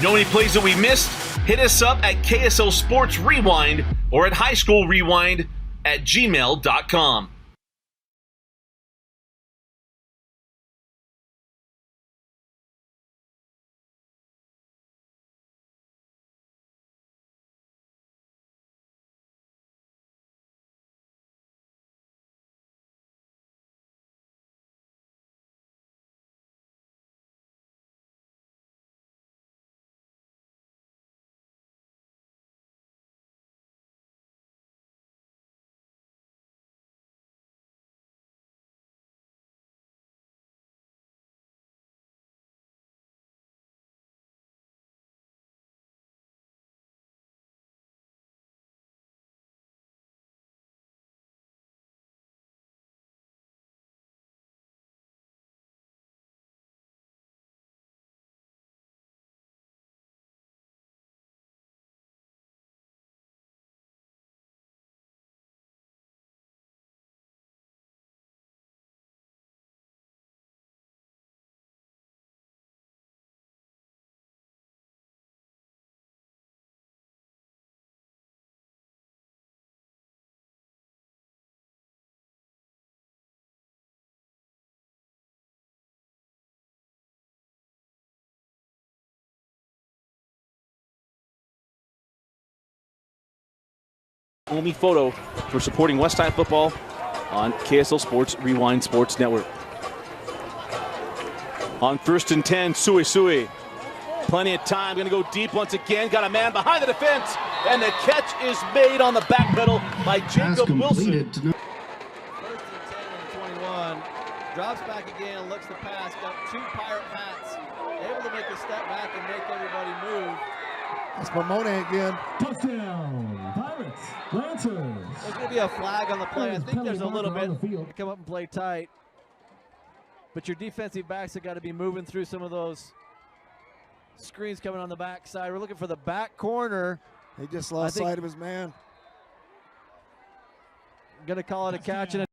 Know any plays that we missed? Hit us up at KSL Sports Rewind or at highschoolrewind@gmail.com. Only photo for supporting West Side football on KSL Sports Rewind Sports Network. On 1st and 10, Sui. Plenty of time, gonna go deep once again. Got a man behind the defense, and the catch is made on the back pedal by Jacob Wilson. 1st and 10 and 21. Drops back again, looks to pass, got two Pirate Pats, able to make a step back and make everybody move. That's Mamone again. Touchdown, Pirates, Lancers. There's going to be a flag on the play. I think there's a little bit to come up and play tight. But your defensive backs have got to be moving through some of those screens coming on the backside. We're looking for the back corner. He just lost sight of his man. Going to call it a catch and a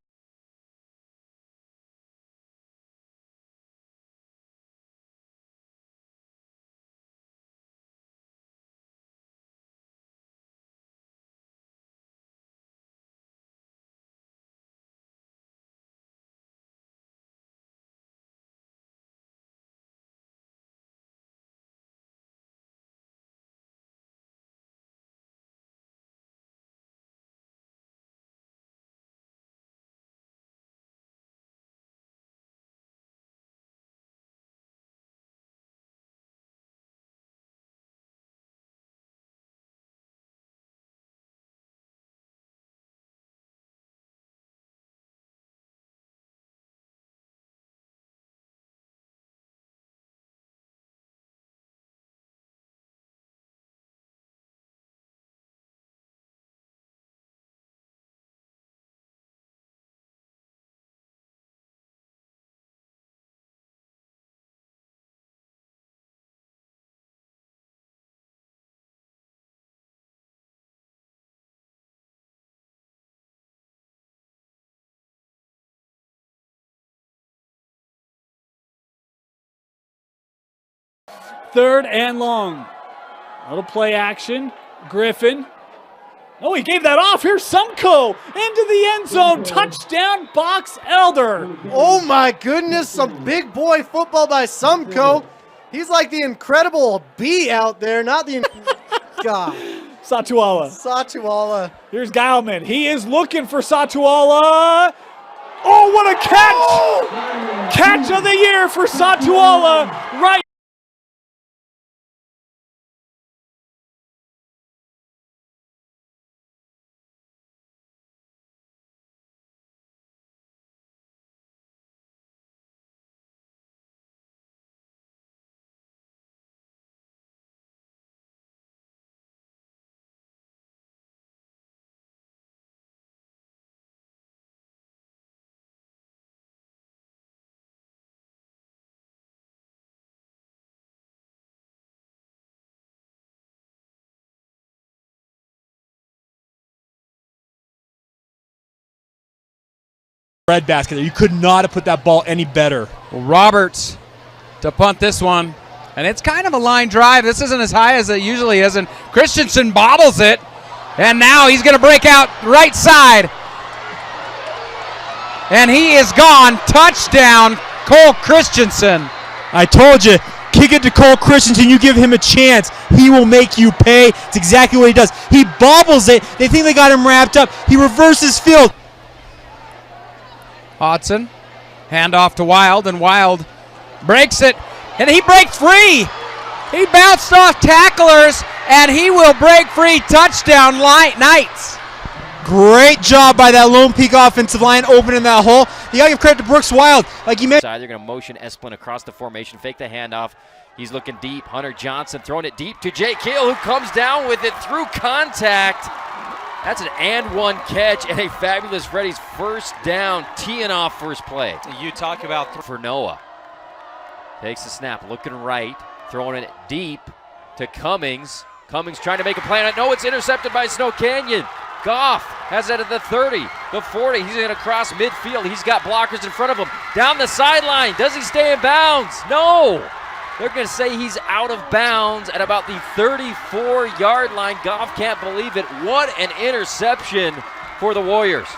Third and long. Little play action. Griffin. Oh, he gave that off. Here's Sumko into the end zone. Touchdown, Box Elder. Oh my goodness, some big boy football by Sumko. He's like the incredible bee out there, not the God. Satuala. Here's Geilman. He is looking for Satuala. Oh, what a catch! Oh! Catch of the year for Satuala. Right. Red basket there. You could not have put that ball any better. Well, Roberts to punt this one. And it's kind of a line drive. This isn't as high as it usually is, and Christensen bobbles it. And now he's going to break out right side. And he is gone. Touchdown, Cole Christensen. I told you, kick it to Cole Christensen, you give him a chance, he will make you pay. It's exactly what he does. He bobbles it. They think they got him wrapped up. He reverses field. Hodson, handoff to Wild, and Wild breaks it, and he breaks free. He bounced off tacklers, and he will break free. Touchdown, Knights. Great job by that Lone Peak offensive line opening that hole. You got to give credit to Brooks Wild. Like you mentioned. They're going to motion Esplin across the formation, fake the handoff. He's looking deep. Hunter Johnson throwing it deep to Jake Hill, who comes down with it through contact. That's an and one catch and a fabulous Freddy's first down, teeing off first play. You talk about for Noah. Takes the snap, looking right, throwing it deep to Cummings. Cummings trying to make a play on it. No, it's intercepted by Snow Canyon. Goff has it at the 30, the 40. He's going to cross midfield. He's got blockers in front of him. Down the sideline. Does he stay in bounds? No. They're going to say he's out of bounds at about the 34-yard line. Goff can't believe it. What an interception for the Warriors.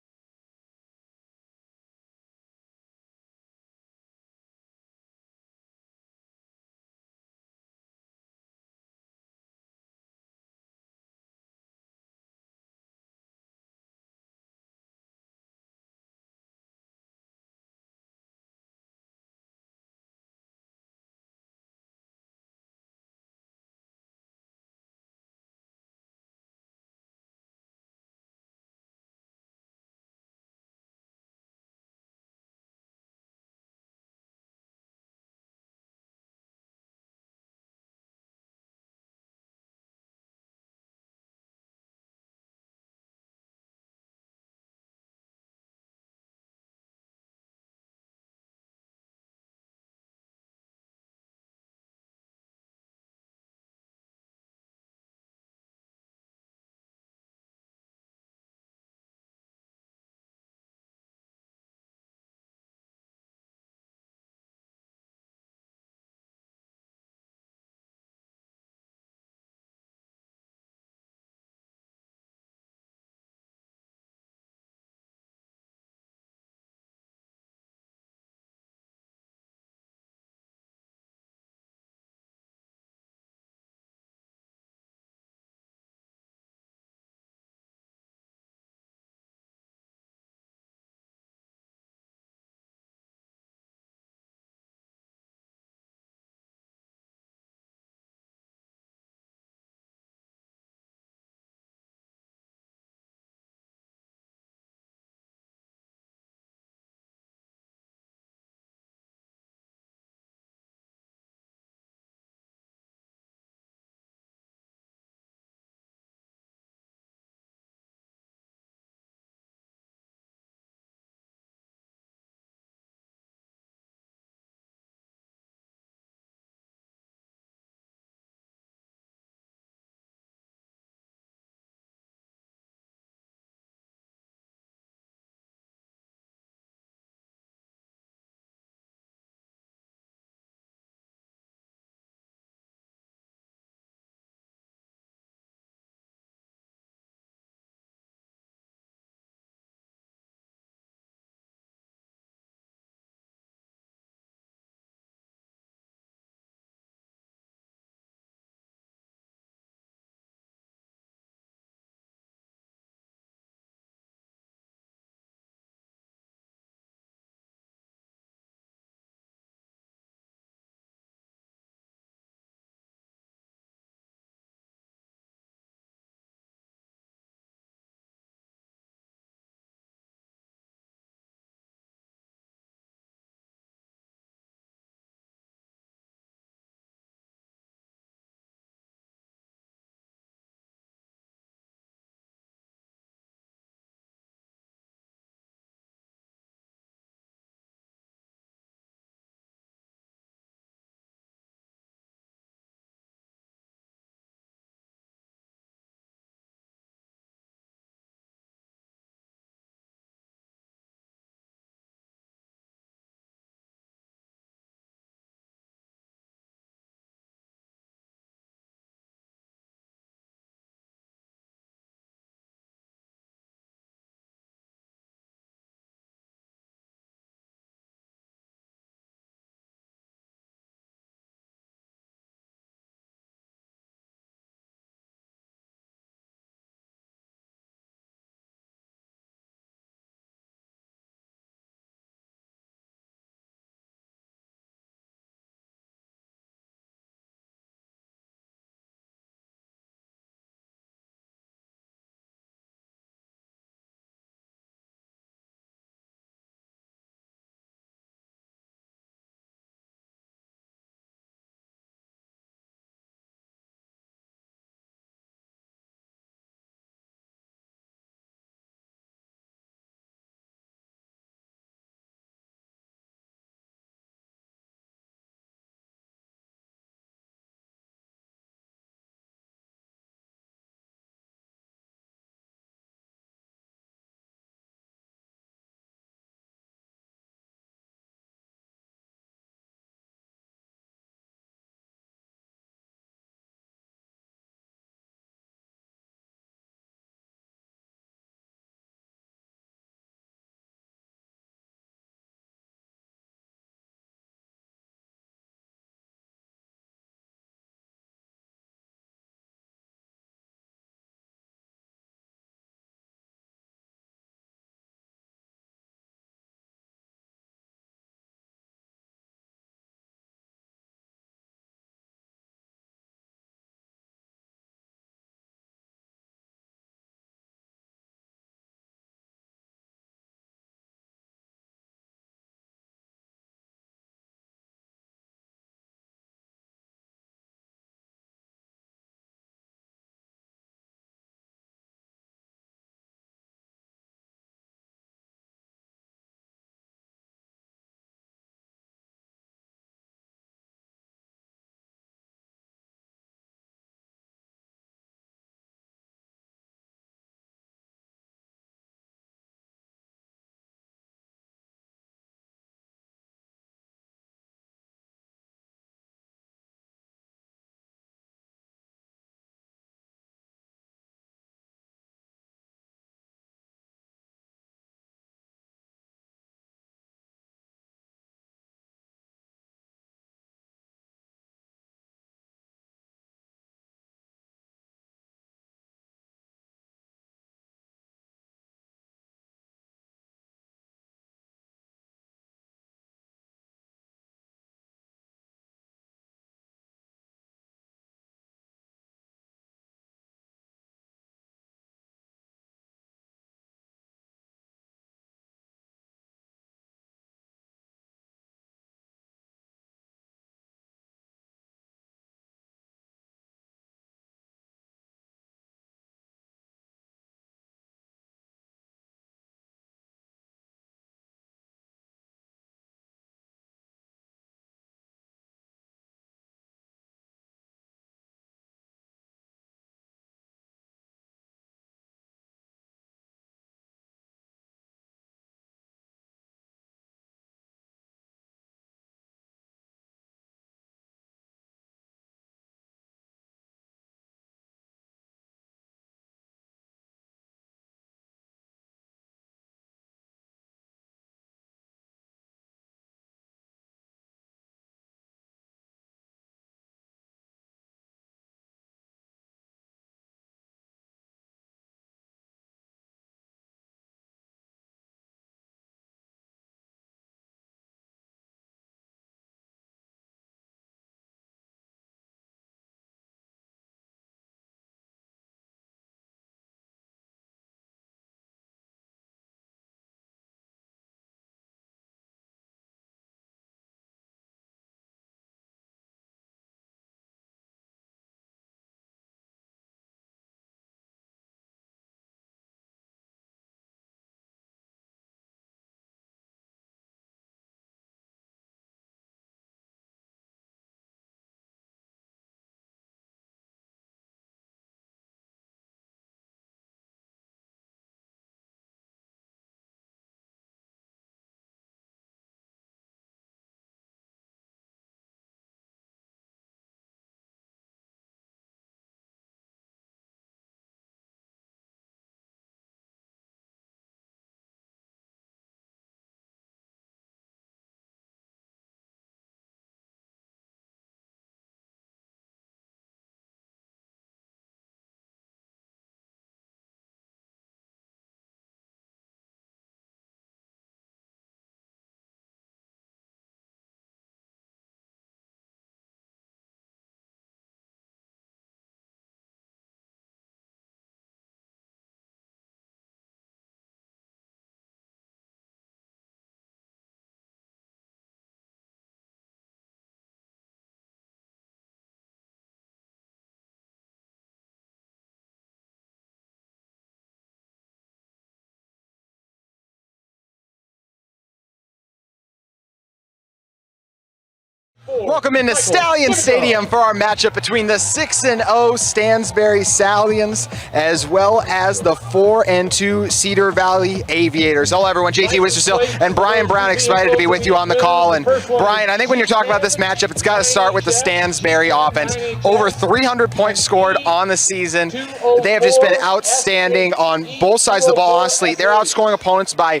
Welcome into Stallion Stadium for our matchup between the 6-0 Stansbury Stallions as well as the 4-2 Cedar Valley Aviators. Hello everyone, JT Wistersill and Brian Brown, excited to be with you on the call. And Brian, I think when you're talking about this matchup, it's got to start with the Stansbury offense. Over 300 points scored on the season. They have just been outstanding on both sides of the ball, honestly. They're outscoring opponents by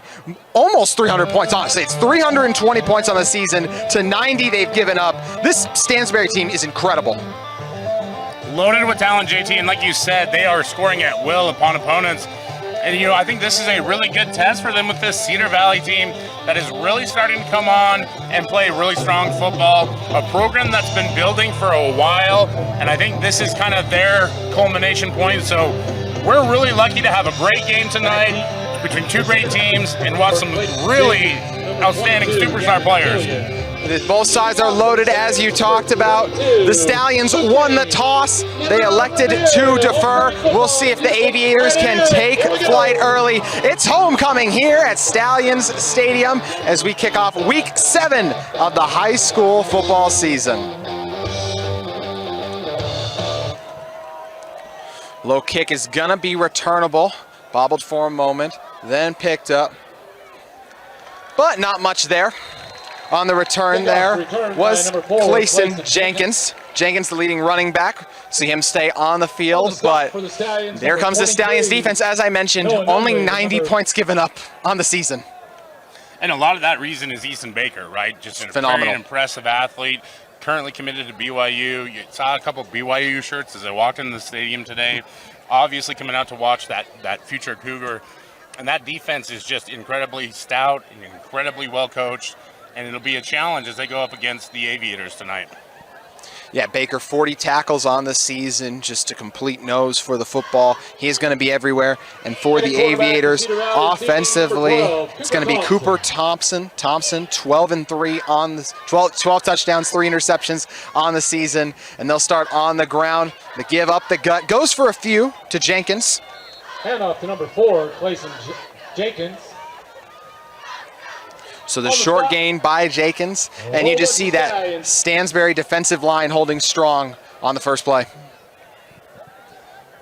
almost 300 points, honestly. It's 320 points on the season to 90 they've given up. This Stansbury team is incredible. Loaded with talent, JT, and like you said, they are scoring at will upon opponents. And, you know, I think this is a really good test for them with this Cedar Valley team that is really starting to come on and play really strong football, a program that's been building for a while, and I think this is kind of their culmination point. So we're really lucky to have a great game tonight between two great teams and watch some really outstanding superstar players. Both sides are loaded, as you talked about. The Stallions won the toss. They elected to defer. We'll see if the Aviators can take flight early. It's homecoming here at Stallions Stadium as we kick off week 7 of the high school football season. Low kick is gonna be returnable. Bobbled for a moment, then picked up. But not much there. On the return there was Clayson Jenkins. Jenkins, the leading running back. See him stay on the field, but there comes the Stallions defense. As I mentioned, only 90 points given up on the season. And a lot of that reason is Easton Baker, right? Just a phenomenal, very impressive athlete, currently committed to BYU. You saw a couple BYU shirts as I walked into the stadium today. Obviously coming out to watch that future Cougar. And that defense is just incredibly stout and incredibly well coached. And it'll be a challenge as they go up against the Aviators tonight. Yeah, Baker, 40 tackles on the season, just a complete nose for the football. He's going to be everywhere. And for the Aviators, offensively, it's going to be Cooper Thompson. 12-3 on the 12 touchdowns, 3 interceptions on the season. And they'll start on the ground. The give up the gut goes for a few to Jenkins. Handoff to number 4, Clayson Jenkins. So the short gain by Jenkins, and you just see that Stansbury defensive line holding strong on the first play.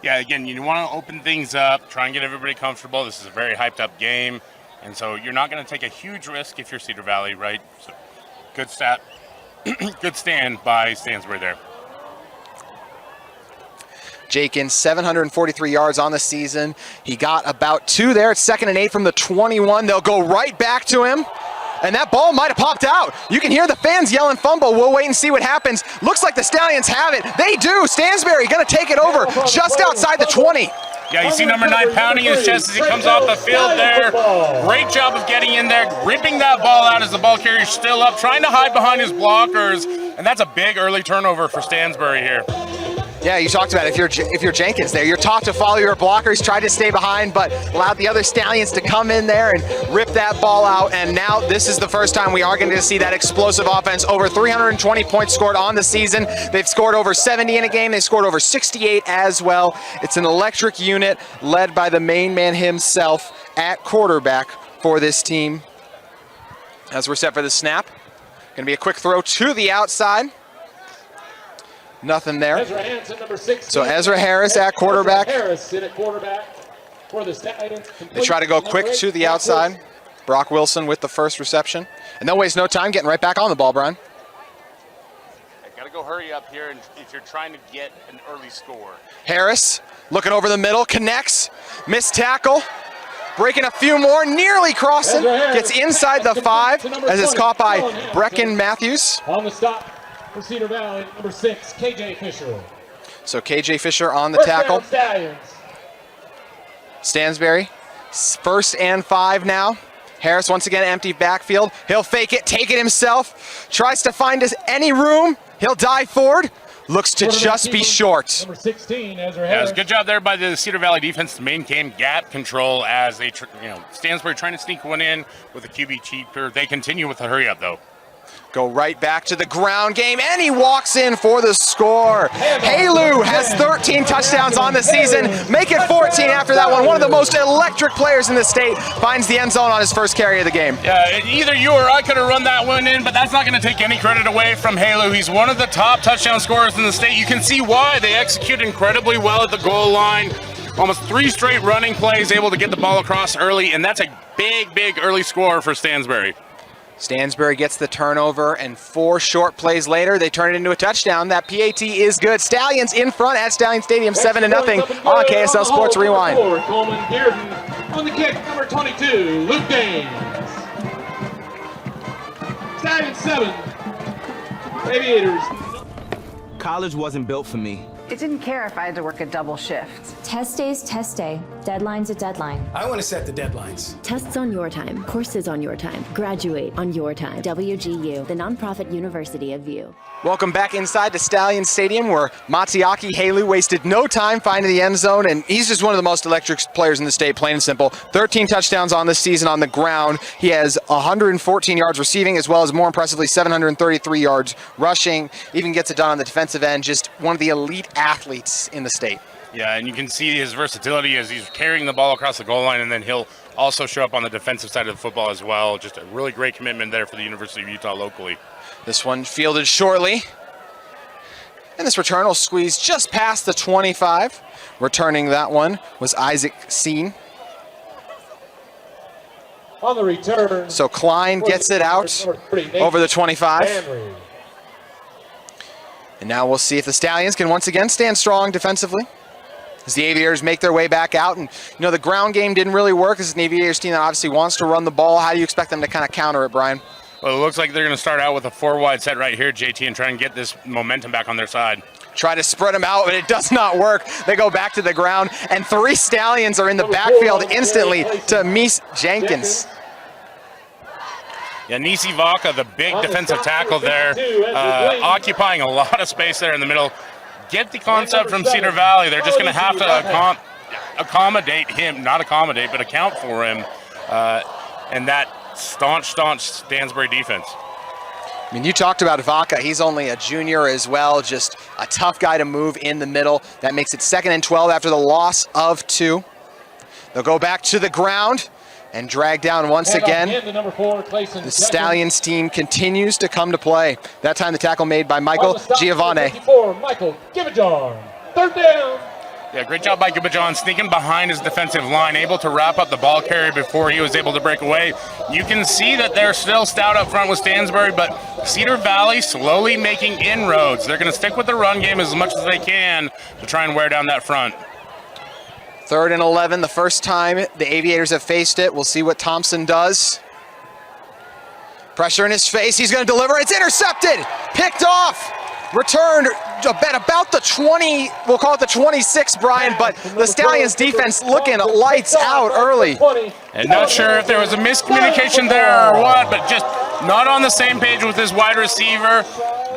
Yeah, again, you want to open things up, try and get everybody comfortable. This is a very hyped up game, and so you're not going to take a huge risk if you're Cedar Valley, right? So good stand by Stansbury there. Jenkins, 743 yards on the season. He got about 2 there. It's 2nd and 8 from the 21. They'll go right back to him. And that ball might have popped out. You can hear the fans yelling fumble. We'll wait and see what happens. Looks like the Stallions have it. They do. Stansbury going to take it over just outside the 20. Yeah, you see number 9 pounding his chest as he comes off the field there. Great job of getting in there, ripping that ball out as the ball carrier's still up, trying to hide behind his blockers. And that's a big early turnover for Stansbury here. Yeah, you talked about it. If you're Jenkins there, you're taught to follow your blockers, tried to stay behind, but allowed the other Stallions to come in there and rip that ball out. And now this is the first time we are going to see that explosive offense. Over 320 points scored on the season. They've scored over 70 in a game. They scored over 68 as well. It's an electric unit led by the main man himself at quarterback for this team. As we're set for the snap, going to be a quick throw to the outside. Nothing there. So Ezra Harris at quarterback. They try to go quick to the outside. Brock Wilson with the first reception. And they'll waste no time getting right back on the ball, Brian. Got to go hurry up here if you're trying to get an early score. Harris looking over the middle, connects, missed tackle. Breaking a few more, nearly crossing. Gets inside the 5 as it's caught by Brecken Matthews. On the stop. For Cedar Valley, number 6, KJ Fisher. So KJ Fisher on the tackle. Stansbury, 1st and 5 now. Harris once again empty backfield. He'll fake it, take it himself. Tries to find any room. He'll dive forward. Looks to just be short. Number 16, Ezra Harris. Yeah, it's a good job there by the Cedar Valley defense to maintain gap control as they, Stansbury trying to sneak one in with a QB cheaper. They continue with the hurry up though. Go right back to the ground game, and he walks in for the score. Helu has 13 touchdowns on the season, make it 14 after that one. One of the most electric players in the state finds the end zone on his first carry of the game. Yeah, either you or I could have run that one in, but that's not going to take any credit away from Helu. He's one of the top touchdown scorers in the state. You can see why. They execute incredibly well at the goal line. Almost 3 straight running plays, able to get the ball across early, and that's a big early score for Stansbury. Stansbury gets the turnover, and 4 short plays later, they turn it into a touchdown. That PAT is good. Stallions in front at Stallion Stadium, 7-0 on KSL Sports Rewind. Coleman Dearden on the kick, number 22, Luke Gaines. Stallions 7, Aviators. College wasn't built for me. It didn't care if I had to work a double shift. Test day's test day. Deadline's a deadline. I want to set the deadlines. Tests on your time. Courses on your time. Graduate on your time. WGU, the nonprofit university of VU. Welcome back inside the Stallion Stadium, where Mateaki Helu wasted no time finding the end zone, and he's just one of the most electric players in the state, plain and simple. 13 touchdowns on this season on the ground. He has 114 yards receiving, as well as, more impressively, 733 yards rushing. Even gets it done on the defensive end. Just one of the elite athletes in the state. Yeah, and you can see his versatility as he's carrying the ball across the goal line, and then he'll also show up on the defensive side of the football as well. Just a really great commitment there for the University of Utah locally. This one fielded shortly. And this return will squeeze just past the 25. Returning that one was Isaac Seen. On the return. So Klein gets it out over the 25. And now we'll see if the Stallions can once again stand strong defensively, as the Aviators make their way back out. And, you know, the ground game didn't really work. This is an Aviators team that obviously wants to run the ball. How do you expect them to kind of counter it, Brian? Well, it looks like they're going to start out with a 4-wide set right here, JT, and try and get this momentum back on their side. Try to spread them out, but it does not work. They go back to the ground, and 3 Stallions are in the backfield instantly to Mies Jenkins. Yeah, Nisi Vaca, the big defensive tackle there, occupying a lot of space there in the middle. Get the concept from Cedar Valley. They're just going to have to accommodate him, not accommodate, but account for him, and that staunch Stansbury defense. I mean, you talked about Vaca. He's only a junior as well, just a tough guy to move in the middle. That makes it 2nd and 12 after the loss of 2. They'll go back to the ground and drag down once again. The Stallions team continues to come to play. That time the tackle made by Michael Giovanni. Michael Givajon, 3rd down. Yeah, great job by Gibajon sneaking behind his defensive line, able to wrap up the ball carrier before he was able to break away. You can see that they're still stout up front with Stansbury, but Cedar Valley slowly making inroads. They're going to stick with the run game as much as they can to try and wear down that front. 3rd and 11, the first time the Aviators have faced it. We'll see what Thompson does. Pressure in his face, he's going to deliver. It's intercepted, picked off. Returned about the 20, we'll call it the 26, Brian, but the Stallions defense looking lights out early. And not sure if there was a miscommunication there or what, but just not on the same page with his wide receiver.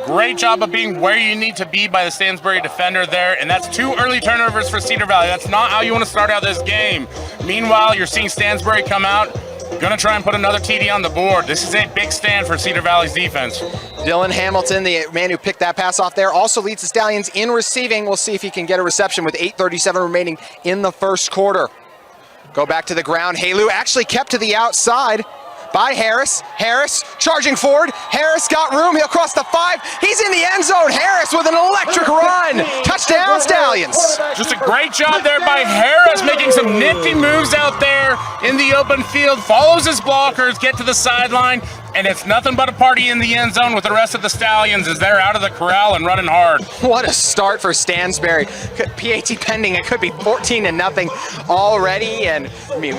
Great job of being where you need to be by the Stansbury defender there, and that's 2 early turnovers for Cedar Valley. That's not how you want to start out this game. Meanwhile, you're seeing Stansbury come out, gonna try and put another TD on the board. This is a big stand for Cedar Valley's defense. Dylan Hamilton, the man who picked that pass off there, also leads the Stallions in receiving. We'll see if he can get a reception with 8:37 remaining in the first quarter. Go back to the ground. Helu actually kept to the outside by Harris. Harris charging forward. Harris got room. He'll cross the 5. He's in the end zone. Harris with an electric run. Touchdown, Stallions. Just a great job there by Harris, making some nifty moves out there in the open field. Follows his blockers, get to the sideline, and it's nothing but a party in the end zone with the rest of the Stallions as they're out of the corral and running hard. What a start for Stansbury. PAT pending. It could be 14-0 already, and I mean,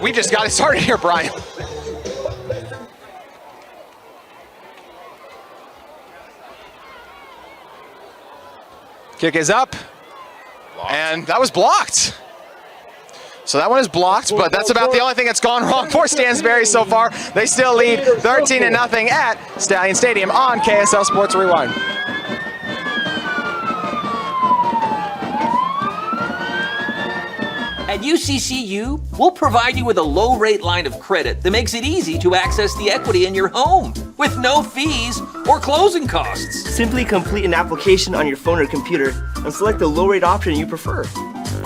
we just got it started here, Brian. Kick is up, and that was blocked. So that one is blocked, but that's about the only thing that's gone wrong for Stansbury so far. They still lead 13-0 at Stallion Stadium on KSL Sports Rewind. At UCCU, we'll provide you with a low-rate line of credit that makes it easy to access the equity in your home. with no fees or closing costs. Simply complete an application on your phone or computer and select the low rate option you prefer.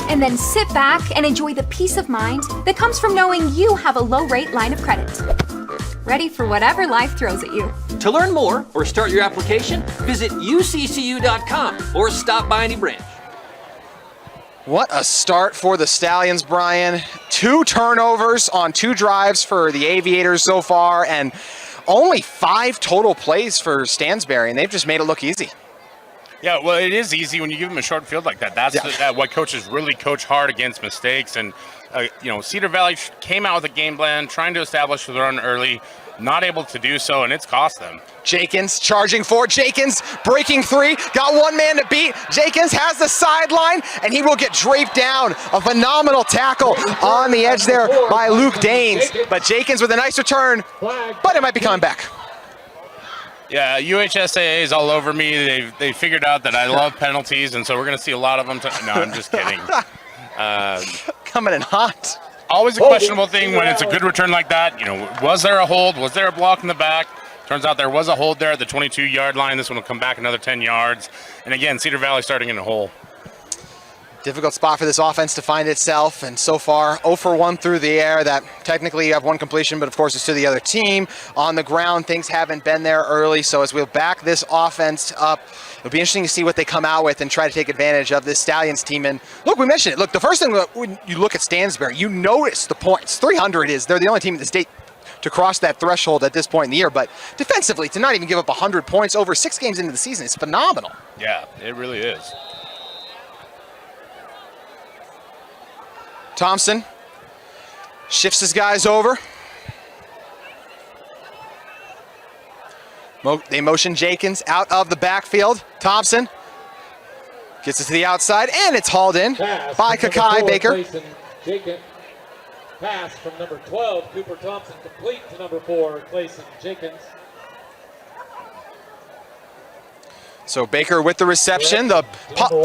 And then sit back and enjoy the peace of mind that comes from knowing you have a low rate line of credit. Ready for whatever life throws at you. To learn more or start your application, visit uccu.com or stop by any branch. What a start for the Stallions, Brian. 2 turnovers on 2 drives for the Aviators so far, and only 5 total plays for Stansbury, and they've just made it look easy. Yeah, well, it is easy when you give them a short field like that. That's what coaches really coach hard against mistakes. And, Cedar Valley came out with a game plan, trying to establish the run early, not able to do so, and it's cost them. Jenkins charging forward. Jenkins breaking 3. Got 1 man to beat. Jenkins has the sideline, and he will get draped down. A phenomenal tackle on the edge there by Luke Daines. But Jenkins with a nice return, but it might be coming back. Yeah, UHSAA is all over me. They figured out that I love penalties, and so we're going to see a lot of them. No, I'm just kidding. Coming in hot. Always a questionable thing when it's a good return like that. Was there a hold? Was there a block in the back? Turns out there was a hold there at the 22-yard line. This one will come back another 10 yards. And again, Cedar Valley starting in a hole. Difficult spot for this offense to find itself, and so far 0 for 1 through the air. That technically you have 1 completion, but of course it's to the other team. On the ground, things haven't been there early, so as we'll back this offense up, it'll be interesting to see what they come out with and try to take advantage of this Stallions team. And look, we mentioned it. Look, the first thing when you look at Stansbury, you notice the points. 300 they're the only team in the state to cross that threshold at this point in the year, but defensively, to not even give up 100 points over 6 games into the season is phenomenal. Yeah, it really is. Thompson shifts his guys over. They motion Jenkins out of the backfield. Thompson gets it to the outside, and it's hauled in by Kakai Baker. Pass from number 12, Cooper Thompson, complete to number 4, Clayson Jenkins. So Baker with the reception. The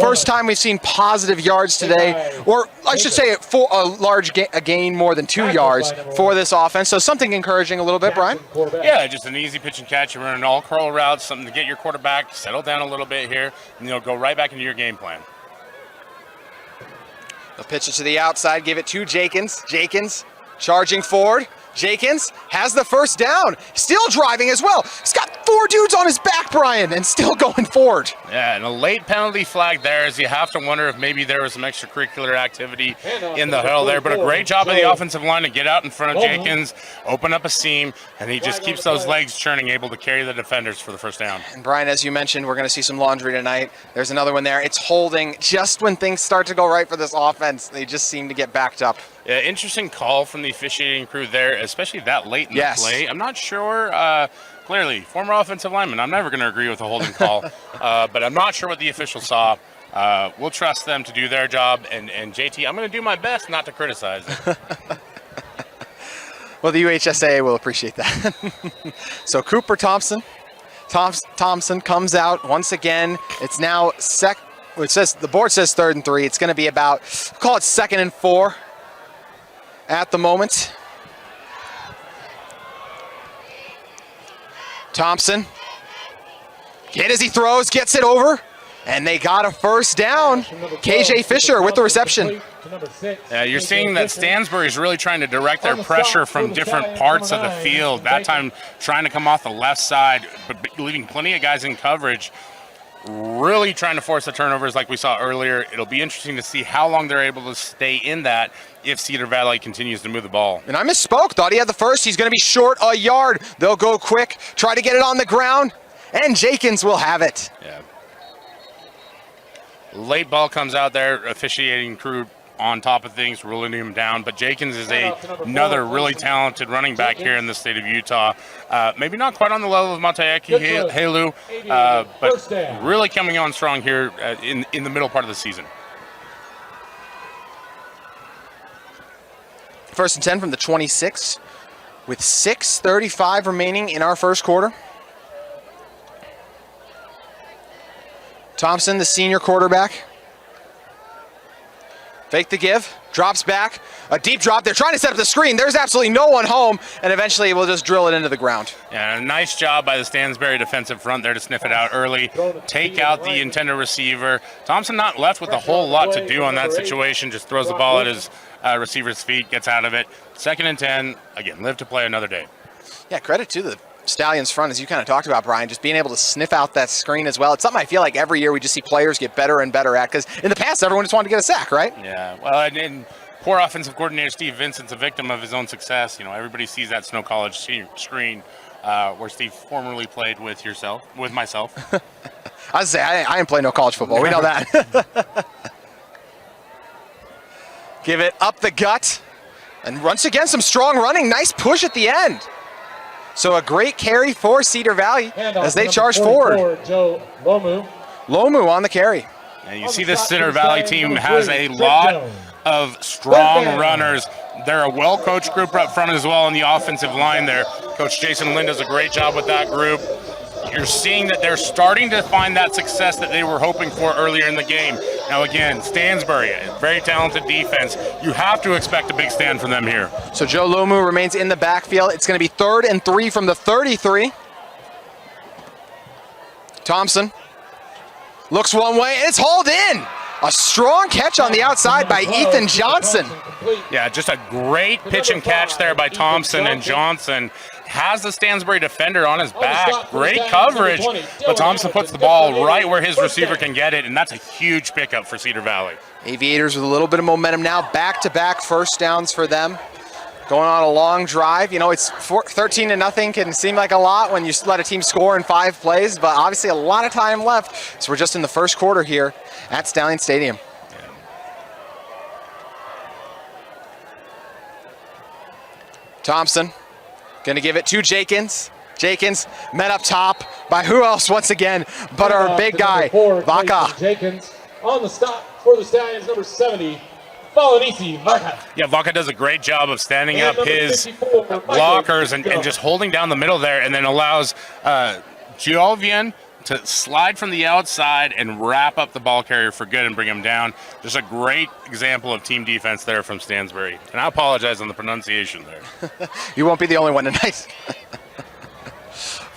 first time we've seen positive yards today, or I should say for a gain more than 2 yards for this offense. So something encouraging a little bit, Brian? Yeah, just an easy pitch and catch. You're running all curl routes, something to get your quarterback to settle down a little bit here, and go right back into your game plan. They'll pitch it to the outside, give it to Jenkins. Jenkins charging forward. Jenkins has the first down, still driving as well. He's got 4 dudes on his back, Brian, and still going forward. Yeah, and a late penalty flag there, as you have to wonder if maybe there was some extracurricular activity in the huddle there. But a great job of the offensive line to get out in front of Jenkins, open up a seam, and he just keeps those legs churning, able to carry the defenders for the first down. And Brian, as you mentioned, we're going to see some laundry tonight. There's another one there. It's holding just when things start to go right for this offense. They just seem to get backed up. Yeah, interesting call from the officiating crew there, especially that late in the play. I'm not sure. Clearly, former offensive lineman. I'm never going to agree with a holding call, but I'm not sure what the officials saw. We'll trust them to do their job, and JT, I'm going to do my best not to criticize it. Well, the UHSAA will appreciate that. So Cooper Thompson comes out once again. It's now the board says 3rd and 3. It's going to be about, call it 2nd and 4 at the moment. Thompson, hit as he throws, gets it over, and they got a first down. KJ Fisher with the reception. Yeah, you're seeing that Stansbury is really trying to direct their pressure from different parts of the field. That time trying to come off the left side, but leaving plenty of guys in coverage. Really trying to force the turnovers like we saw earlier. It'll be interesting to see how long they're able to stay in that if Cedar Valley continues to move the ball. And I misspoke. Thought he had the first. He's going to be short a yard. They'll go quick, try to get it on the ground, and Jenkins will have it. Yeah. Late ball comes out there. Officiating crew on top of things, ruling him down. But Jenkins is another really talented running back here in the state of Utah. Maybe not quite on the level of Mateaki, Helu, but really coming on strong here in the middle part of the season. 1st and 10 from the 26 with 6:35 remaining in our first quarter. Thompson, the senior quarterback. Fake the give, Drops back, a deep drop. They're trying to set up the screen. There's absolutely no one home, and eventually we'll just drill it into the ground. Yeah, a nice job by the Stansbury defensive front there to sniff it out early, take out the intended receiver. Thompson not left with a whole lot to do on that situation, just throws the ball at his receiver's feet, gets out of it. 2nd and 10, again, live to play another day. Yeah, credit to the Stallions front, as you kind of talked about, Brian, just being able to sniff out that screen as well. It's something I feel like every year we just see players get better and better at, because in the past, everyone just wanted to get a sack, right? Yeah, well, and poor offensive coordinator Steve Vincent's a victim of his own success. You know, everybody sees that Snow College screen where Steve formerly played with myself. I was say I didn't play no college football. We know that. Give it up the gut, and once again some strong running. Nice push at the end. So a great carry for Cedar Valley as they charge forward. Joe Lomu. Lomu on the carry. And you see this Cedar Valley team has a lot of strong runners. They're a well-coached group up front as well on the offensive line there. Coach Jason Lind does a great job with that group. You're seeing that they're starting to find that success that they were hoping for earlier in the game. Now again, Stansbury, very talented defense. You have to expect a big stand from them here. So Joe Lomu remains in the backfield. It's going to be 3rd and 3 from the 33. Thompson looks one way, and it's hauled in. A strong catch on the outside by Ethan Johnson. Yeah, just a great pitch and catch there by Thompson, and Johnson has the Stansbury defender on his back. Great coverage, but Thompson puts the ball right where his receiver can get it, and that's a huge pickup for Cedar Valley. Aviators with a little bit of momentum now, back-to-back first downs for them. Going on a long drive. You know, it's 13-0 can seem like a lot when you let a team score in 5 plays, but obviously a lot of time left. So we're just in the first quarter here at Stallion Stadium. Thompson gonna give it to Jakins. Jakins met up top by who else once again but our big guy, Vaca. Jakins on the stop for the Stallions, number 70. Vaca. Yeah, Vaca does a great job of standing up his blockers and just holding down the middle there, and then allows Giovian to slide from the outside and wrap up the ball carrier for good and bring him down. Just a great example of team defense there from Stansbury. And I apologize on the pronunciation there. You won't be the only one tonight.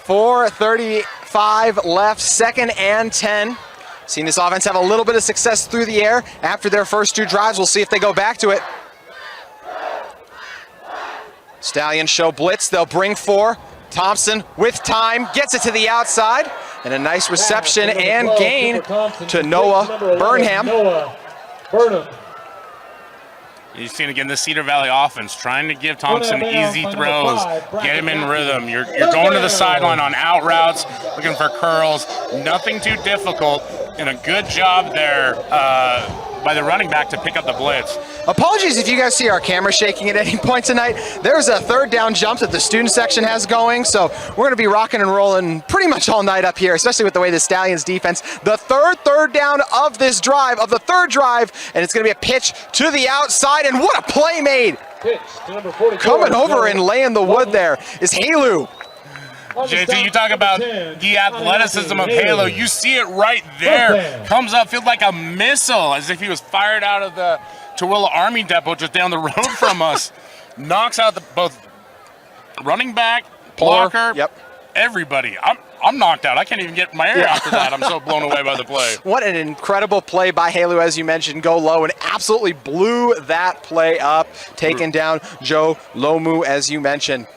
4:35 left, 2nd and 10. Seen this offense have a little bit of success through the air after their first 2 drives. We'll see if they go back to it. Stallions show blitz. They'll bring 4. Thompson with time gets it to the outside, and a nice reception and gain to Noah Burnham. You've seen again this Cedar Valley offense trying to give Thompson easy throws, get him in rhythm. You're going to the sideline on out routes, looking for curls. Nothing too difficult, and a good job there by the running back to pick up the blitz. Apologies if you guys see our camera shaking at any point tonight. There's a 3rd down jump that the student section has going, so we're going to be rocking and rolling pretty much all night up here, especially with the way the Stallions defense. The third down of this drive, of the 3rd drive, and it's going to be a pitch to the outside, and what a play made. Pitch to number 44. Coming over and laying the wood there is Helu. JT, you talk about the athleticism of Helu. You see it right there. Comes upfield like a missile, as if he was fired out of the Tooele Army Depot just down the road from us. Knocks out both running back, blocker, everybody. I'm knocked out. I can't even get my air after that. I'm so blown away by the play. What an incredible play by Helu, as you mentioned. Go low and absolutely blew that play up, taking down Joe Lomu, as you mentioned.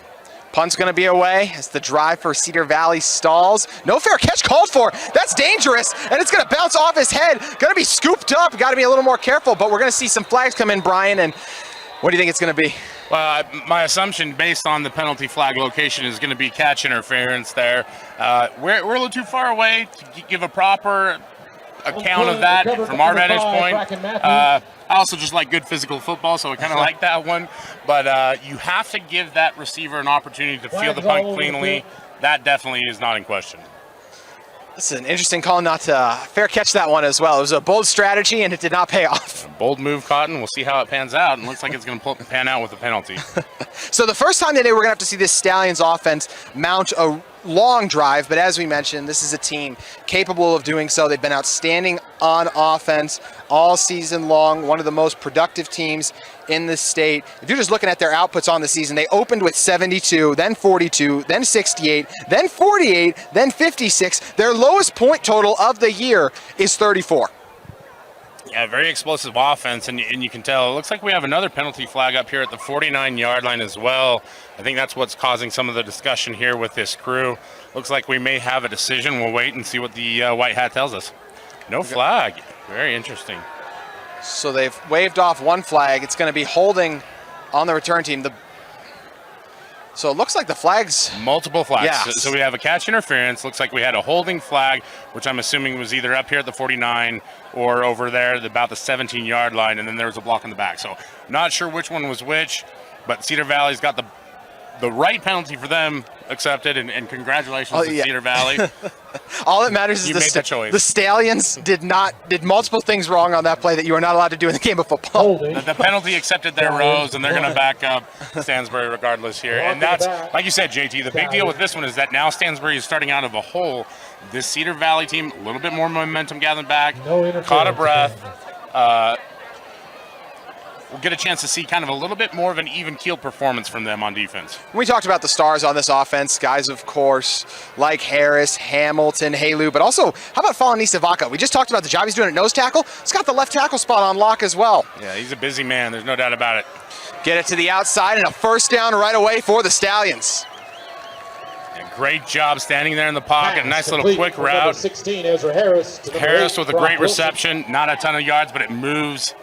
Punt's going to be away as the drive for Cedar Valley stalls. No fair catch called for. That's dangerous, and it's going to bounce off his head. Going to be scooped up. Got to be a little more careful, but we're going to see some flags come in, Brian, and what do you think it's going to be? Well, my assumption based on the penalty flag location is going to be catch interference there. We're a little too far away to give a proper account of that from our vantage point. I also just like good physical football, so I kind of like that one. But you have to give that receiver an opportunity to field the punt cleanly. That definitely is not in question. This is an interesting call not to fair catch that one as well. It was a bold strategy, and it did not pay off. A bold move, Cotton. We'll see how it pans out, and looks like it's going to pan out with a penalty. So the first time today, we're going to have to see this Stallions offense mount a long drive, but as we mentioned, this is a team capable of doing so. They've been outstanding on offense all season long, one of the most productive teams in the state. If you're just looking at their outputs on the season, they opened with 72, then 42, then 68, then 48, then 56. Their lowest point total of the year is 34. Yeah, very explosive offense, and you can tell. It looks like we have another penalty flag up here at the 49-yard line as well. I think that's what's causing some of the discussion here with this crew. Looks like we may have a decision. We'll wait and see what the white hat tells us. No flag. Very interesting. So they've waved off one flag. It's going to be holding on the return team. So it looks like the flags. Multiple flags. Yeah. So we have a catch interference. Looks like we had a holding flag, which I'm assuming was either up here at the 49 or over there at about the 17-yard line, and then there was a block in the back. So not sure which one was which, but Cedar Valley's got the right penalty for them accepted, and congratulations to Cedar Valley. All that matters is the Stallions did multiple things wrong on that play that you are not allowed to do in the game of football. The penalty accepted their rows, and they're going to back up Stansbury regardless here. And that's, like you said, JT, the big deal with this one is that now Stansbury is starting out of a hole. This Cedar Valley team, a little bit more momentum gathering back, caught a breath. We'll get a chance to see kind of a little bit more of an even-keeled performance from them on defense. We talked about the stars on this offense, guys, of course, like Harris, Hamilton, Helu, but also, how about Falanisa Vaca? We just talked about the job he's doing at nose tackle. He's got the left tackle spot on lock as well. Yeah, he's a busy man. There's no doubt about it. Get it to the outside and a first down right away for the Stallions. And great job standing there in the pocket. Nice little quick route. 16, Ezra Harris. Harris with a great reception. Not a ton of yards, but it moves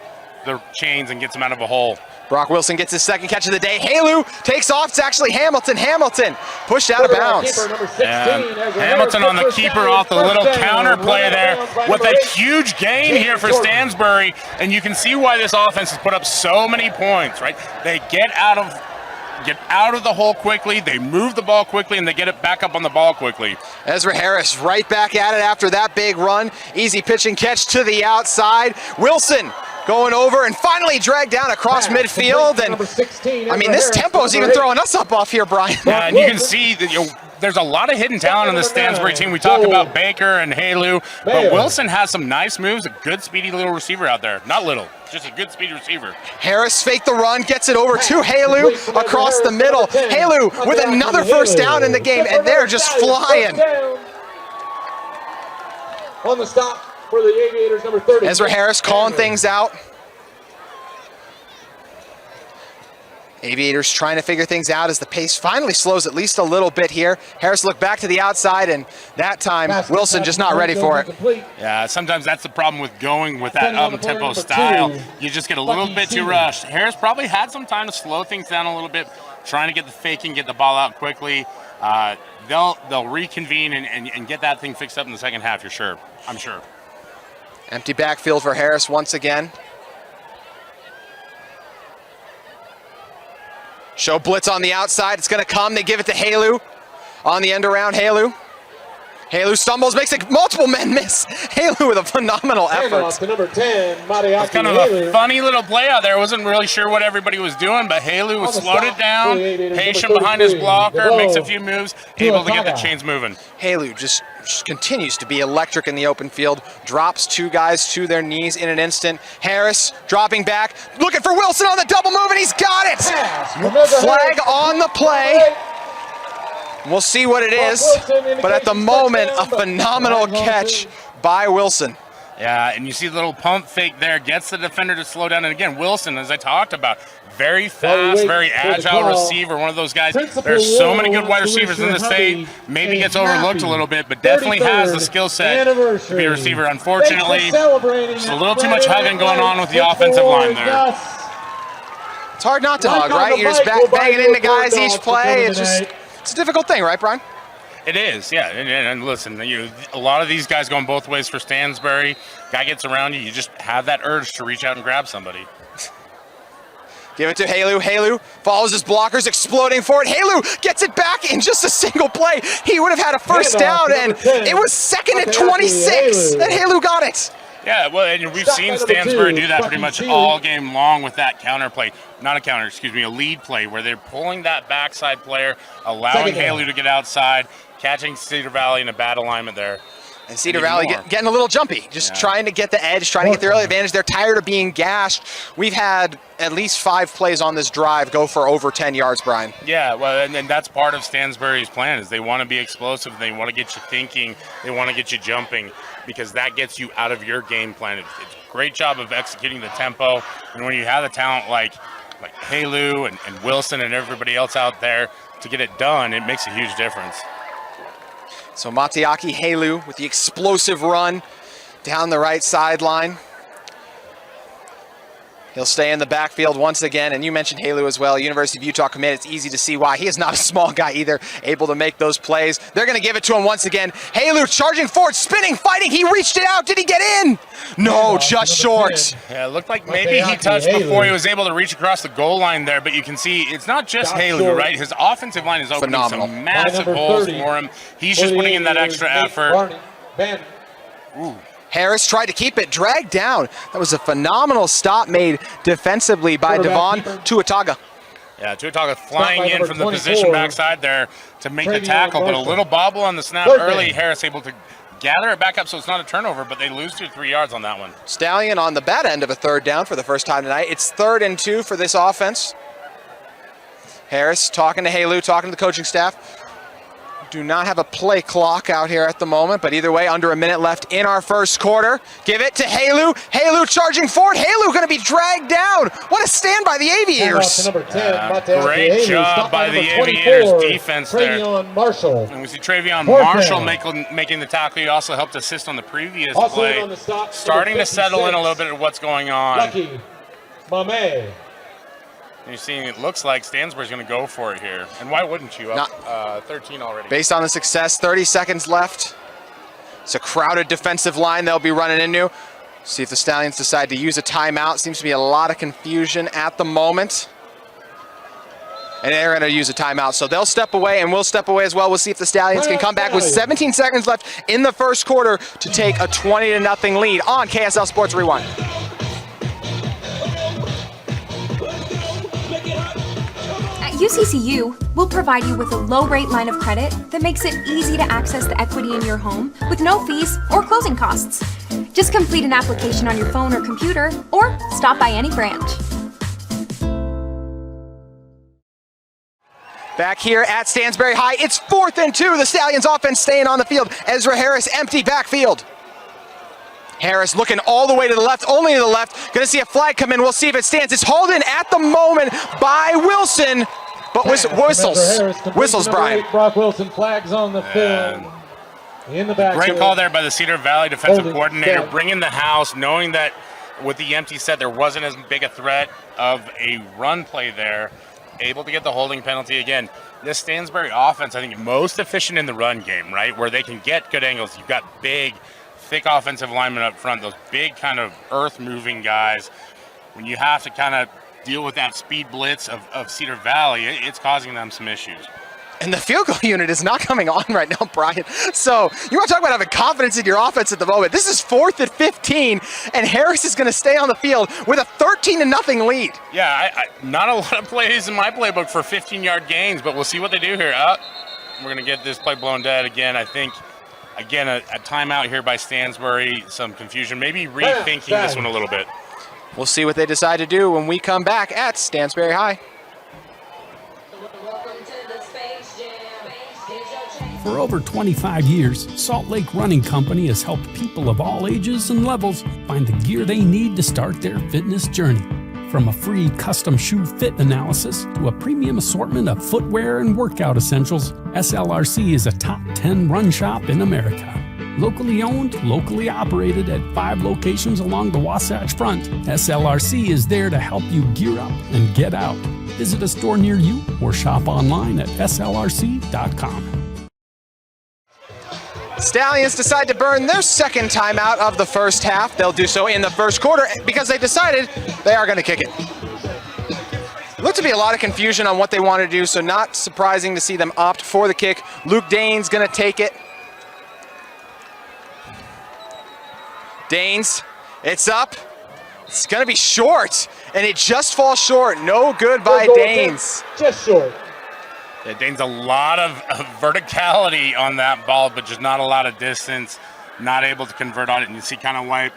the chains and gets him out of a hole. Brock Wilson gets his second catch of the day. Helu takes off. It's actually Hamilton. Hamilton pushed out of bounds. Hamilton on the keeper off the little counter play there with a huge gain here for Stansbury. And you can see why this offense has put up so many points, right? They get out of the hole quickly, they move the ball quickly, and they get it back up on the ball quickly. Ezra Harris right back at it after that big run. Easy pitch and catch to the outside. Wilson going over and finally dragged down across midfield. And I mean, this tempo is even throwing us up off here, Brian. Yeah, and you can see that there's a lot of hidden talent on the Stansbury team. We talk about Baker and Helu, but Wilson has some nice moves, a good speedy little receiver out there. Not little, just a good speedy receiver. Harris faked the run, gets it over to Helu across the middle. Helu with another first down in the game, and they're just flying. On the stop for the Aviators, number 30. Ezra Harris calling things out. Aviators trying to figure things out as the pace finally slows at least a little bit here. Harris looked back to the outside, and that time Wilson just not ready for it. Yeah, sometimes that's the problem with going with that up-tempo style. You just get a little bit too rushed. Harris probably had some time to slow things down a little bit, trying to get the faking, get the ball out quickly. They'll reconvene and get that thing fixed up in the second half, I'm sure. Empty backfield for Harris once again. Show blitz on the outside. It's going to come. They give it to Helu on the end around. Helu stumbles, makes it multiple men miss. Helu with a phenomenal effort. To number 10, Mateaki. It's kind of a funny little play out there. I wasn't really sure what everybody was doing, but Helu slowed it down, patient behind his blocker, makes a few moves, able to get the chains moving. Helu just continues to be electric in the open field, drops two guys to their knees in an instant. Harris dropping back, looking for Wilson on the double move, and he's got it! Flag on the play. We'll see what it is, but at the moment, a phenomenal catch by Wilson. Yeah, and you see the little pump fake there, gets the defender to slow down. And again, Wilson, as I talked about, very fast, very agile receiver, one of those guys. There's so many good wide receivers in the state. Maybe gets overlooked a little bit, but definitely has the skill set to be a receiver. Unfortunately, just a little too much hugging going on with the offensive line there. It's hard not to hug, right? You're just banging into guys each play. It's a difficult thing, right, Brian? It is, yeah. And listen, a lot of these guys going both ways for Stansbury. Guy gets around you, you just have that urge to reach out and grab somebody. Give it to Helu. Helu follows his blockers, exploding for it. Helu gets it back in just a single play. He would have had a first down, and it was 2nd and 26, and Helu got it. Yeah, well, and we've seen Stansbury do that pretty much all game long with that counter play. Not a counter, excuse me, a lead play where they're pulling that backside player, allowing Helu to get outside. catching Cedar Valley in a bad alignment there. And Cedar Valley getting a little jumpy, just trying to get the edge, trying to get the early advantage. They're tired of being gashed. We've had at least 5 plays on this drive go for over 10 yards, Brian. Yeah, well, and that's part of Stansbury's plan is they want to be explosive. They want to get you thinking. They want to get you jumping because that gets you out of your game plan. It's a great job of executing the tempo. And when you have the talent like Helu and Wilson and everybody else out there to get it done, it makes a huge difference. So Mateaki, Helu with the explosive run down the right sideline. He'll stay in the backfield once again, and you mentioned Helu as well, University of Utah commit. It's easy to see why. He is not a small guy either, able to make those plays. They're going to give it to him once again. Helu charging forward, spinning, fighting. He reached it out. Did he get in? No, just short. Yeah, it looked like maybe he touched before he was able to reach across the goal line there, but you can see it's not just Helu, right? His offensive line is opening some massive holes for him. He's just putting in that extra effort. Ooh. Harris tried to keep it dragged down. That was a phenomenal stop made defensively by Devon Tuataga. Yeah, Tuataga flying in from the position backside there to make the tackle, but a little bobble on the snap early. Harris able to gather it back up so it's not a turnover, but they lose 2 or 3 yards on that one. Stallion on the bad end of a 3rd down for the first time tonight. It's 3rd and 2 for this offense. Harris talking to Helu, talking to the coaching staff. Do not have a play clock out here at the moment, but either way, under a minute left in our first quarter. Give it to Helu. Helu charging forward. Helu going to be dragged down. What a stand by the Aviators. Great job by the Aviators defense there. And we see Travion Marshall making the tackle. He also helped assist on the previous play. Starting to settle in a little bit of what's going on. Lucky Mame. You're seeing it looks like Stansbury's going to go for it here. And why wouldn't you? Up 13 already. Based on the success, 30 seconds left. It's a crowded defensive line they'll be running into. See if the Stallions decide to use a timeout. Seems to be a lot of confusion at the moment. And they're going to use a timeout. So they'll step away, and we'll step away as well. We'll see if the Stallions can come back with 17 seconds left in the first quarter to take a 20-0 lead on KSL Sports Rewind. UCCU will provide you with a low-rate line of credit that makes it easy to access the equity in your home with no fees or closing costs. Just complete an application on your phone or computer, or stop by any branch. Back here at Stansbury High, it's 4th and 2. The Stallions offense staying on the field. Ezra Harris, empty backfield. Harris looking all the way to the left, only to the left. Going to see a flag come in. We'll see if it stands. It's hauled in at the moment by Wilson. But whistles, Brian. Brock Wilson flags on the field. In the back. Great call there by the Cedar Valley defensive coordinator, bringing the house, knowing that with the empty set, there wasn't as big a threat of a run play there. Able to get the holding penalty again. This Stansbury offense, I think, most efficient in the run game, right? Where they can get good angles. You've got big, thick offensive linemen up front, those big kind of earth-moving guys. When you have to kind of deal with that speed blitz of Cedar Valley, it's causing them some issues. And the field goal unit is not coming on right now, Brian. So you want to talk about having confidence in your offense at the moment. This is 4th and 15, and Harris is going to stay on the field with a 13-0 lead. Yeah, not a lot of plays in my playbook for 15-yard gains, but we'll see what they do here. We're going to get this play blown dead again. I think, again, a timeout here by Stansbury, some confusion, maybe rethinking this one a little bit. We'll see what they decide to do when we come back at Stansbury High. For over 25 years, Salt Lake Running Company has helped people of all ages and levels find the gear they need to start their fitness journey. From a free custom shoe fit analysis to a premium assortment of footwear and workout essentials, SLRC is a top 10 run shop in America. Locally owned, locally operated at 5 locations along the Wasatch Front, SLRC is there to help you gear up and get out. Visit a store near you or shop online at slrc.com. Stallions decide to burn their second timeout of the first half. They'll do so in the first quarter because they decided they are going to kick it. Looked to be a lot of confusion on what they want to do, so not surprising to see them opt for the kick. Luke Danes going to take it. Danes, it's up. It's going to be short, and it just falls short. No good by Danes. Just short. It gains a lot of verticality on that ball, but just not a lot of distance, not able to convert on it. And you see kind of why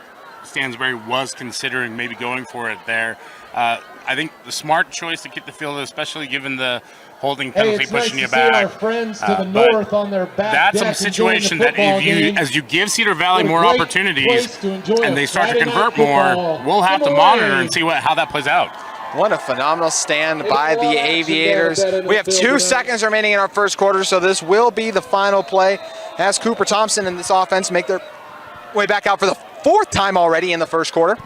Stansbury was considering maybe going for it there. I think the smart choice to keep the field, especially given the holding penalty pushing you back. Our friends to the north on their back that's a situation that if you, as you give Cedar Valley more opportunities and they start to convert more, we'll have to monitor and see how that plays out. What a phenomenal stand by the Aviators. We have 2 seconds remaining in our first quarter, so this will be the final play as Cooper Thompson and this offense make their way back out for the 4th time already in the first quarter.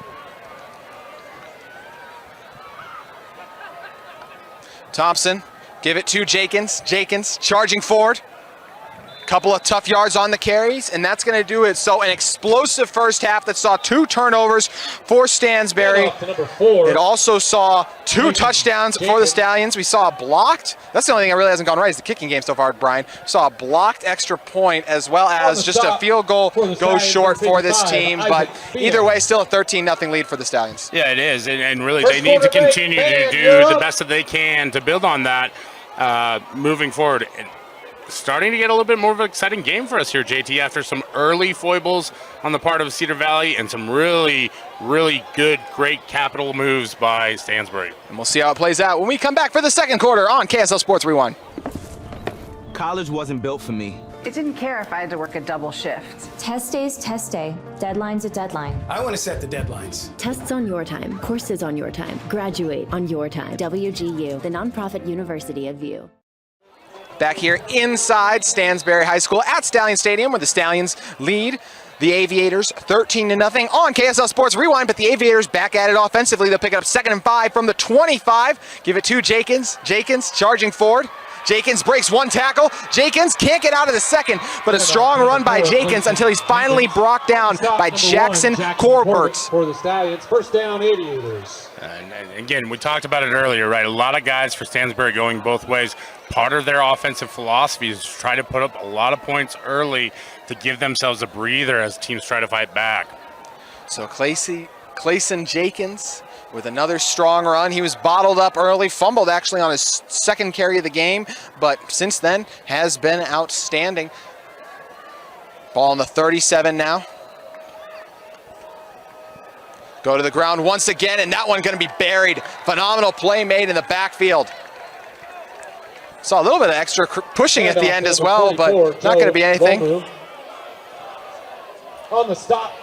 Thompson, give it to Jenkins. Jenkins charging forward. Couple of tough yards on the carries, and that's going to do it. So an explosive first half that saw 2 turnovers for Stansbury. It also saw 2 touchdowns for the Stallions. We saw a blocked. That's the only thing that really hasn't gone right is the kicking game so far, Brian. We saw a blocked extra point as well as just a field goal goes short for this team. But either way, still a 13-0 lead for the Stallions. Yeah, it is, and really they need to continue to do the best that they can to build on that moving forward. Starting to get a little bit more of an exciting game for us here, JT, after some early foibles on the part of Cedar Valley and some really, really good, great capital moves by Stansbury. And we'll see how it plays out when we come back for the second quarter on KSL Sports Rewind. College wasn't built for me. It didn't care if I had to work a double shift. Test day's test day. Deadline's a deadline. I want to set the deadlines. Tests on your time. Courses on your time. Graduate on your time. WGU, the nonprofit university of VU. Back here inside Stansbury High School at Stallion Stadium where the Stallions lead the Aviators 13-0 on KSL Sports Rewind, but the Aviators back at it offensively. They'll pick it up 2nd and 5 from the 25. Give it to Jenkins. Jenkins charging forward. Jenkins breaks 1 tackle. Jenkins can't get out of the second, but a strong run by Jenkins until he's finally brought down by Jackson Corbett. For the Stallions, first down Aviators. And again, we talked about it earlier, right? A lot of guys for Stansbury going both ways. Part of their offensive philosophy is to try to put up a lot of points early to give themselves a breather as teams try to fight back. So Clayson Jenkins with another strong run. He was bottled up early, fumbled actually on his 2nd carry of the game, but since then has been outstanding. Ball on the 37 now. Go to the ground once again, and that one going to be buried. Phenomenal play made in the backfield. Saw a little bit of extra pushing at the end as well, but not going to be anything. On the stop.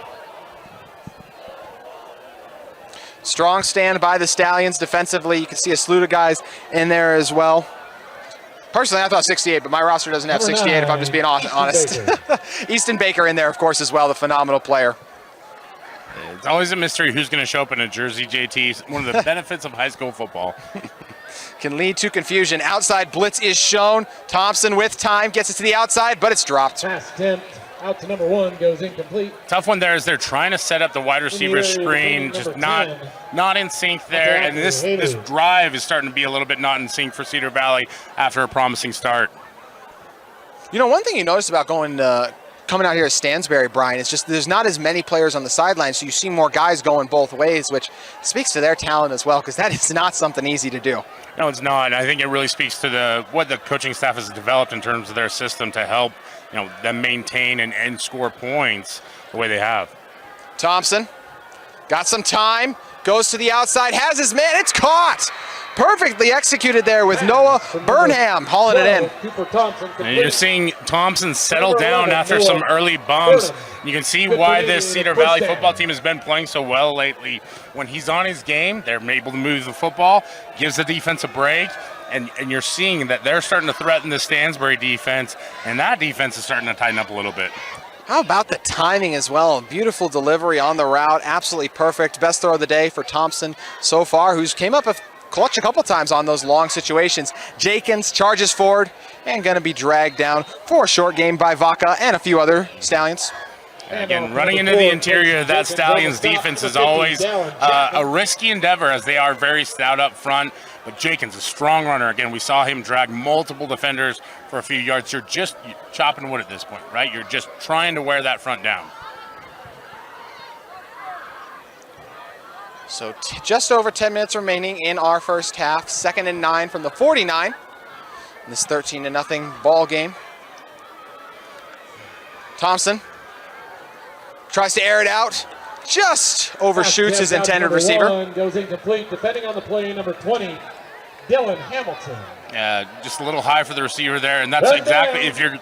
Strong stand by the Stallions defensively. You can see a slew of guys in there as well. Personally, I thought 68, but my roster doesn't have 68 if I'm just being honest. Easton Baker in there, of course, as well, the phenomenal player. It's always a mystery who's going to show up in a jersey, JT. One of the benefits of high school football. Can lead to confusion. Outside blitz is shown. Thompson with time gets it to the outside, but it's dropped. Pass attempt out to number 1 goes incomplete. Tough one there as they're trying to set up the wide receiver screen, just not in sync there. And this drive is starting to be a little bit not in sync for Cedar Valley after a promising start. You know, one thing you notice about coming out here at Stansbury, Brian, is just there's not as many players on the sidelines, so you see more guys going both ways, which speaks to their talent as well, because that is not something easy to do. No, it's not. I think it really speaks to what the coaching staff has developed in terms of their system to help them maintain and score points the way they have. Thompson got some time, goes to the outside, has his man, it's caught! Perfectly executed there with Noah Burnham hauling it in. And you're seeing Thompson settle down after some early bumps. You can see why this Cedar Valley football team has been playing so well lately. When he's on his game, they're able to move the football, gives the defense a break, and you're seeing that they're starting to threaten the Stansbury defense, and that defense is starting to tighten up a little bit. How about the timing as well? Beautiful delivery on the route, absolutely perfect. Best throw of the day for Thompson so far, who's came up clutch a couple times on those long situations. Jenkins charges forward and going to be dragged down for a short game by Vaca and a few other Stallions. Again, running into the interior of that Stallions defense is always a risky endeavor as they are very stout up front. But Jenkins, a strong runner. Again, we saw him drag multiple defenders for a few yards. You're just chopping wood at this point, right? You're just trying to wear that front down. So just over 10 minutes remaining in our first half. 2nd and 9 from the 49. in this 13-0 ball game. Thompson tries to air it out, just overshoots his intended receiver. Goes incomplete, depending on the play, number 20, Dylan Hamilton. Yeah, just a little high for the receiver there, and that's exactly, if you're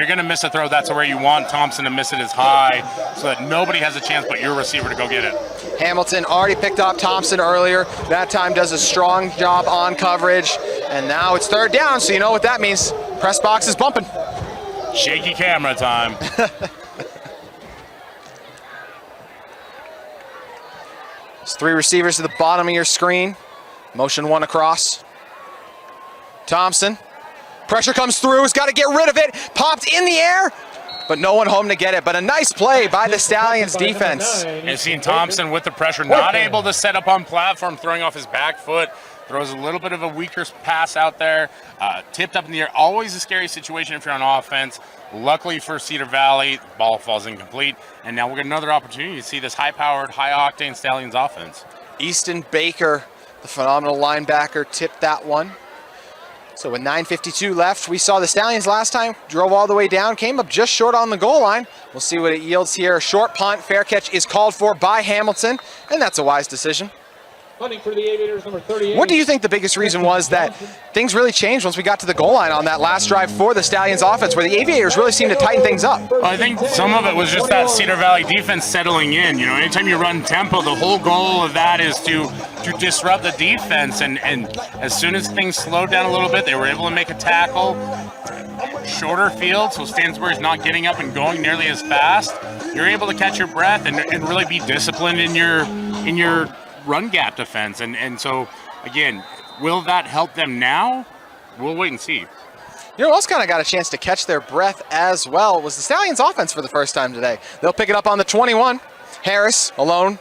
going to miss a throw, that's where you want Thompson to miss it as high so that nobody has a chance but your receiver to go get it. Hamilton already picked up Thompson earlier. That time does a strong job on coverage, and now it's 3rd down, so you know what that means. Press box is bumping. Shaky camera time. There's 3 receivers to the bottom of your screen. Motion 1 across. Thompson. Pressure comes through. He's got to get rid of it. Popped in the air, but no one home to get it. But a nice play by the Stallions defense. And seeing Thompson with the pressure, not able to set up on platform, throwing off his back foot. Throws a little bit of a weaker pass out there. Tipped up in the air. Always a scary situation if you're on offense. Luckily for Cedar Valley, the ball falls incomplete. And now we're getting another opportunity to see this high-powered, high-octane Stallions offense. Easton Baker, the phenomenal linebacker, tipped that one. So with 9:52 left, we saw the Stallions last time, drove all the way down, came up just short on the goal line. We'll see what it yields here. Short punt, fair catch is called for by Hamilton, and that's a wise decision. Punting for the Aviators, number 38. What do you think the biggest reason was that things really changed once we got to the goal line on that last drive for the Stallions offense, where the Aviators really seemed to tighten things up? Well, I think some of it was just that Cedar Valley defense settling in. You know, anytime you run tempo, the whole goal of that is to disrupt the defense. And as soon as things slowed down a little bit, they were able to make a tackle. Shorter field, so Stansbury's not getting up and going nearly as fast. You're able to catch your breath and really be disciplined in your run gap defense. And so, again, will that help them now? We'll wait and see. You know who else kind of got a chance to catch their breath as well was the Stallions offense for the first time today. They'll pick it up on the 21. Harris alone.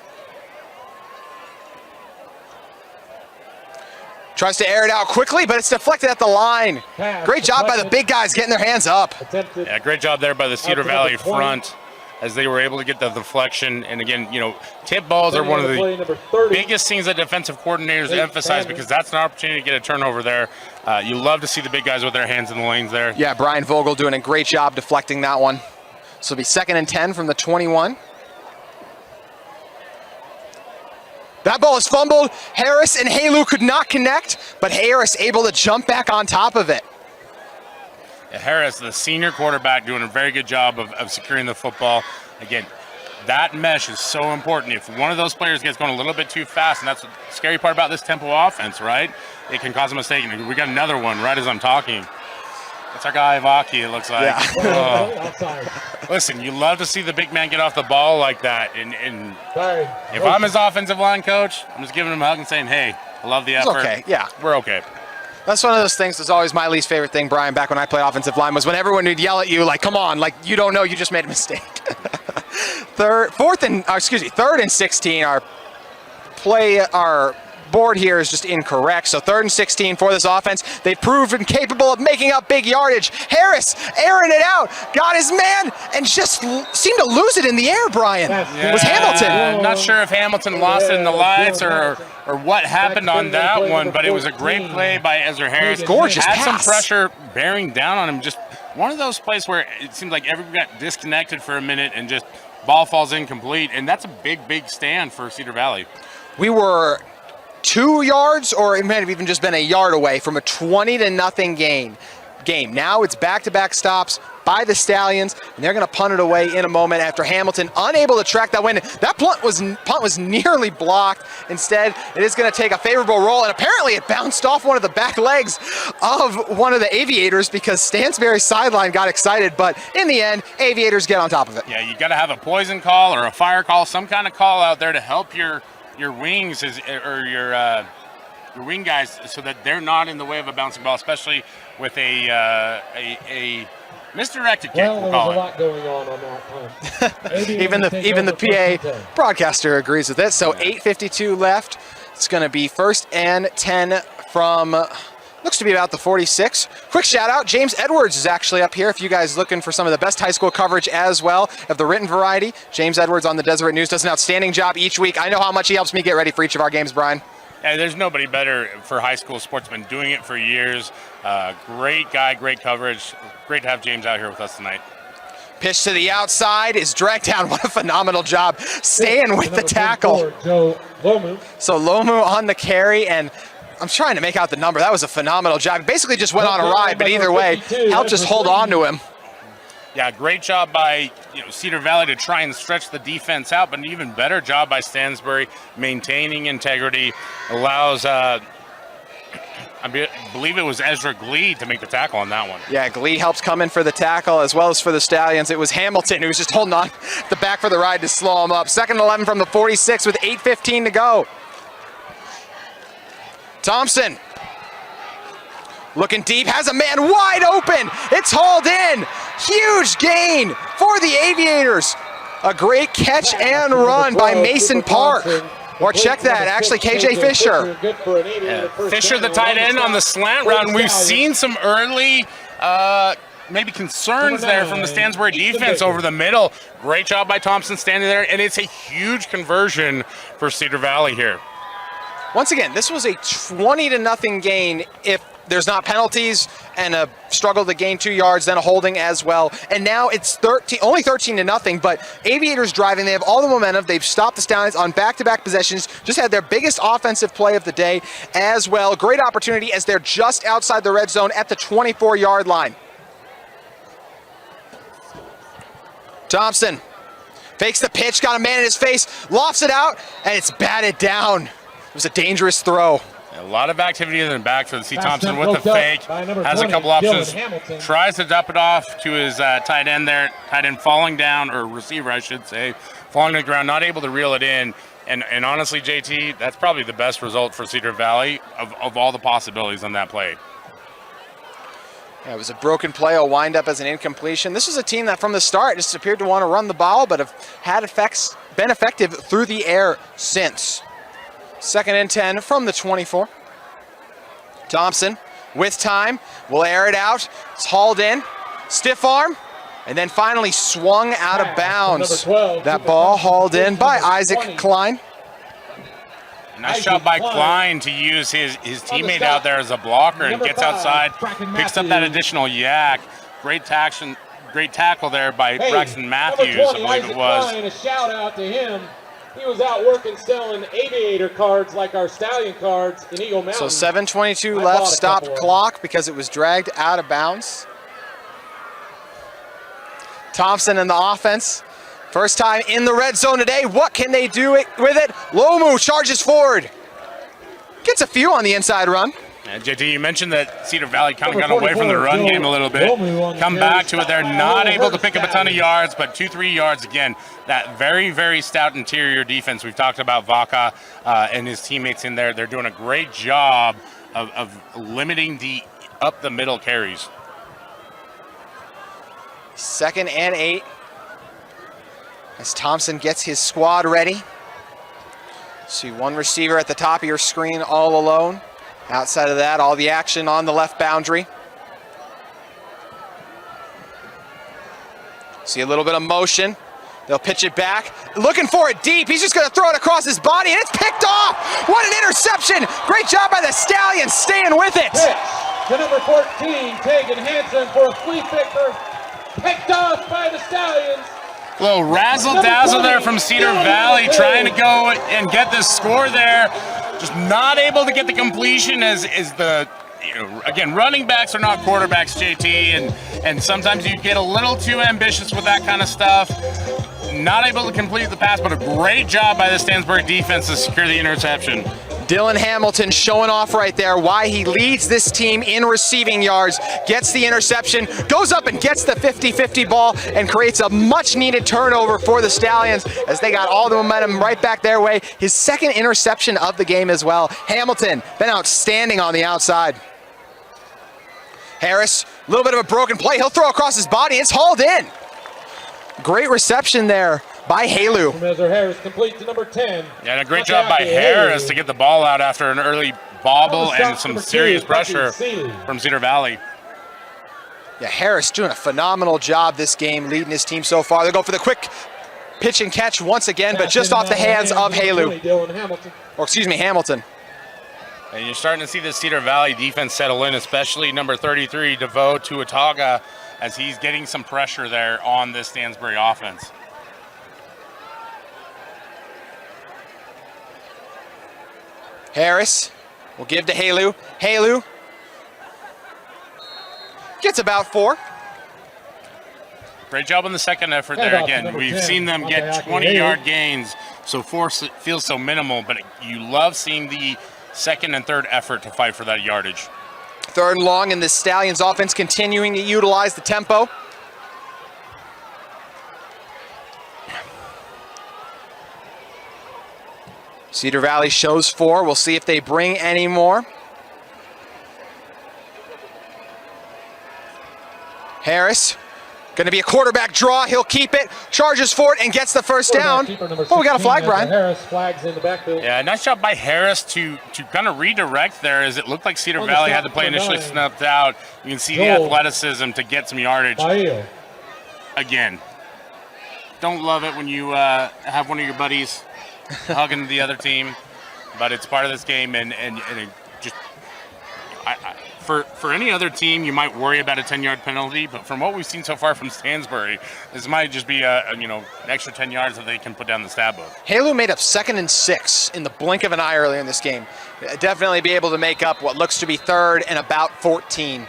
Tries to air it out quickly, but it's deflected at the line. Great job by the big guys getting their hands up. Yeah, great job there by the Cedar Valley front as they were able to get the deflection. And again, you know, tip balls are one of the biggest things that defensive coordinators emphasize, because that's an opportunity to get a turnover there. You love to see the big guys with their hands in the lanes there. Yeah, Brian Vogel doing a great job deflecting that one. So it'll be 2nd and 10 from the 21. That ball is fumbled. Harris and Helu could not connect, but Harris able to jump back on top of it. Harris, the senior quarterback, doing a very good job of securing the football. Again, that mesh is so important. If one of those players gets going a little bit too fast, and that's the scary part about this tempo offense, right? It can cause a mistake. And we got another one right as I'm talking. That's our guy, Vaki, it looks like. Yeah. Listen, you love to see the big man get off the ball like that. And if I'm his offensive line coach, I'm just giving him a hug and saying, hey, I love the effort. It's okay, yeah. We're okay. That's one of those things that's always my least favorite thing, Brian, back when I played offensive line, was when everyone would yell at you like, come on, like you don't know, you just made a mistake. 3rd and 16, our board here is just incorrect. So 3rd and 16 for this offense. They've proven capable of making up big yardage. Harris airing it out, got his man, and just seemed to lose it in the air, Brian. It was Hamilton. Not sure if Hamilton lost it in the lights or what happened on that one, but it was a great play by Ezra Harris. Gorgeous Had pass. some pressure bearing down on him. Just one of those plays where it seemed like everybody got disconnected for a minute and just ball falls incomplete, and that's a big, big stand for Cedar Valley. We were 2 yards, or it might have even just been a yard away from a 20-0 game. Now it's back-to-back stops by the Stallions, and they're going to punt it away in a moment after Hamilton unable to track that win. That punt was nearly blocked. Instead, it is going to take a favorable roll, and apparently it bounced off one of the back legs of one of the Aviators because Stansbury's sideline got excited, but in the end, Aviators get on top of it. Yeah, you got to have a poison call or a fire call, some kind of call out there to help your wings or your wing guys so that they're not in the way of a bouncing ball, especially with a misdirected kick. Well, there was a lot going on that punt. even the PA broadcaster agrees with it. So 8:52 left. It's going to be 1st and 10 from, looks to be about the 46. Quick shout out, James Edwards is actually up here if you guys looking for some of the best high school coverage as well of the written variety. James Edwards on the Deseret News does an outstanding job each week. I know how much he helps me get ready for each of our games, Brian. Yeah, there's nobody better for high school sportsmen, doing it for years. Great guy, great coverage. Great to have James out here with us tonight. Pitch to the outside is dragged down. What a phenomenal job staying with the tackle. So Lomu on the carry, and I'm trying to make out the number. That was a phenomenal job. Basically just went on a ride, but either way, helped just hold on to him. Yeah, great job by Cedar Valley to try and stretch the defense out, but an even better job by Stansbury maintaining integrity. Allows, I believe it was Ezra Glee to make the tackle on that one. Yeah, Glee helps come in for the tackle as well as for the Stallions. It was Hamilton who was just holding on the back for the ride to slow him up. 2nd and 11 from the 46 with 8:15 to go. Thompson looking deep, has a man wide open. It's hauled in. Huge gain for the Aviators. A great catch and run by Mason Park. Or check that, actually KJ Fisher. Yeah. Fisher, the tight end on the slant route. We've seen some early maybe concerns there from the Stansbury defense over the middle. Great job by Thompson standing there, and it's a huge conversion for Cedar Valley here. Once again, this was a 20-0 gain if there's not penalties and a struggle to gain 2 yards, then a holding as well. And now it's only 13-0, but Aviators driving. They have all the momentum. They've stopped the Stallions on back-to-back possessions, just had their biggest offensive play of the day as well. Great opportunity as they're just outside the red zone at the 24-yard line. Thompson fakes the pitch, got a man in his face, lofts it out, and it's batted down. It was a dangerous throw. A lot of activity in the backfield. See Thompson with the fake, has a couple options, tries to dump it off to his tight end there. Tight end falling down, or receiver I should say, falling to the ground, not able to reel it in. And honestly, JT, that's probably the best result for Cedar Valley of all the possibilities on that play. Yeah, it was a broken play, a wind up as an incompletion. This was a team that from the start just appeared to want to run the ball, but have had been effective through the air since. 2nd and 10 from the 24. Thompson with time, will air it out. It's hauled in, stiff arm, and then finally swung out of bounds. That ball hauled in by Isaac Klein. Nice job by Klein to use his teammate out there as a blocker and gets outside, picks up that additional yak. Great tackle there by Braxton Matthews, I believe it was. A shout out to him. He was out working selling Aviator cards like our Stallion cards in Eagle Mountain. So 7:22 left, stopped clock because it was dragged out of bounds. Thompson in the offense. First time in the red zone today. What can they do with it? Lomu charges forward. Gets a few on the inside run. And JT, you mentioned that Cedar Valley kind of got away from the run game a little bit. Come back to it. They're not able to pick up a ton of yards, but 2-3 yards again. That very, very stout interior defense. We've talked about Vaca and his teammates in there. They're doing a great job of limiting the up the middle carries. 2nd and 8. As Thompson gets his squad ready. See one receiver at the top of your screen all alone. Outside of that, all the action on the left boundary. See a little bit of motion. They'll pitch it back. Looking for it deep. He's just going to throw it across his body, and it's picked off. What an interception. Great job by the Stallions staying with it. Pitch to number 14, Tegan Hansen for a flea picker. Picked off by the Stallions. A little razzle-dazzle there from Cedar Valley, trying to go and get this score there. Just not able to get the completion as the, again, running backs are not quarterbacks, JT, and sometimes you get a little too ambitious with that kind of stuff. Not able to complete the pass, but a great job by the Stansbury defense to secure the interception. Dylan Hamilton showing off right there why he leads this team in receiving yards, gets the interception, goes up and gets the 50-50 ball, and creates a much-needed turnover for the Stallions as they got all the momentum right back their way. His 2nd interception of the game as well. Hamilton, been outstanding on the outside. Harris, a little bit of a broken play. He'll throw across his body. It's hauled in. Great reception there by Helu. Harris complete to number 10. Yeah, and a great job by Harris to get the ball out after an early bobble and some serious pressure from Cedar Valley. Yeah, Harris doing a phenomenal job this game, leading his team so far. They go for the quick pitch and catch once again, but just off the hands of Helu. Or excuse me, Hamilton. And you're starting to see the Cedar Valley defense settle in, especially number 33, DeVoe Tuataga, as he's getting some pressure there on this Stansbury offense. Harris will give to Helu. Helu gets about 4. Great job on the second effort there again. We've seen them get 20-yard gains, so 4 feels so minimal, but you love seeing the second and third effort to fight for that yardage. 3rd and long, and the Stallions offense continuing to utilize the tempo. Cedar Valley shows 4. We'll see if they bring any more. Harris, going to be a quarterback draw. He'll keep it, charges for it, and gets the first down. Oh, we got a flag, Brian. Harris flags in the backfield. Yeah, nice job by Harris to kind of redirect there, as it looked like Cedar Valley had the play initially snuffed out. You can see the athleticism to get some yardage. Again, don't love it when you have one of your buddies hugging the other team, but it's part of this game, and it just for any other team, you might worry about a 10-yard penalty, but from what we've seen so far from Stansbury, this might just be an extra 10 yards that they can put down the stat book. Helu made up 2nd and 6 in the blink of an eye earlier in this game. Definitely be able to make up what looks to be 3rd and about 14.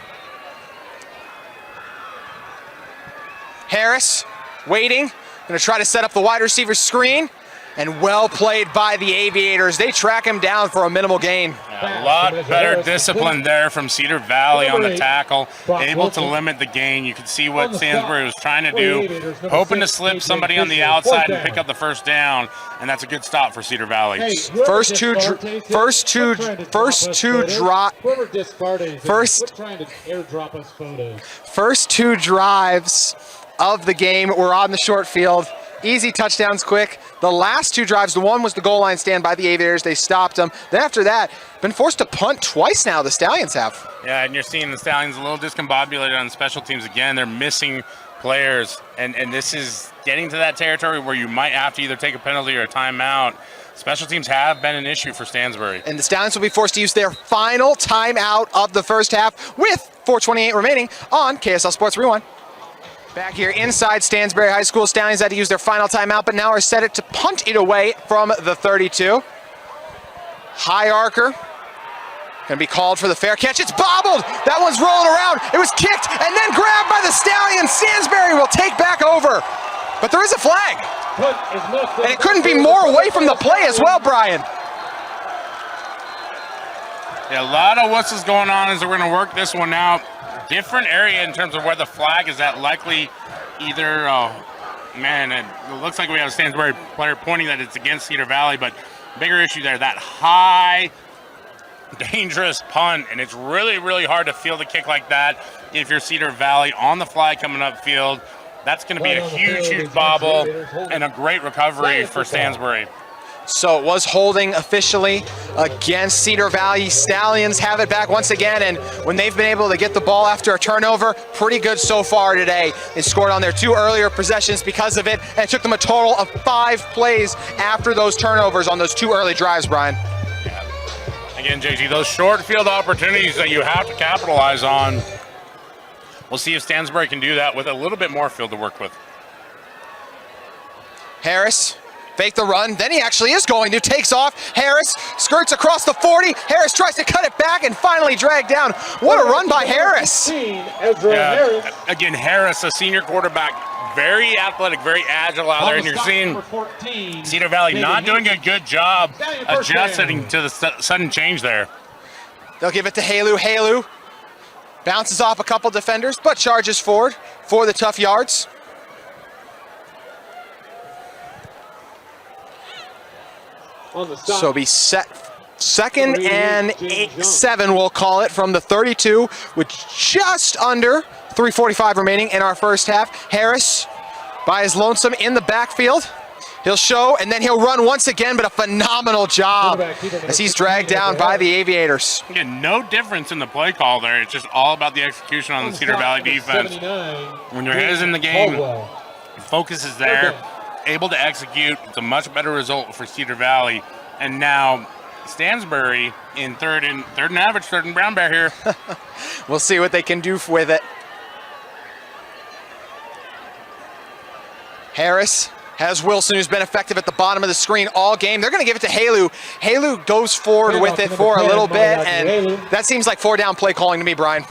Harris waiting, going to try to set up the wide receiver screen. And well played by the Aviators. They track him down for a minimal gain. Yeah, a lot better discipline there from Cedar Valley on the tackle, able to limit the gain. You can see what Stansbury was trying to do, hoping to slip somebody on the outside and pick up the first down, and that's a good stop for Cedar Valley. First two drives of the game were on the short field. Easy touchdowns quick. The last 2 drives, the one was the goal line stand by the Aviators. They stopped them. Then after that, been forced to punt twice now, the Stallions have. Yeah, and you're seeing the Stallions a little discombobulated on special teams again. They're missing players, and this is getting to that territory where you might have to either take a penalty or a timeout. Special teams have been an issue for Stansbury. And the Stallions will be forced to use their final timeout of the first half with 4:28 remaining on KSL Sports Rewind. Back here inside Stansbury High School, Stallions had to use their final timeout, but now are set it to punt it away from the 32. High archer, gonna be called for the fair catch. It's bobbled, that one's rolling around. It was kicked and then grabbed by the Stallions. Stansbury will take back over, but there is a flag. And it couldn't be more away from the play as well, Brian. Yeah, a lot of whistles going on as we're gonna work this one out. Different area in terms of where the flag is at. Likely either, it looks like we have a Stansbury player pointing that it's against Cedar Valley, but bigger issue there, that high, dangerous punt, and it's really, really hard to field a kick like that if you're Cedar Valley on the fly coming upfield. That's going to be a huge, huge bobble and a great recovery for Stansbury. So it was holding officially against Cedar Valley. Stallions have it back once again, and when they've been able to get the ball after a turnover, pretty good so far today. They scored on their 2 earlier possessions because of it, and it took them a total of 5 plays after those turnovers on those 2 early drives, Brian. Yeah. Again, JG, those short field opportunities that you have to capitalize on. We'll see if Stansbury can do that with a little bit more field to work with. Harris. Fake the run, then he actually is going to, takes off. Harris skirts across the 40. Harris tries to cut it back and finally dragged down. What a run by Harris. Yeah, again, Harris, a senior quarterback, very athletic, very agile out there, and you're seeing Cedar Valley not doing a good job adjusting to the sudden change there. They'll give it to Helu. Helu bounces off a couple defenders, but charges forward for the tough yards. So be set 2nd and 7, we'll call it, from the 32 with just under 3:45 remaining in our first half. Harris by his lonesome in the backfield. He'll show and then he'll run once again, but a phenomenal job as he's dragged down by the Aviators. Again, no difference in the play call there. It's just all about the execution on the Cedar Valley defense. When your head is in the game, focus is there. Able to execute. It's a much better result for Cedar Valley. And now Stansbury in third and average, third and brown bear here. We'll see what they can do with it. Harris has Wilson, who's been effective at the bottom of the screen all game. They're going to give it to Helu. Helu goes forward with it for a little bit, and that seems like 4-down play calling to me, Brian.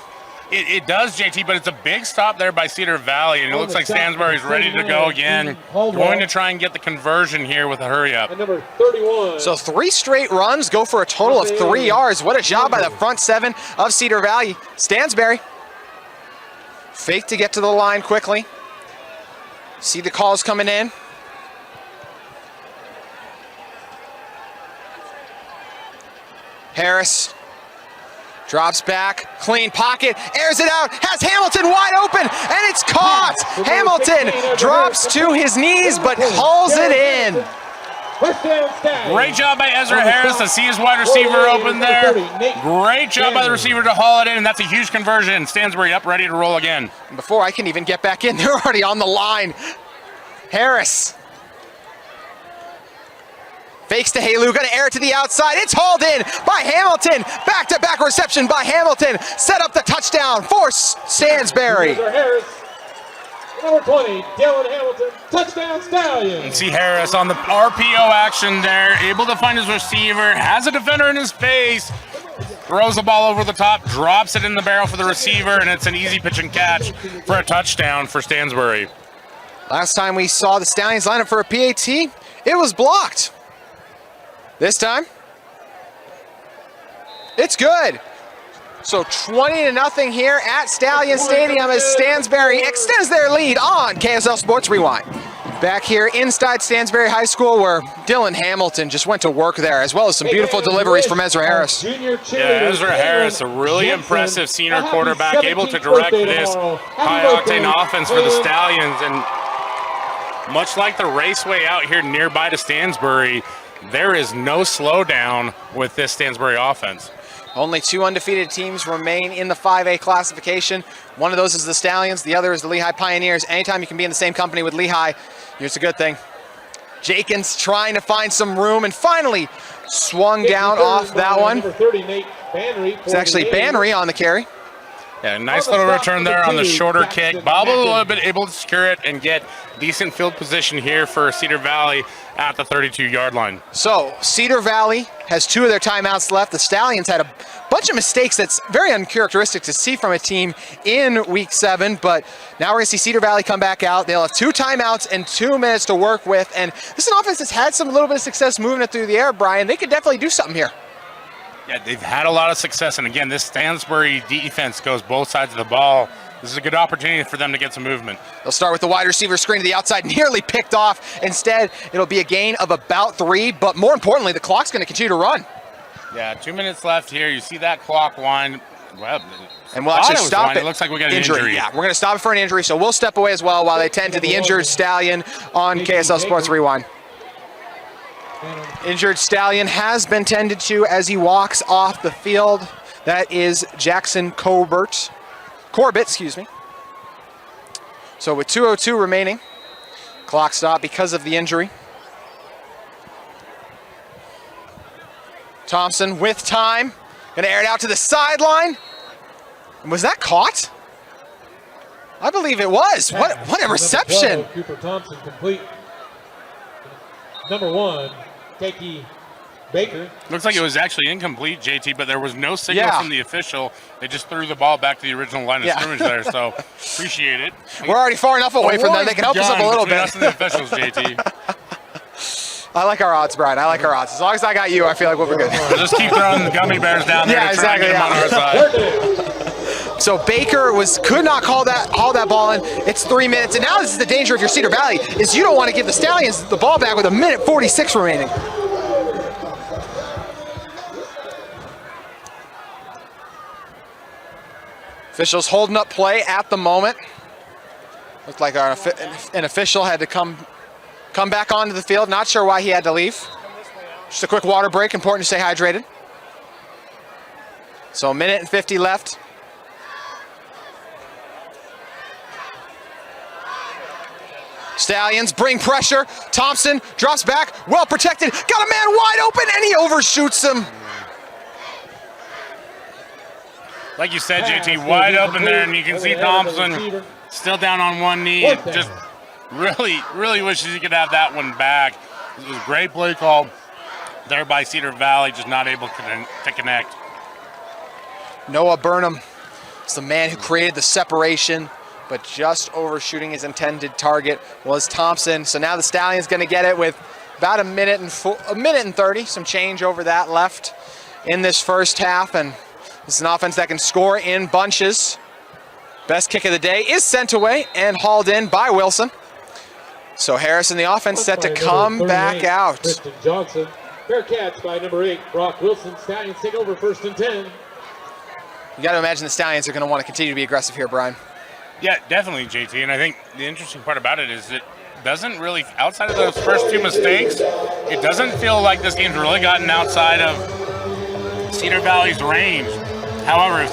It does, JT, but it's a big stop there by Cedar Valley, and it looks like Stansbury's ready to go again. Going to try and get the conversion here with a hurry-up. Number 31. So 3 straight runs go for a total of 3 yards. What a job by the front 7 of Cedar Valley. Stansbury fake to get to the line quickly. See the calls coming in. Harris drops back, clean pocket, airs it out, has Hamilton wide open, and it's caught! Hamilton drops to his knees, but hauls it in. Great job by Ezra Harris to see his wide receiver open there. Great job by the receiver to haul it in, and that's a huge conversion. Stansbury up, ready to roll again. Before I can even get back in, they're already on the line. Harris fakes to Helu, gonna air it to the outside. It's hauled in by Hamilton. Back-to-back reception by Hamilton. Set up the touchdown for Stansbury. Number 20, Dylan Hamilton, touchdown Stallions. And see Harris on the RPO action there, able to find his receiver, has a defender in his face, throws the ball over the top, drops it in the barrel for the receiver, and it's an easy pitch and catch for a touchdown for Stansbury. Last time we saw the Stallions line up for a PAT, it was blocked. This time, it's good. So 20-0 here at Stallion Stadium as Stansbury extends their lead on KSL Sports Rewind. Back here inside Stansbury High School where Dylan Hamilton just went to work there, as well as some beautiful deliveries from Ezra Harris. Yeah, Ezra Harris, a really impressive senior quarterback, able to direct this high-octane offense for the Stallions. And much like the raceway out here nearby to Stansbury, there is no slowdown with this Stansbury offense. Only 2 undefeated teams remain in the 5A classification. One of those is the Stallions, the other is the Lehigh Pioneers. Anytime you can be in the same company with Lehigh, it's a good thing. Jenkins trying to find some room and finally swung down off that one. It's actually Banry on the carry. Yeah, nice little return there on the shorter kick. Bobbled a little bit, able to secure it and get decent field position here for Cedar Valley at the 32-yard line. So Cedar Valley has 2 of their timeouts left. The Stallions had a bunch of mistakes that's very uncharacteristic to see from a team in week 7, but now we're gonna see Cedar Valley come back out. They'll have 2 timeouts and 2 minutes to work with, and this is an offense that's had some little bit of success moving it through the air, Brian. They could definitely do something here. Yeah, they've had a lot of success, and again, this Stansbury defense goes both sides of the ball. This is a good opportunity for them to get some movement. They'll start with the wide receiver screen to the outside, nearly picked off. Instead, it'll be a gain of about 3, but more importantly, the clock's gonna continue to run. Yeah, 2 minutes left here. You see that clock wind. Well, and we'll actually stop it. It looks like we got an injury. Yeah, we're gonna stop it for an injury, so we'll step away as well while they tend to the injured Stallion on KSL Sports Rewind. Injured Stallion has been tended to as he walks off the field. That is Jackson Corbett, excuse me. So with 2:02 remaining, clock stop because of the injury. Thompson with time, gonna air it out to the sideline. Was that caught? I believe it was. What a reception. Cooper Thompson complete. Number 1, Takey Baker. Looks like it was actually incomplete, JT, but there was no signal from the official. They just threw the ball back to the original line of scrimmage there, so appreciate it. We're already far enough away from them. They can help us up a little bit. Us and the officials, JT. I like our odds, Brian. I like our odds. As long as I got you, I feel like we'll be good. We'll just keep throwing the gummy bears down there to try and get them on our side. So Baker could not haul that ball in. It's 3 minutes, and now this is the danger if you're Cedar Valley, is you don't want to give the Stallions the ball back with 1:46 remaining. Officials holding up play at the moment. Looked like an official had to come back onto the field. Not sure why he had to leave. Just a quick water break. Important to stay hydrated. So 1:50 left. Stallions bring pressure. Thompson drops back, well protected, got a man wide open, and he overshoots him. Like you said, JT, wide open there, and you can see Thompson still down on one knee. Just really wishes he could have that one back. It was a great play call there by Cedar Valley, just not able to connect. Noah Burnham is the man who created the separation, but just overshooting his intended target was Thompson. So now the Stallions going to get it with about a minute and 30, some change over that left in this first half, and this is an offense that can score in bunches. Best kick of the day is sent away and hauled in by Wilson. So Harris and the offense set to come back out. Kristen Johnson, fair catch by number 8, Brock Wilson. Stallions take over 1st and 10. You got to imagine the Stallions are going to want to continue to be aggressive here, Brian. Yeah, definitely, JT. And I think the interesting part about it is it doesn't really, outside of those first 2 mistakes, it doesn't feel like this game's really gotten outside of Cedar Valley's range. However, if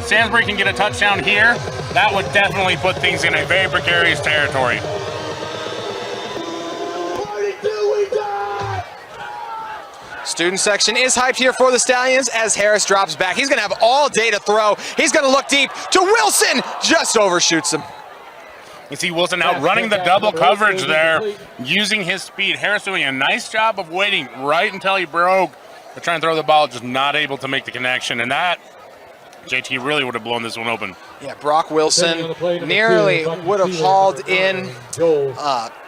Stansbury can get a touchdown here, that would definitely put things in a very precarious territory. Student section is hyped here for the Stallions as Harris drops back. He's going to have all day to throw. He's going to look deep to Wilson, just overshoots him. You see Wilson out running the double coverage there, using his speed. Harris doing a nice job of waiting right until he broke to try and throw the ball, just not able to make the connection. And that, JT really would have blown this one open. Yeah, Brock Wilson nearly would have hauled in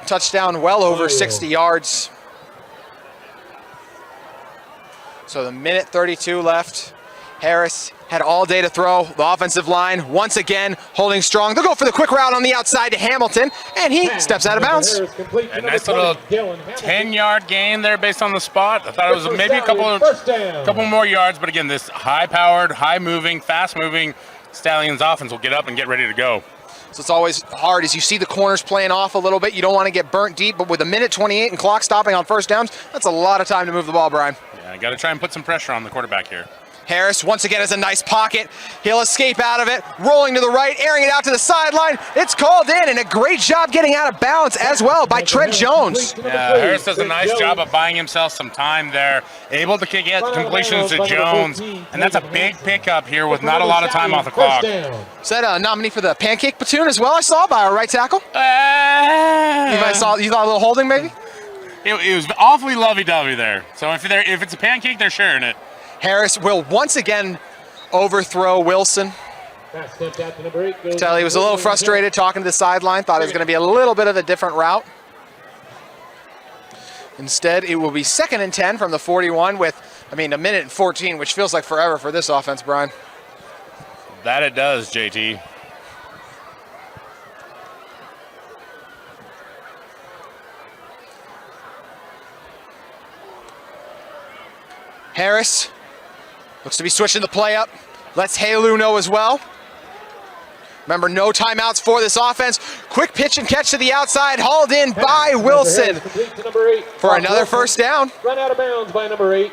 touchdown well over 60 yards. So the minute 32 left. Harris had all day to throw. The offensive line once again holding strong. They'll go for the quick route on the outside to Hamilton, and he steps out of bounds. A nice little 10-yard gain there based on the spot. I thought it was maybe a couple more yards, but again, this high-powered, high-moving, fast-moving Stallions offense will get up and get ready to go. So it's always hard as you see the corners playing off a little bit. You don't want to get burnt deep, but with a minute 28 and clock stopping on first downs, that's a lot of time to move the ball, Brian. Yeah, I got to try and put some pressure on the quarterback here. Harris once again has a nice pocket. He'll escape out of it, rolling to the right, airing it out to the sideline. It's called in, and a great job getting out of bounds as well by Trent Jones. Yeah, Harris does a nice job of buying himself some time there, able to get completions to Jones, and that's a big pickup here with not a lot of time off the clock. Is that a nominee for the pancake platoon as well, I saw, by our right tackle? You thought a little holding, maybe? It was awfully lovey-dovey there. So if it's a pancake, they're sharing it. Harris will once again overthrow Wilson. Tell he was a little frustrated talking to the sideline, thought it was going to be a little bit of a different route. Instead, it will be 2nd and 10 from the 41 with, a minute and 14, which feels like forever for this offense, Brian. That it does, JT. Harris looks to be switching the play up. Lets Helu know as well. Remember, no timeouts for this offense. Quick pitch and catch to the outside, hauled in by Wilson for another first down. Run out of bounds by number 8,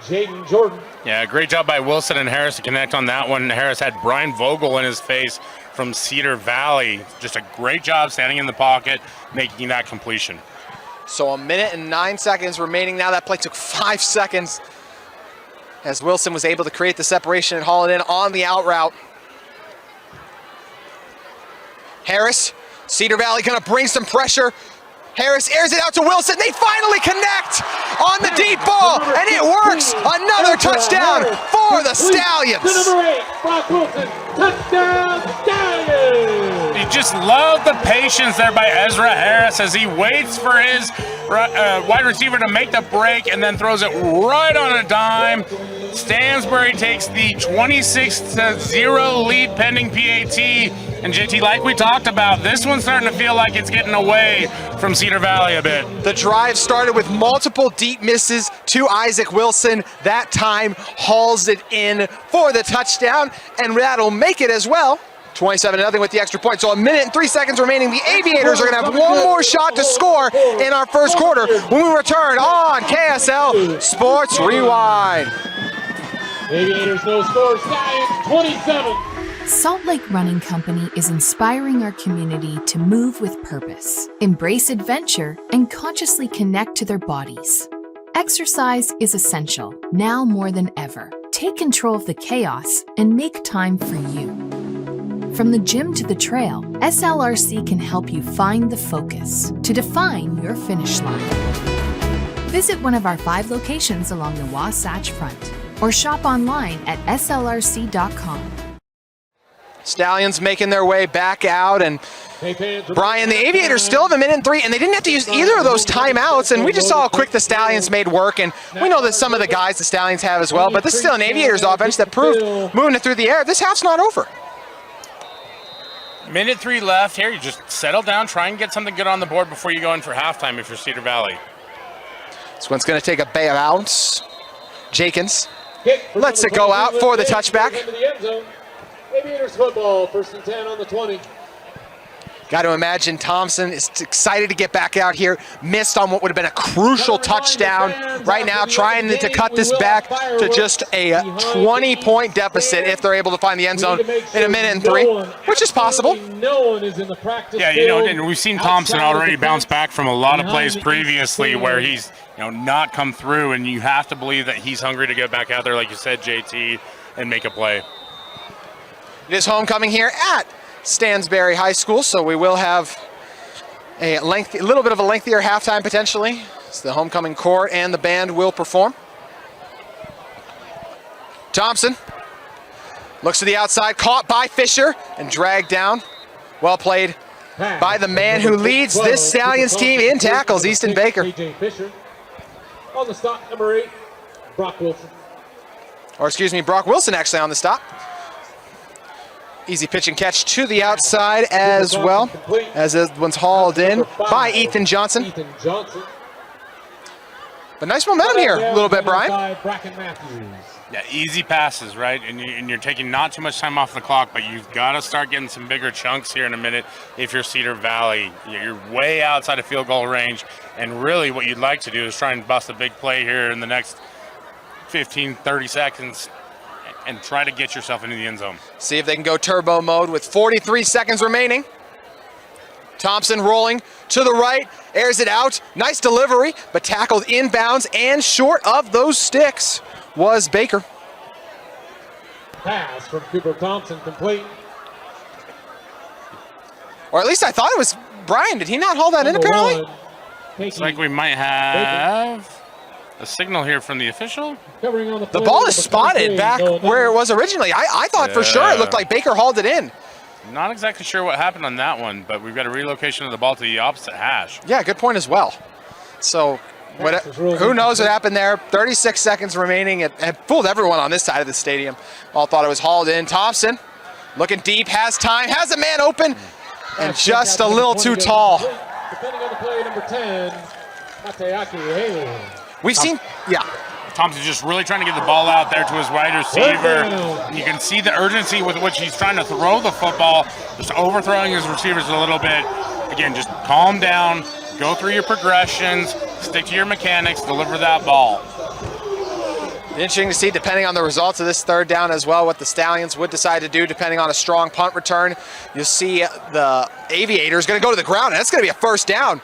Jaden Jordan. Yeah, great job by Wilson and Harris to connect on that one. Harris had Brian Vogel in his face from Cedar Valley. Just a great job standing in the pocket, making that completion. So a minute and 9 seconds remaining now. That play took 5 seconds as Wilson was able to create the separation and haul it in on the out route. Harris, Cedar Valley gonna bring some pressure. Harris airs it out to Wilson. They finally connect on the deep ball, and it works. Another touchdown for the Stallions. Number 8, Brock Wilson, touchdown Stallions. You just love the patience there by Ezra Harris as he waits for his wide receiver to make the break and then throws it right on a dime. Stansbury takes the 26-0 lead pending PAT. And JT, like we talked about, this one's starting to feel like it's getting away from Cedar Valley a bit. The drive started with multiple deep misses to Isaac Wilson. That time hauls it in for the touchdown, and that'll make it as well. 27-0 with the extra point. So a minute and 3 seconds remaining. The Aviators are going to have one more shot to score in our first quarter when we return on KSL Sports Rewind. Aviators no score, Stallions 27. Salt Lake Running Company is inspiring our community to move with purpose, embrace adventure, and consciously connect to their bodies. Exercise is essential, now more than ever. Take control of the chaos and make time for you. From the gym to the trail, SLRC can help you find the focus to define your finish line. Visit one of our 5 locations along the Wasatch Front or shop online at slrc.com. Stallions making their way back out, and Brian, the Aviators still have a minute and 3, and they didn't have to use either of those timeouts, and we just saw how quick the Stallions made work, and we know that some of the guys the Stallions have as well, but this is still an Aviators offense that proved moving it through the air. This half's not over. Minute 3 left here. You just settle down, try and get something good on the board before you go in for halftime if you're Cedar Valley. This one's going to take a bounce. Jenkins lets it go out for the touchback. Aviators football, 1st and 10 on the 20. Got to imagine Thompson is excited to get back out here. Missed on what would have been a crucial touchdown. Right now trying to cut this back to just a 20-point deficit if they're able to find the end zone in a minute and 3, which is possible. Yeah, you know, and we've seen Thompson already bounce back from a lot of plays previously where he's, not come through, and you have to believe that he's hungry to get back out there, like you said, JT, and make a play. It is homecoming here at Stansbury High School, so we will have a little bit of a lengthier halftime potentially. It's the homecoming court and the band will perform. Thompson looks to the outside, caught by Fisher and dragged down. Well played by the man who leads this Stallions team in tackles, Easton Baker. On the stop, number 8, Brock Wilson. Or excuse me, Brock Wilson actually on the stop. Easy pitch and catch to the outside as well, as this one's hauled in by Ethan Johnson. But nice momentum here a little bit, Brian. Yeah, easy passes, right? And you're taking not too much time off the clock, but you've got to start getting some bigger chunks here in a minute if you're Cedar Valley. You're way outside of field goal range, and really what you'd like to do is try and bust a big play here in the next 15, 30 seconds and try to get yourself into the end zone. See if they can go turbo mode with 43 seconds remaining. Thompson rolling to the right, airs it out. Nice delivery, but tackled inbounds and short of those sticks was Baker. Pass from Cooper Thompson complete. Or at least I thought it was Brian. Did he not haul that in apparently? Looks like we might have a signal here from the official. The ball is spotted back where it was originally. I thought for sure it looked like Baker hauled it in. Not exactly sure what happened on that one, but we've got a relocation of the ball to the opposite hash. Yeah, good point as well. So who knows what happened there. 36 seconds remaining. It fooled everyone on this side of the stadium. All thought it was hauled in. Thompson looking deep, has time, has a man open, and just a little too tall. Depending on the play, number 10, Mateaki, Helu. We've seen, yeah. Thompson's just really trying to get the ball out there to his wide receiver. And you can see the urgency with which he's trying to throw the football, just overthrowing his receivers a little bit. Again, just calm down, go through your progressions, stick to your mechanics, deliver that ball. Interesting to see, depending on the results of this third down as well, what the Stallions would decide to do, depending on a strong punt return. You'll see the Aviators going to go to the ground, and that's going to be a first down.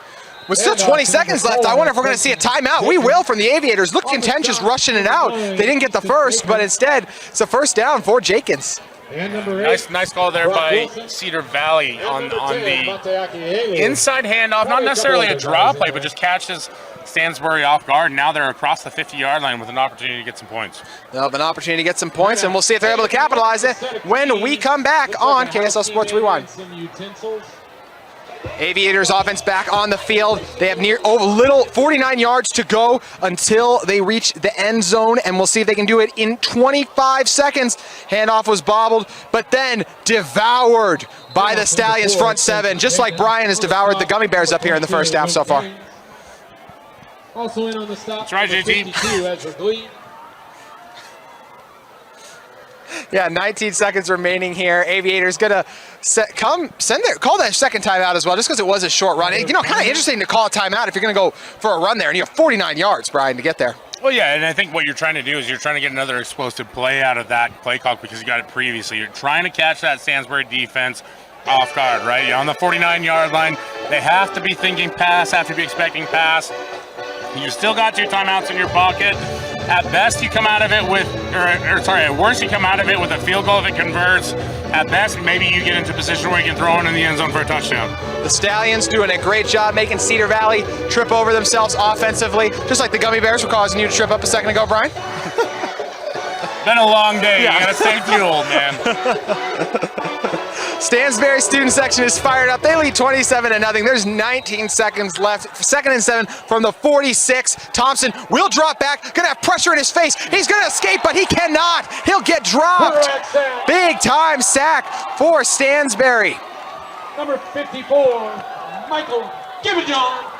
With still 20 seconds left, I wonder if we're going to see a timeout. We will from the Aviators. Look contentious rushing it out. They didn't get the first, but instead, it's a first down for Jenkins. Nice call there by Cedar Valley on the inside handoff. Not necessarily a draw play, but just catches Stansbury off guard. Now they're across the 50-yard line with an opportunity to get some points. They'll have an opportunity to get some points, and we'll see if they're able to capitalize it when we come back on KSL Sports Rewind. Aviators offense back on the field. They have 49 yards to go until they reach the end zone, and we'll see if they can do it in 25 seconds. Handoff was bobbled, but then devoured by the Stallions front seven, just like Brian has devoured the Gummy Bears up here in the first half so far. Also in on the stop. That's right, JT. Yeah, 19 seconds remaining here. Aviators gonna call that second timeout as well, just because it was a short run. You know, kind of interesting to call a timeout if you're gonna go for a run there, and you have 49 yards, Brian, to get there. Well, yeah, and I think what you're trying to do is you're trying to get another explosive play out of that play call because you got it previously. You're trying to catch that Stansbury defense off guard, right? You're on the 49-yard line. They have to be thinking pass, have to be expecting pass. You still got 2 timeouts in your pocket. At best, you come out of it with, at worst, you come out of it with a field goal if it converts. At best, maybe you get into a position where you can throw it in the end zone for a touchdown. The Stallions doing a great job making Cedar Valley trip over themselves offensively, just like the Gummy Bears were causing you to trip up a second ago, Brian. Been a long day. Yeah. You gotta stay fueled, man. Stansbury student section is fired up. They lead 27-0. There's 19 seconds left. 2nd and 7 from the 46. Thompson will drop back. Gonna have pressure in his face. He's gonna escape, but he cannot. He'll get dropped. Big time sack for Stansbury. Number 54, Michael Gibajon.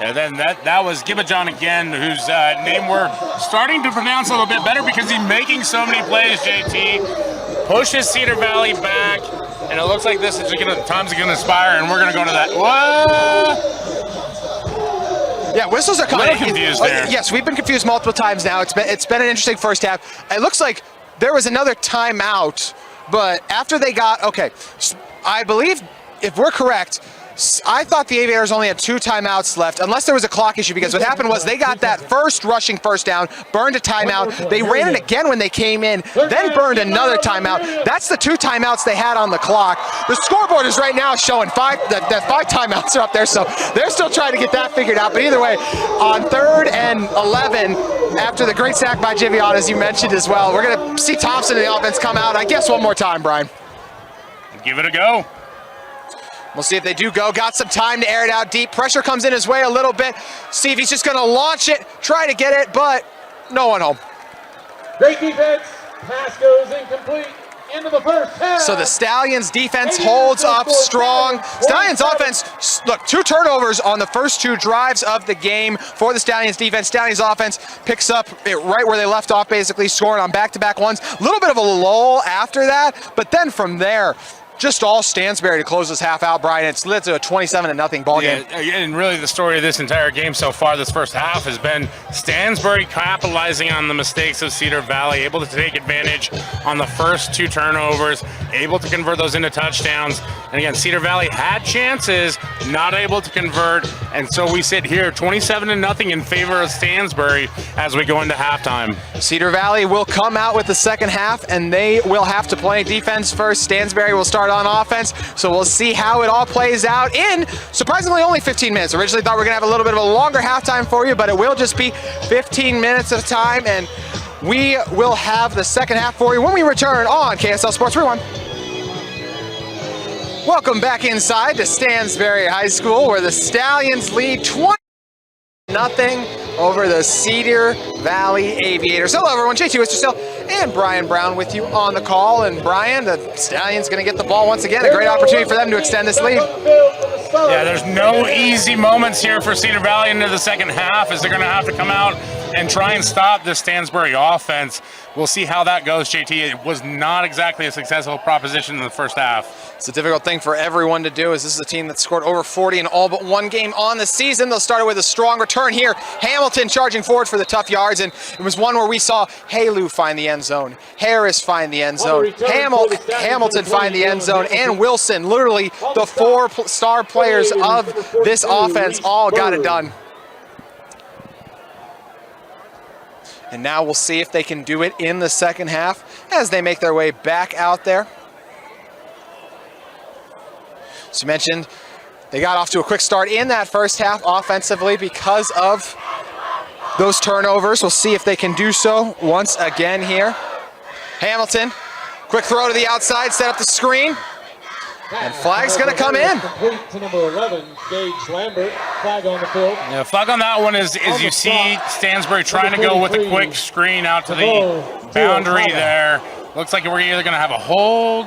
And then that was Gibajon again, whose name we're starting to pronounce a little bit better because he's making so many plays, JT. Pushes Cedar Valley back, and it looks like this is time's gonna expire, and we're gonna go to that. What? Yeah, whistles are coming. A little confused there. Yes, we've been confused multiple times now. It's been an interesting first half. It looks like there was another timeout, but after they got, okay, I believe if we're correct, I thought the Aviators only had 2 timeouts left, unless there was a clock issue, because what happened was they got that first rushing first down, burned a timeout, they ran it again when they came in, then burned another timeout. That's the 2 timeouts they had on the clock. The scoreboard is right now showing 5 timeouts are up there, so they're still trying to get that figured out. But either way, on 3rd and 11, after the great sack by Givion, as you mentioned as well, we're going to see Thompson in the offense come out, I guess, one more time, Brian. Give it a go. We'll see if they do go. Got some time to air it out deep. Pressure comes in his way a little bit. See if he's just going to launch it, try to get it, but no one home. Great defense. Pass goes incomplete into the first half. So the Stallions defense holds up strong. Stallions offense, look, 2 turnovers on the first 2 drives of the game for the Stallions defense. Stallions offense picks up it right where they left off, basically scoring on back-to-back ones. A little bit of a lull after that, but then from there, just all Stansbury to close this half out, Brian. It's led to a 27-0 ball game. And really the story of this entire game so far, this first half, has been Stansbury capitalizing on the mistakes of Cedar Valley, able to take advantage on the first 2 turnovers, able to convert those into touchdowns. And again, Cedar Valley had chances, not able to convert. And so we sit here 27-0 in favor of Stansbury as we go into halftime. Cedar Valley will come out with the second half, and they will have to play defense first. Stansbury will start on offense, so we'll see how it all plays out in surprisingly only 15 minutes. Originally thought we were gonna have a little bit of a longer halftime for you, but it will just be 15 minutes of time, and we will have the second half for you when we return on KSL Sports Rewind. Welcome back inside to Stansbury High School, where the Stallions lead 20-0 over the Cedar Valley Aviators. Hello everyone, JT Wisterstill and Brian Brown with you on the call. And Brian, the Stallions gonna get the ball once again. A great opportunity for them to extend this lead. Yeah, there's no easy moments here for Cedar Valley into the second half, as they're gonna have to come out and try and stop this Stansbury offense. We'll see how that goes, JT. It was not exactly a successful proposition in the first half. It's a difficult thing for everyone to do, as this is a team that scored over 40 in all but 1 game on the season. They'll start with a strong return here. Hamilton charging forward for the tough yards, and it was one where we saw Helu find the end zone, Harris find the end zone, Hamilton find the end zone, and Wilson, literally the 4 star players of this offense, all got it done. And now we'll see if they can do it in the second half as they make their way back out there. As you mentioned, they got off to a quick start in that first half offensively because of those turnovers. We'll see if they can do so once again here. Hamilton, quick throw to the outside, set up the screen. And flag's gonna come in. Complete to number 11, Gage Lambert. Flag on the field. Yeah, flag on that one is you see Stansbury trying to go with a quick screen out to the boundary there. Looks like we're either gonna have a hold.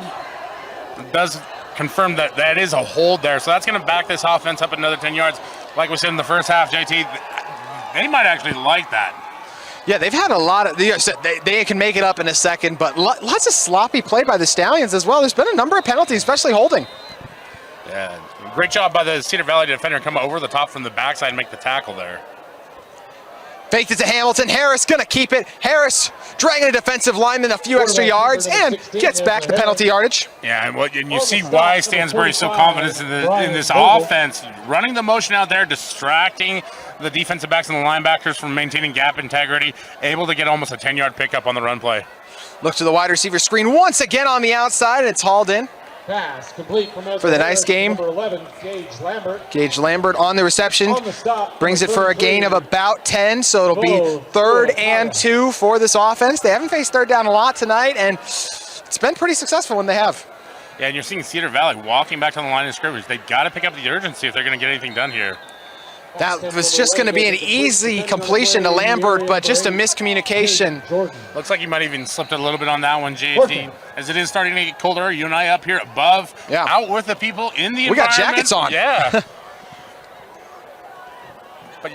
It does confirm that that is a hold there. So that's gonna back this offense up another 10 yards. Like we said in the first half, JT, they might actually like that. Yeah, they've had a lot of, they can make it up in a second, but lots of sloppy play by the Stallions as well. There's been a number of penalties, especially holding. Yeah, great job by the Cedar Valley defender, come over the top from the backside and make the tackle there. Faked it to Hamilton. Harris gonna keep it. Harris dragging a defensive lineman a few extra yards and gets back the penalty yardage. Yeah, and you see why Stansbury is so confident in this offense. Running the motion out there, distracting the defensive backs and the linebackers from maintaining gap integrity, able to get almost a 10-yard pickup on the run play. Look to the wide receiver screen once again on the outside, and it's hauled in. Pass complete for the nice game. Number 11, Gage Lambert on the reception. Brings it for a gain of about 10, so it'll be 3rd and 2 for this offense. They haven't faced third down a lot tonight, and it's been pretty successful when they have. Yeah, and you're seeing Cedar Valley walking back to the line of scrimmage. They've got to pick up the urgency if they're going to get anything done here. That was just going to be an easy completion to Lambert, but just a miscommunication. Looks like he might even slipped a little bit on that one, JT. As it is starting to get colder, you and I up here above, out with the people in the environment. We got jackets on. Yeah. But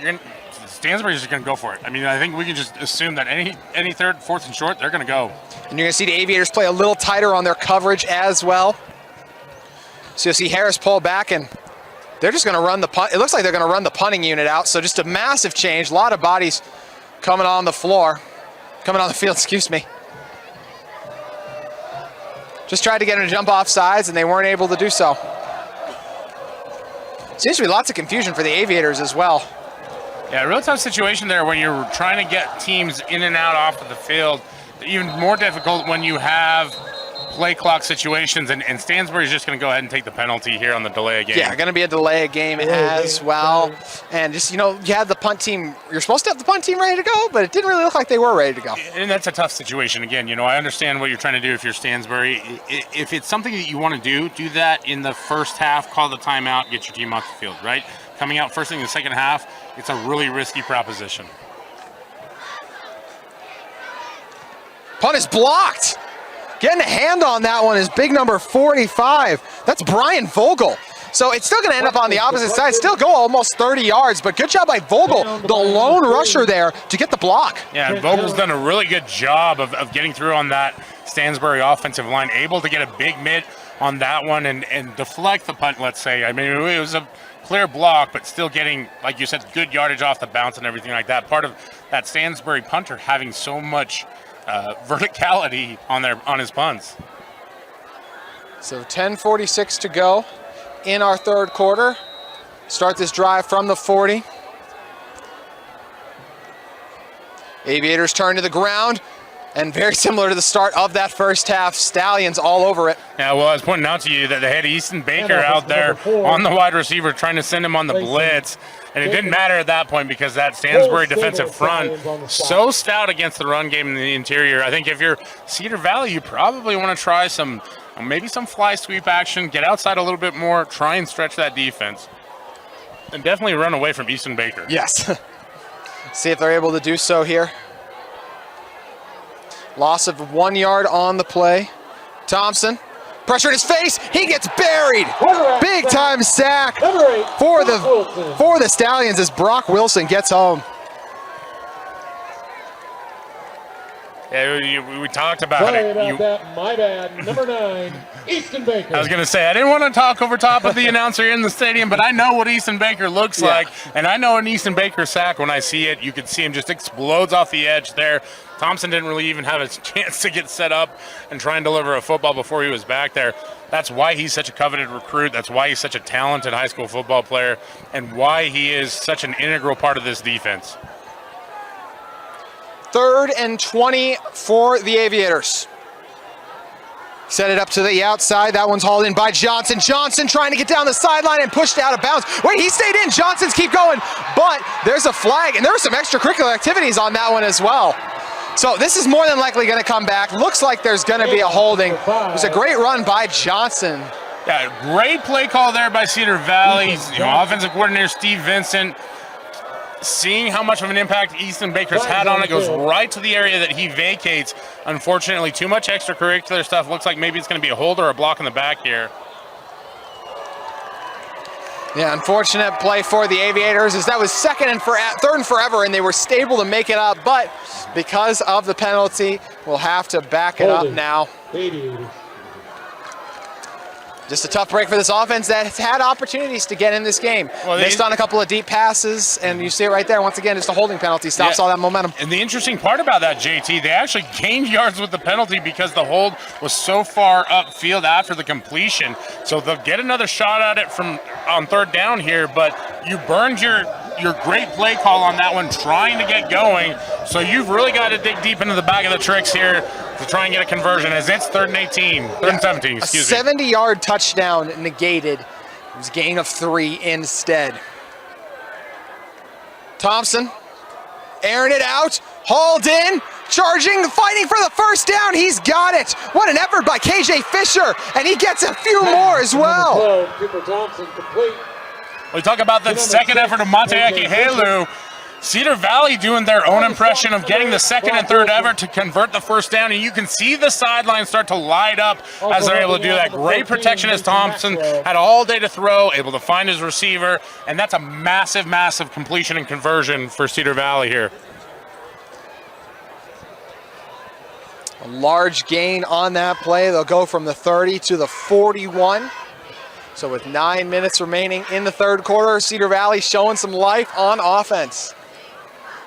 Stansbury's just going to go for it. I mean, I think we can just assume that any 3rd, 4th and short, they're going to go. And you're going to see the Aviators play a little tighter on their coverage as well. So you'll see Harris pull back, and they're just going to run the punt. It looks like they're going to run the punting unit out. So just a massive change. A lot of bodies coming on the field, excuse me. Just tried to get him to jump off sides, and they weren't able to do so. Seems to be lots of confusion for the Aviators as well. Yeah, a real tough situation there when you're trying to get teams in and out off of the field. Even more difficult when you have play clock situations, and Stansbury's just going to go ahead and take the penalty here on the delay of game. Yeah, going to be a delay of game as well. And just, you had the punt team, you're supposed to have the punt team ready to go, but it didn't really look like they were ready to go. And that's a tough situation. Again, I understand what you're trying to do if you're Stansbury. If it's something that you want to do that in the first half, call the timeout, get your team off the field, right? Coming out first thing in the second half, it's a really risky proposition. Punt is blocked. Getting a hand on that one is big number 45. That's Brian Vogel. So it's still going to end up on the opposite side. Still go almost 30 yards, but good job by Vogel, the lone rusher there, to get the block. Yeah, and Vogel's done a really good job of getting through on that Stansbury offensive line, able to get a big mitt on that one and deflect the punt, let's say. I mean, it was a clear block, but still getting, like you said, good yardage off the bounce and everything like that. Part of that Stansbury punter having so much verticality on his punts. So 10:46 to go in our 3rd quarter. Start this drive from the 40. Aviators turn to the ground, and very similar to the start of that first half, Stallions all over it. Yeah, well, I was pointing out to you that they had Easton Baker out there on the wide receiver trying to send him on the blitz. And it didn't matter at that point because that Stansbury defensive front so stout against the run game in the interior. I think if you're Cedar Valley, you probably want to try maybe some fly sweep action, get outside a little bit more, try and stretch that defense, and definitely run away from Easton Baker. Yes. See if they're able to do so here. Loss of 1 yard on the play. Thompson. Pressure in his face, he gets buried. Big time sack for the Stallions as Brock Wilson gets home. Yeah, we talked about it. My bad. Number 9, Easton Baker. I was going to say, I didn't want to talk over top of the announcer in the stadium, but I know what Easton Baker looks like, and I know an Easton Baker sack when I see it. You can see him just explodes off the edge there. Thompson didn't really even have a chance to get set up and try and deliver a football before he was back there. That's why he's such a coveted recruit. That's why he's such a talented high school football player, and why he is such an integral part of this defense. 3rd and 20 for the Aviators. Set it up to the outside. That one's hauled in by Johnson. Johnson trying to get down the sideline and pushed out of bounds. Wait, he stayed in. Johnson's keep going. But there's a flag, and there were some extracurricular activities on that one as well. So this is more than likely going to come back. Looks like there's going to be a holding. It was a great run by Johnson. Yeah, great play call there by Cedar Valley. Offensive coordinator Steve Vincent, seeing how much of an impact Easton Baker's had on it, goes right to the area that he vacates. Unfortunately, too much extracurricular stuff. Looks like maybe it's going to be a hold or a block in the back here. Yeah, unfortunate play for the Aviators as that was 3rd and forever, and they were able to make it up, but because of the penalty, we'll have to back it up now. Just a tough break for this offense that has had opportunities to get in this game. Well, Missed on a couple of deep passes, and you see it right there. Once again, just a holding penalty stops all that momentum. And the interesting part about that, JT, they actually gained yards with the penalty because the hold was so far upfield after the completion. So they'll get another shot at it on third down here, but you burned your great play call on that one, trying to get going. So you've really got to dig deep into the bag of the tricks here to try and get a conversion, as it's 3rd and 17, excuse me. A 70-yard touchdown negated. It was a gain of 3 instead. Thompson airing it out, hauled in, charging, fighting for the first down. He's got it. What an effort by KJ Fisher, and he gets a few more as well. Cooper Thompson complete. We talk about the second effort of Mateaki Helu. Cedar Valley doing their own impression of getting the second and third effort to convert the first down, and you can see the sidelines start to light up as they're able to do that. Great protection as Thompson had all day to throw, able to find his receiver, and that's a massive, massive completion and conversion for Cedar Valley here. A large gain on that play. They'll go from the 30 to the 41. So with 9 minutes remaining in the third quarter, Cedar Valley showing some life on offense.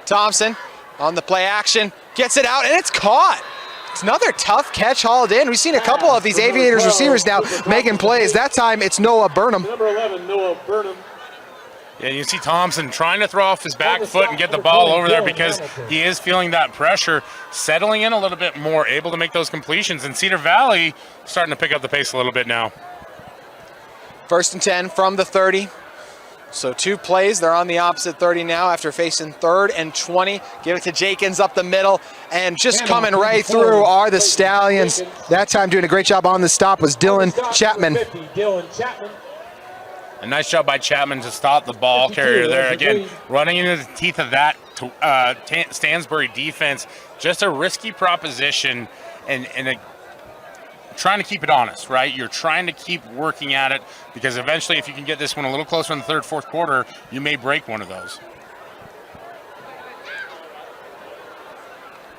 Thompson on the play action, gets it out, and it's caught. It's another tough catch hauled in. We've seen a couple of these Aviators receivers now making plays. That time it's Noah Burnham. Number 11, Noah Burnham. Yeah, you see Thompson trying to throw off his back foot and get the ball over there because he is feeling that pressure, settling in a little bit more, able to make those completions. And Cedar Valley starting to pick up the pace a little bit now. 1st and 10 from the 30. So 2 plays, they're on the opposite 30 now after facing 3rd and 20. Give it to Jenkins up the middle, and just coming right through are the Stallions. That time doing a great job on the stop was Dylan Chapman. A nice job by Chapman to stop the ball carrier there. Again, running into the teeth of that Stansbury defense. Just a risky proposition, and trying to keep it honest, right? You're trying to keep working at it, because eventually if you can get this one a little closer in the 3rd, 4th quarter, you may break one of those.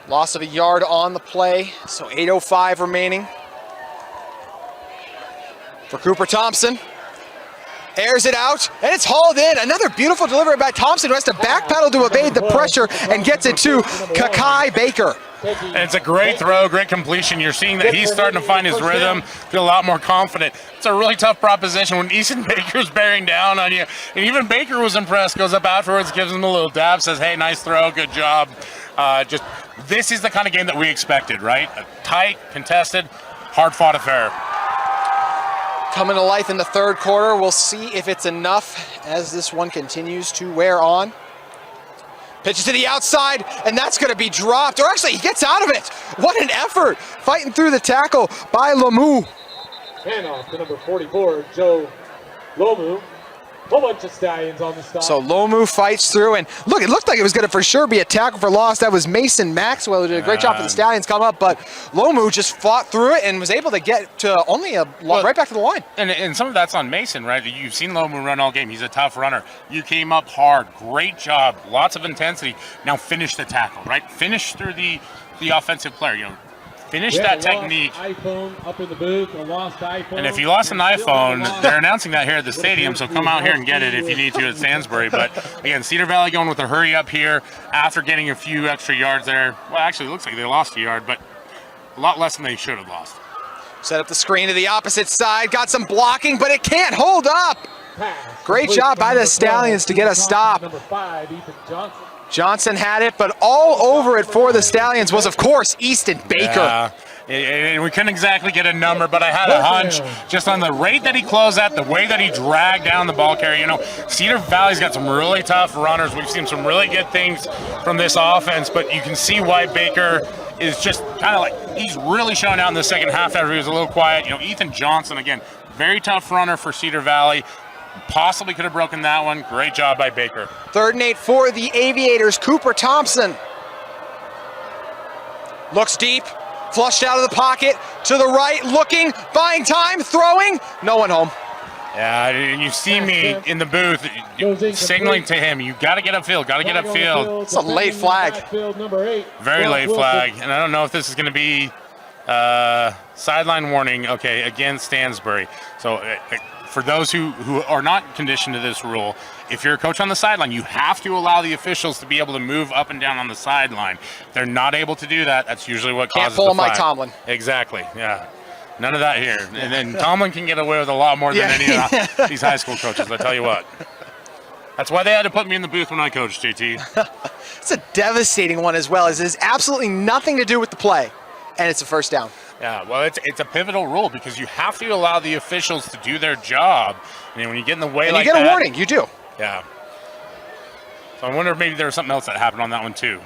Loss of a yard on the play, so 8:05 remaining. For Cooper Thompson. Airs it out, and it's hauled in. Another beautiful delivery by Thompson, who has to backpedal to evade the pressure and gets it to Kakai Baker. And it's a great throw, great completion. You're seeing that he's starting to find his rhythm, feel a lot more confident. It's a really tough proposition when Easton Baker's bearing down on you. And even Baker was impressed, goes up afterwards, gives him a little dab, says, hey, nice throw, good job. This is the kind of game that we expected, right? A tight, contested, hard-fought affair. Coming to life in the 3rd quarter. We'll see if it's enough as this one continues to wear on. Pitches to the outside, and that's going to be dropped. Or actually, he gets out of it. What an effort. Fighting through the tackle by Lomu. Handoff to number 44, Joe Lomu. Whole bunch of Stallions on the stop. So Lomu fights through, and look, it looked like it was going to for sure be a tackle for loss. That was Mason Maxwell who did a great job for the Stallions come up, but Lomu just fought through it and was able to get to only right back to the line. And some of that's on Mason, right? You've seen Lomu run all game. He's a tough runner. You came up hard. Great job. Lots of intensity. Now finish the tackle, right? Finish through the offensive player. Finish that technique. iPhone up in the booth, a lost iPhone. And if you lost an iPhone, they're announcing that here at the stadium, so come out here and get it if you need to at Stansbury. But again, Cedar Valley going with a hurry up here after getting a few extra yards there. Well, actually, it looks like they lost a yard, but a lot less than they should have lost. Set up the screen to the opposite side, got some blocking, but it can't hold up. Great job by the Stallions to get a stop. Number 5, Ethan Johnson. Johnson had it, but all over it for the Stallions was, of course, Easton Baker. And we couldn't exactly get a number, but I had a hunch just on the rate that he closed at, the way that he dragged down the ball carrier. Cedar Valley's got some really tough runners. We've seen some really good things from this offense, but you can see why Baker is just kind of like, he's really showing out in the second half after he was a little quiet. Ethan Johnson, again, very tough runner for Cedar Valley. Possibly could have broken that one. Great job by Baker. 3rd and 8 for the Aviators. Cooper Thompson looks deep, flushed out of the pocket, to the right, looking, buying time, throwing, no one home. Yeah, and you see me in the booth signaling to him, you got to get upfield, got to get upfield. It's a late flag. Very late flag, and I don't know if this is going to be Sideline warning, okay, against Stansbury. So for those who are not conditioned to this rule, if you're a coach on the sideline, you have to allow the officials to be able to move up and down on the sideline. If they're not able to do that, that's usually what causes the flag. Can't pull Mike Tomlin. Exactly, yeah. None of that here. And then Tomlin can get away with a lot more than any of these high school coaches, I tell you what. That's why they had to put me in the booth when I coached, JT. It's a devastating one as well. It has absolutely nothing to do with the play, and it's a first down. Yeah, well, it's a pivotal rule because you have to allow the officials to do their job. And when you get in the way and like you get that, a warning, you do. Yeah. So I wonder if maybe there was something else that happened on that one too.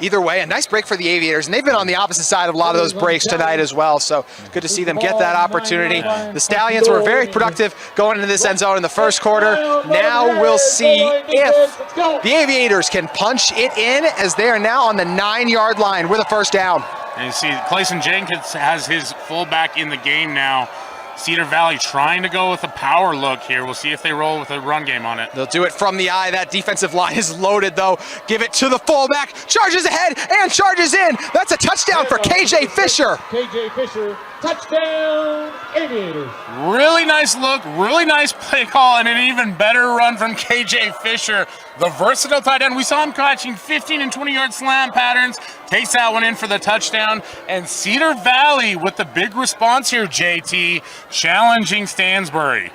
Either way, a nice break for the Aviators, and they've been on the opposite side of a lot of those breaks tonight as well, so good to see them get that opportunity. The Stallions were very productive going into this end zone in the first quarter. Now we'll see if the Aviators can punch it in, as they are now on the 9-yard line with a first down. And you see Clayson Jenkins has his fullback in the game now. Cedar Valley trying to go with a power look here. We'll see if they roll with a run game on it. They'll do it from the eye. That defensive line is loaded, though. Give it to the fullback. Charges ahead and charges in. That's a touchdown for KJ Fisher. KJ Fisher, touchdown, Aviators. Really nice look, really nice play call, and an even better run from KJ Fisher. The versatile tight end. We saw him catching 15 and 20-yard slam patterns. Takes that one in for the touchdown. And Cedar Valley with the big response here, JT, challenging Stansbury.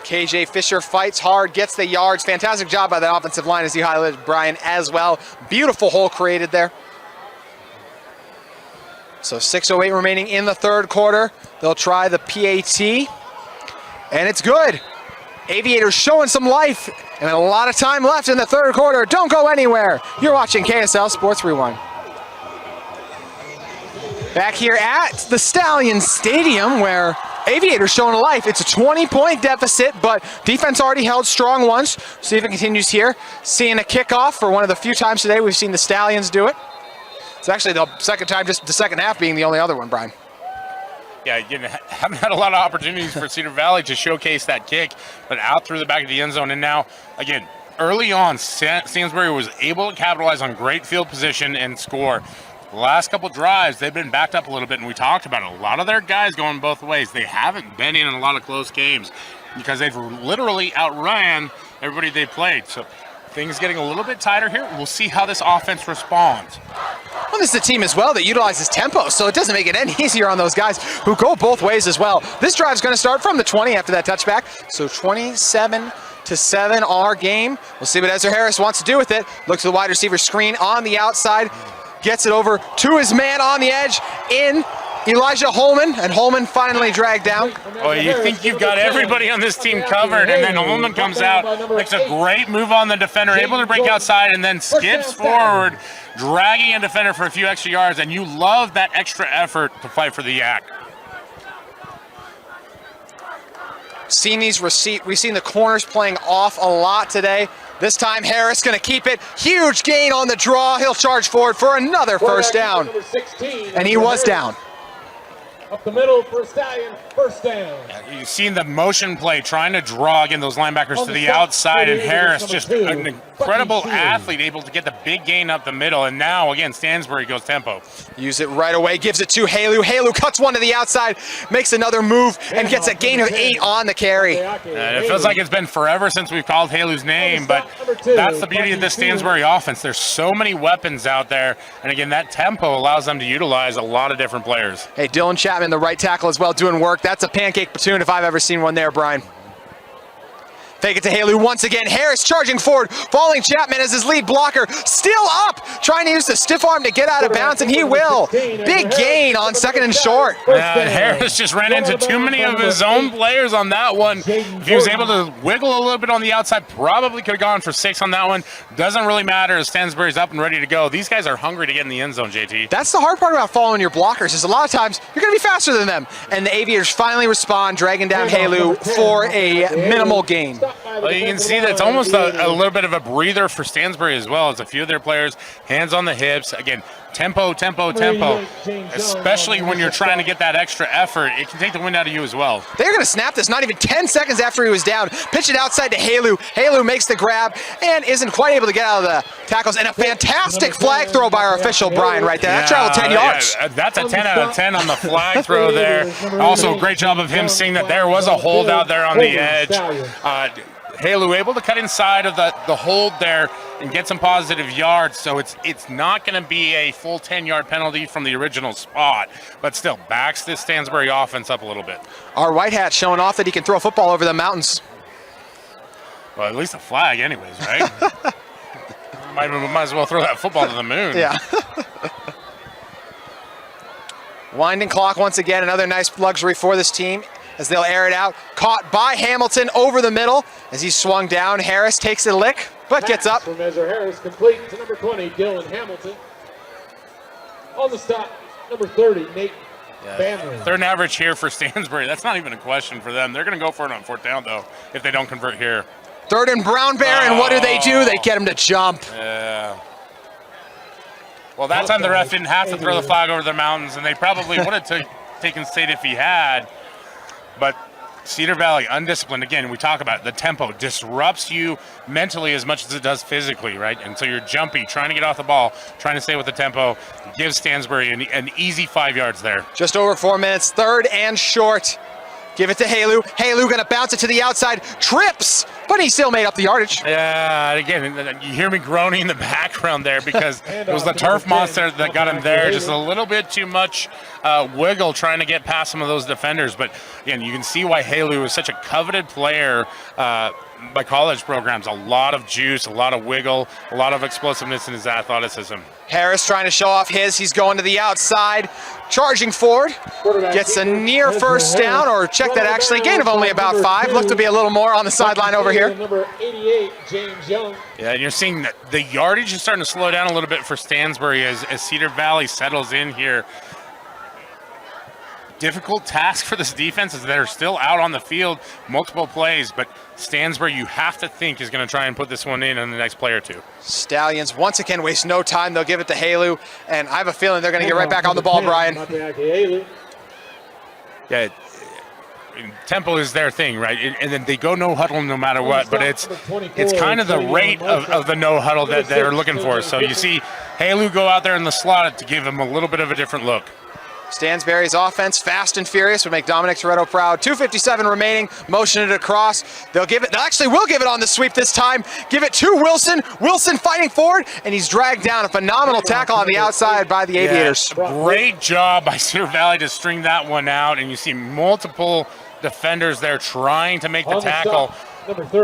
KJ Fisher fights hard, gets the yards. Fantastic job by the offensive line, as you highlighted, Brian, as well. Beautiful hole created there. So 6:08 remaining in the third quarter. They'll try the PAT, and it's good. Aviators showing some life, and a lot of time left in the third quarter. Don't go anywhere. You're watching KSL Sports Rewind. Back here at the Stallions Stadium, where Aviators showing life. It's a 20-point deficit, but defense already held strong once. See if it continues here. Seeing a kickoff for one of the few times today we've seen the Stallions do it. It's actually the second time, just the second half being the only other one, Brian. Yeah, you haven't had a lot of opportunities for Cedar Valley to showcase that kick, but out through the back of the end zone. And now, again, early on, Stansbury was able to capitalize on great field position and score. The last couple drives, they've been backed up a little bit, and we talked about it. A lot of their guys going both ways. They haven't been in a lot of close games because they've literally outran everybody they played. So things getting a little bit tighter here. We'll see how this offense responds. Well, this is a team as well that utilizes tempo, so it doesn't make it any easier on those guys who go both ways as well. This drive's going to start from the 20 after that touchback, so 27-7 our game. We'll see what Ezra Harris wants to do with it. Looks to the wide receiver screen on the outside, gets it over to his man on the edge in Elijah Holman, and Holman finally dragged down. Well, you think you've got everybody on this team covered, and then Holman comes out, makes a great move on the defender, able to break outside, and then skips forward, dragging a defender for a few extra yards, and you love that extra effort to fight for the Yak. We've seen the corners playing off a lot today. This time Harris going to keep it. Huge gain on the draw. He'll charge forward for another first down. And he was down. Up the middle for a Stallion, first down. You've seen the motion play, trying to draw again those linebackers to the outside, and Harris, just an incredible athlete, able to get the big gain up the middle, and now, again, Stansbury goes tempo. Use it right away, gives it to Helu. Helu cuts one to the outside, makes another move, and gets a gain of 8 on the carry. It feels like it's been forever since we've called Helu's name, but that's the beauty of this Stansbury offense. There's so many weapons out there, and again, that tempo allows them to utilize a lot of different players. Hey, Dylan Chapman, the right tackle as well, doing work. That's a pancake platoon if I've ever seen one there, Brian. Fake it to Helu once again. Harris charging forward, following Chapman as his lead blocker. Still up, trying to use the stiff arm to get out of bounds, and he will. Big gain on second and short. Harris just ran into too many of his own players on that one. If he was able to wiggle a little bit on the outside, probably could have gone for 6 on that one. Doesn't really matter as Stansbury's up and ready to go. These guys are hungry to get in the end zone, JT. That's the hard part about following your blockers, is a lot of times you're going to be faster than them. And the Aviators finally respond, dragging down Helu for a minimal gain. Well, you can see that it's almost a little bit of a breather for Stansbury as well, as a few of their players, hands on the hips. Again, tempo, especially when you're trying to get that extra effort. It can take the wind out of you as well. They're going to snap this not even 10 seconds after he was down. Pitch it outside to Helu. Helu makes the grab and isn't quite able to get out of the tackles. And a fantastic flag throw by our official, Brian, right there. That traveled 10 yards. That's a 10 out of 10 on the flag throw there. Also, great job of him seeing that there was a hold out there on the edge. Helu able to cut inside of the hold there and get some positive yards, so it's not going to be a full 10-yard penalty from the original spot, but still backs this Stansbury offense up a little bit. Our white hat showing off that he can throw a football over the mountains. Well, at least a flag anyways, right? might as well throw that football to the moon. Yeah. Winding clock once again, another nice luxury for this team as they'll air it out. Caught by Hamilton over the middle as he swung down. Harris takes a lick, but gets up. From Ezra Harris, complete to number 20, Dylan Hamilton. On the stop, number 30, Nate Bamley. Third and average here for Stansbury. That's not even a question for them. They're going to go for it on fourth down, though, if they don't convert here. Third and Brown Bear, and what do? They get him to jump. Yeah. Well, that time the ref didn't have to throw the flag over the mountains, and they probably would have taken state if he had. But Cedar Valley, undisciplined. Again, we talk about it, the tempo disrupts you mentally as much as it does physically, right? And so you're jumpy, trying to get off the ball, trying to stay with the tempo. Gives Stansbury an easy 5 yards there. Just over 4 minutes, third and short. Give it to Helu. Helu gonna bounce it to the outside, trips, but he still made up the yardage. Yeah, again, you hear me groaning in the background there because it was the turf monster that got him there. Just a little bit too much wiggle trying to get past some of those defenders. But again, you can see why Helu is such a coveted player by college programs. A lot of juice, a lot of wiggle, a lot of explosiveness in his athleticism. Harris trying to show off his. He's going to the outside, charging forward. Gets a near first down, or check that actually, gain of only about 5. Looked to be a little more on the sideline over here. Number 88, James Young. Yeah, and you're seeing that the yardage is starting to slow down a little bit for Stansbury as Cedar Valley settles in here. Difficult task for this defense as they're still out on the field, multiple plays, but Stansbury, you have to think, is going to try and put this one in the next play or two. Stallions once again waste no time. They'll give it to Helu, and I have a feeling they're going to get right back on the ball, Brian. Yeah, tempo is their thing, right? And then they go no huddle no matter what, but it's kind of the rate of the no huddle that they're looking for. So you see Helu go out there in the slot to give him a little bit of a different look. Stansbury's offense, fast and furious, would make Dominic Toretto proud. 2:57 remaining, motion it across. They'll give it, they actually will give it on the sweep this time. Give it to Wilson. Wilson fighting forward, and he's dragged down. A phenomenal tackle on the outside by the Aviators. Great job by Cedar Valley to string that one out, and you see multiple defenders there trying to make the tackle.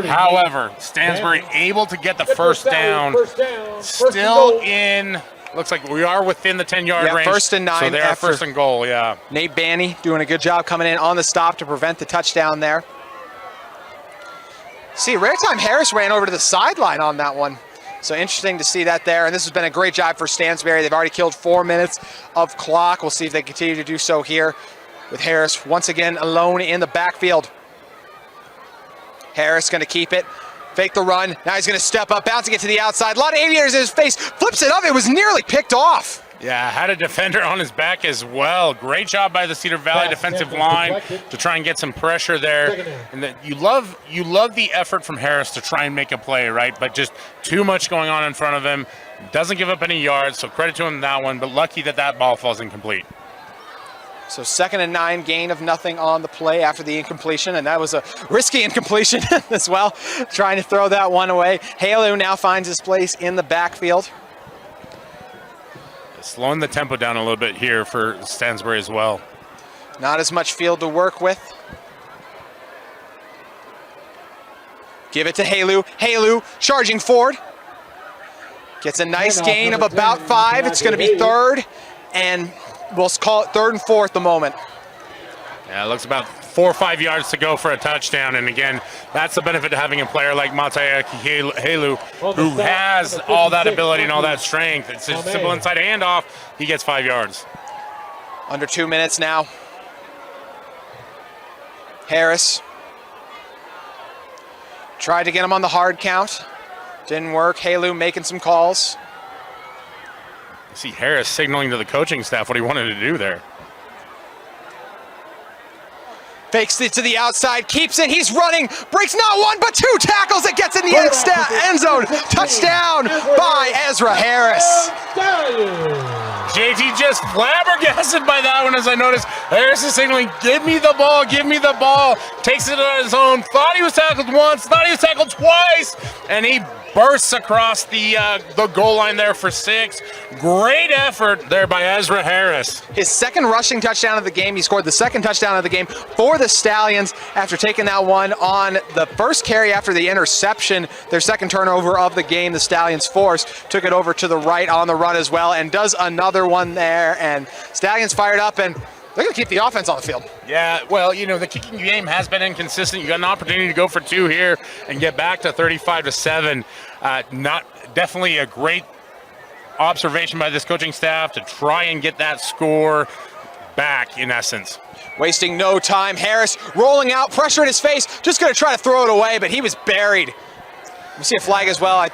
However, Stansbury able to get the first down. Still in. Looks like we are within the 10-yard range. First and 9. So they are first and goal, yeah. Nate Banney doing a good job coming in on the stop to prevent the touchdown there. See, rare time Harris ran over to the sideline on that one. So interesting to see that there. And this has been a great job for Stansbury. They've already killed 4 minutes of clock. We'll see if they continue to do so here with Harris once again alone in the backfield. Harris going to keep it. Fake the run. Now he's going to step up, bouncing it to the outside. A lot of Aviators in his face. Flips it up. It was nearly picked off. Yeah, had a defender on his back as well. Great job by the Cedar Valley defensive line to try and get some pressure there. And you love the effort from Harris to try and make a play, right? But just too much going on in front of him. Doesn't give up any yards, so credit to him in that one. But lucky that ball falls incomplete. So 2nd and 9, gain of nothing on the play after the incompletion, and that was a risky incompletion as well, trying to throw that one away. Helu now finds his place in the backfield. Slowing the tempo down a little bit here for Stansbury as well. Not as much field to work with. Give it to Helu. Helu charging forward. Gets a nice gain of about 5. It's going to be 3rd, and we'll call it 3rd and 4 at the moment. Yeah, it looks about 4 or 5 yards to go for a touchdown. And again, that's the benefit of having a player like Mateaki Helu, who has all that ability and all that strength. It's a simple inside handoff. He gets 5 yards. Under 2 minutes now. Harris tried to get him on the hard count. Didn't work. Helu making some calls. I see Harris signaling to the coaching staff what he wanted to do there. Fakes it to the outside, keeps it, he's running, breaks not one but two tackles, it gets in the end zone. Touchdown by Ezra Harris. JT just flabbergasted by that one, as I noticed. Harris is signaling, give me the ball, give me the ball. Takes it on his own, thought he was tackled once, thought he was tackled twice, and he bursts across the goal line there for 6. Great effort there by Ezra Harris. His second rushing touchdown of the game. He scored the second touchdown of the game for the Stallions after taking that one on the first carry after the interception. Their second turnover of the game, the Stallions forced. Took it over to the right on the run as well and does another one there. And Stallions fired up, and they're going to keep the offense on the field. Yeah, well, you know, the kicking game has been inconsistent. You got an opportunity to go for 2 here and get back to 35-7. Definitely a great observation by this coaching staff to try and get that score back, in essence. Wasting no time. Harris rolling out, pressure in his face, just going to try to throw it away, but he was buried. You see a flag as well.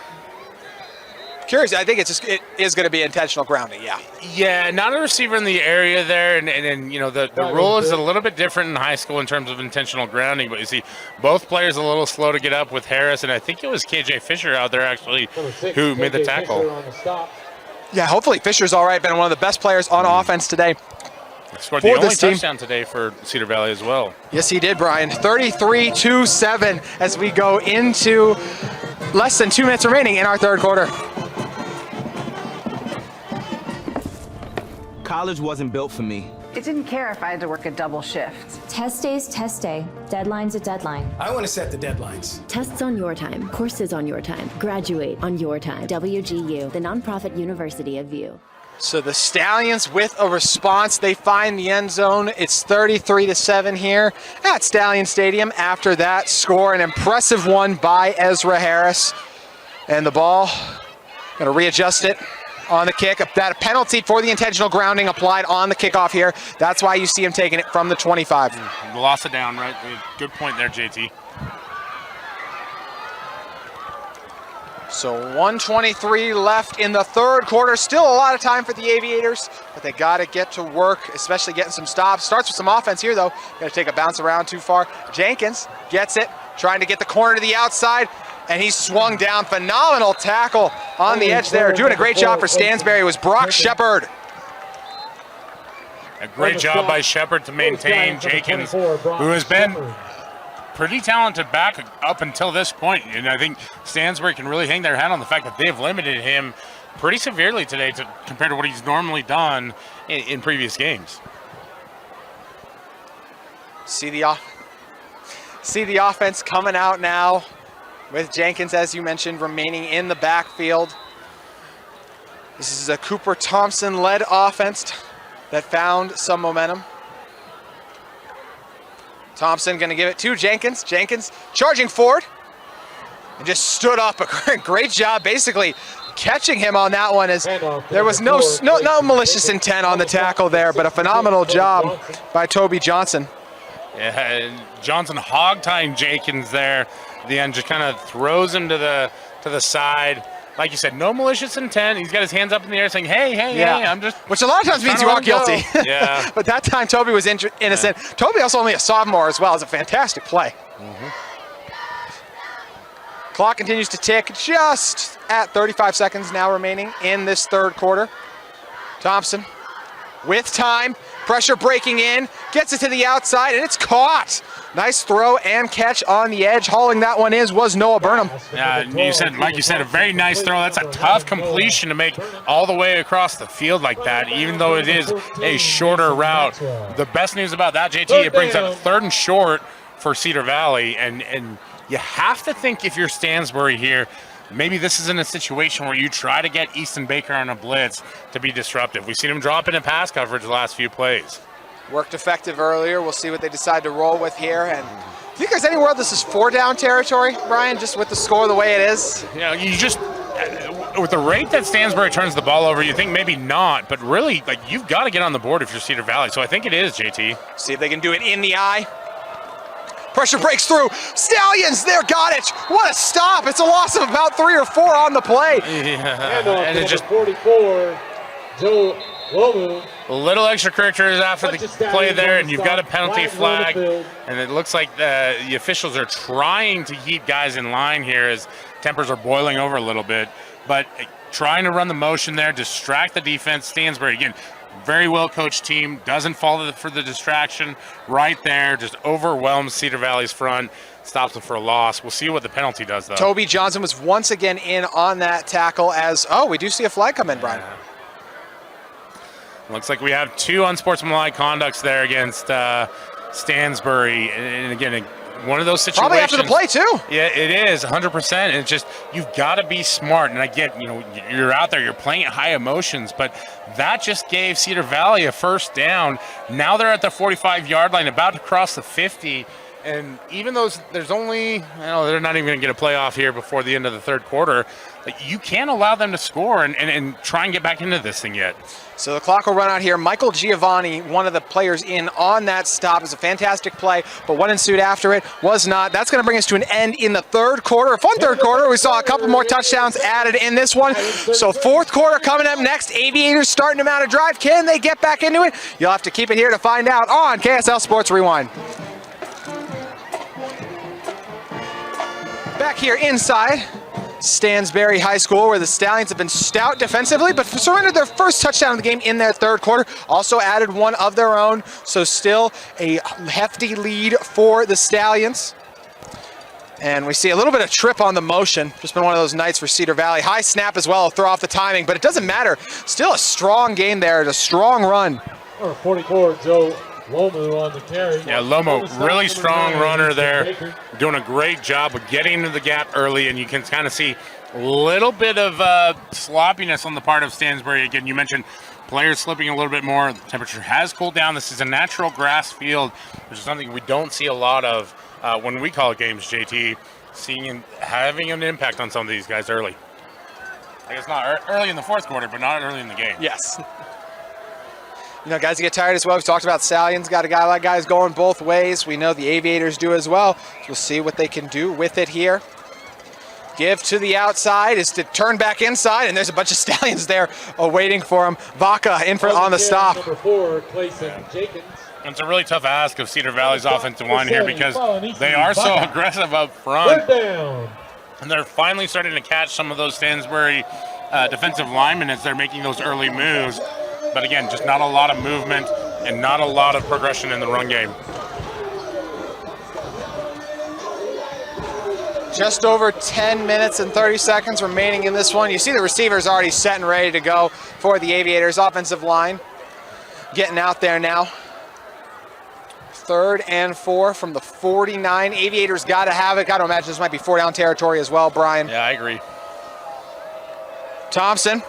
Curious, I think it is going to be intentional grounding, yeah. Yeah, not a receiver in the area there, and you know, the rule is a little bit different in high school in terms of intentional grounding, but you see both players a little slow to get up with Harris, and I think it was KJ Fisher out there actually who made the tackle. Yeah, hopefully Fisher's all right, been one of the best players on offense today. Scored the only touchdown today for Cedar Valley as well. Yes, he did, Brian. 33-7 as we go into less than 2 minutes remaining in our third quarter. College wasn't built for me. It didn't care if I had to work a double shift. Test day's test day. Deadline's a deadline. I want to set the deadlines. Tests on your time. Courses on your time. Graduate on your time. WGU, the nonprofit university of View. So the Stallions with a response. They find the end zone. It's 33-7 here at Stallion Stadium. After that score, an impressive one by Ezra Harris. And the ball, going to readjust it on the kick. That penalty for the intentional grounding applied on the kickoff here. That's why you see him taking it from the 25. Lost it down, right? Good point there, JT. So 1:23 left in the third quarter. Still a lot of time for the Aviators, but they got to get to work, especially getting some stops. Starts with some offense here, though. Going to take a bounce around too far. Jenkins gets it, trying to get the corner to the outside, and he's swung down. Phenomenal tackle on the edge there. Doing a great job for Stansbury was Brock Shepard. A great job by Shepard to maintain Jenkins, who has been pretty talented back up until this point. And I think Stansbury can really hang their hat on the fact that they've limited him pretty severely today compared to what he's normally done in previous games. See the offense coming out now with Jenkins, as you mentioned, remaining in the backfield. This is a Cooper Thompson-led offense that found some momentum. Thompson going to give it to Jenkins. Jenkins charging forward and just stood up. A great job basically catching him on that one, as there was no malicious intent on the tackle there, but a phenomenal job by Toby Johnson. Yeah, Johnson hog-tying Jenkins there at the end, just kind of throws him to the side. Like you said, no malicious intent. He's got his hands up in the air saying, hey, I'm just... Which a lot of times means you are guilty. Yeah. But that time Toby was innocent. Yeah. Toby also only a sophomore as well. It's a fantastic play. Clock continues to tick, just at 35 seconds now remaining in this third quarter. Thompson with time, pressure breaking in, gets it to the outside, and it's caught. Nice throw and catch on the edge. Hauling that one was Noah Burnham. Yeah, like you said, a very nice throw. That's a tough completion to make all the way across the field like that, even though it is a shorter route. The best news about that, JT, it brings up 3rd and short for Cedar Valley, and you have to think, if you're Stansbury here, maybe this isn't a situation where you try to get Easton Baker on a blitz to be disruptive. We've seen him drop into pass coverage the last few plays. Worked effective earlier. We'll see what they decide to roll with here. And do you think there's anywhere this is 4-down territory, Brian, just with the score the way it is? Yeah, you just, with the rate that Stansbury turns the ball over, you think maybe not, but really, like, you've got to get on the board if you're Cedar Valley. So I think it is, JT. See if they can do it in the eye. Pressure breaks through. Stallions there, got it. What a stop. It's a loss of about 3 or 4 on the play. Yeah. And it just 44. Joe Lomu. A little extracurriculars after the play there, and you've got a penalty flag. And it looks like the officials are trying to keep guys in line here as tempers are boiling over a little bit. But trying to run the motion there, distract the defense. Stansbury, again, very well coached team, doesn't fall for the distraction right there, just overwhelms Cedar Valley's front, stops them for a loss. We'll see what the penalty does, though. Toby Johnson was once again in on that tackle as, we do see a flag come in, Brian. Yeah. Looks like we have 2 unsportsmanlike conducts there against Stansbury. And again, one of those situations. Probably after the play, too. Yeah, it is, 100%. And it's just, you've got to be smart. And I get, you're out there, you're playing at high emotions, but that just gave Cedar Valley a first down. Now they're at the 45-yard line, about to cross the 50. And even though there's only, they're not even going to get a playoff here before the end of the third quarter, you can't allow them to score and try and get back into this thing yet. So the clock will run out here. Michael Giovanni, one of the players in on that stop, is a fantastic play, but what ensued after it was not. That's going to bring us to an end in the third quarter. A fun third quarter. We saw a couple more touchdowns added in this one. So fourth quarter coming up next. Aviators starting to mount a drive. Can they get back into it? You'll have to keep it here to find out on KSL Sports Rewind. Back here inside Stansbury High School, where the Stallions have been stout defensively, but surrendered their first touchdown of the game in their third quarter. Also added one of their own, so still a hefty lead for the Stallions. And we see a little bit of trip on the motion. Just been one of those nights for Cedar Valley. High snap as well, throw off the timing, but it doesn't matter. Still a strong game there, a strong run. Number 44, Joe Lomu on the carry. Yeah, Lomo, really strong runner there. Doing a great job of getting into the gap early, and you can kind of see a little bit of sloppiness on the part of Stansbury. Again, you mentioned players slipping a little bit more. The temperature has cooled down. This is a natural grass field, which is something we don't see a lot of when we call games, JT, seeing and having an impact on some of these guys early. I guess not early in the fourth quarter, but not early in the game. Yes. Guys get tired as well. We've talked about Stallions. Got a guy like guys going both ways. We know the Aviators do as well. We'll see what they can do with it here. Give to the outside is to turn back inside, and there's a bunch of Stallions there waiting for him. Vaca in for on the stop. Number 4, Clayson Jenkins. It's a really tough ask of Cedar Valley's offensive line here because they are so aggressive up front. Third down. And they're finally starting to catch some of those Stansbury defensive linemen as they're making those early moves. But again, just not a lot of movement and not a lot of progression in the run game. Just over 10 minutes and 30 seconds remaining in this one. You see the receivers already set and ready to go for the Aviators. Offensive line getting out there now. 3rd and 4 from the 49. Aviators got to have it. Got to imagine this might be 4-down territory as well, Brian. Yeah, I agree. Thompson.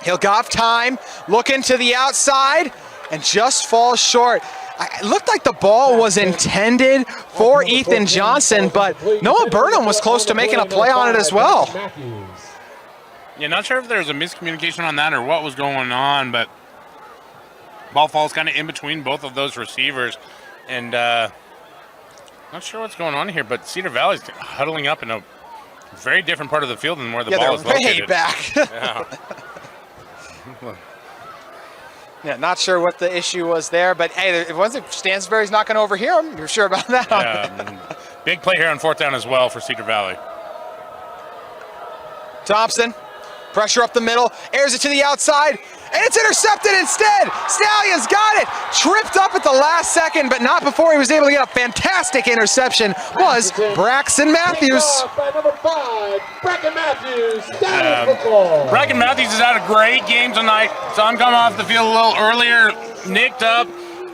He'll got time, looking to the outside, and just falls short. It looked like the ball was intended for Ethan Johnson, but Noah Burnham was close to making a play on it as well. Yeah, not sure if there was a miscommunication on that or what was going on, but ball falls kind of in between both of those receivers. And not sure what's going on here, but Cedar Valley's huddling up in a very different part of the field than where the ball is located. Yeah, they're way back. Yeah. Yeah, not sure what the issue was there, but hey, it wasn't Stansbury's not going to overhear him. You're sure about that? Yeah, big play here on 4th down as well for Cedar Valley. Thompson, pressure up the middle, airs it to the outside, and it's intercepted instead. Stallions got it. Tripped up at the last second, but not before he was able to get a fantastic interception, was Braxton Matthews. By number 5, Bracken Matthews, Stallions football. Bracken Matthews has had a great game tonight. Saw him come off the field a little earlier, nicked up,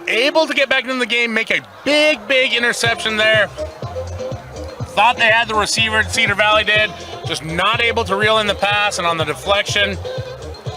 able to get back into the game, make a big interception there. Thought they had the receiver, Cedar Valley did, just not able to reel in the pass, and on the deflection,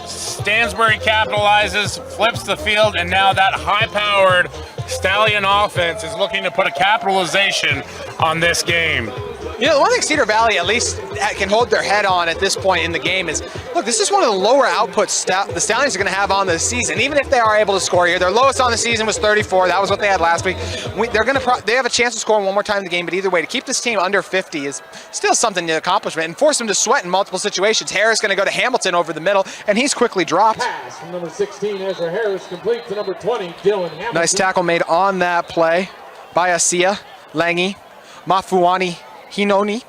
Stansbury capitalizes, flips the field, and now that high-powered Stallion offense is looking to put a capitalization on this game. You know, the one thing Cedar Valley at least can hold their head on at this point in the game is, look, this is one of the lower outputs the Stallions are going to have on the season. Even if they are able to score here, their lowest on the season was 34. That was what they had last week. They have a chance of scoring one more time in the game, but either way, to keep this team under 50 is still something to accomplishment and force them to sweat in multiple situations. Harris going to go to Hamilton over the middle, and he's quickly dropped. Pass from number 16, Ezra Harris, complete to number 20, Dylan Hamilton. Nice tackle made on that play by Asia, Langi, Mafuani, Hinoni.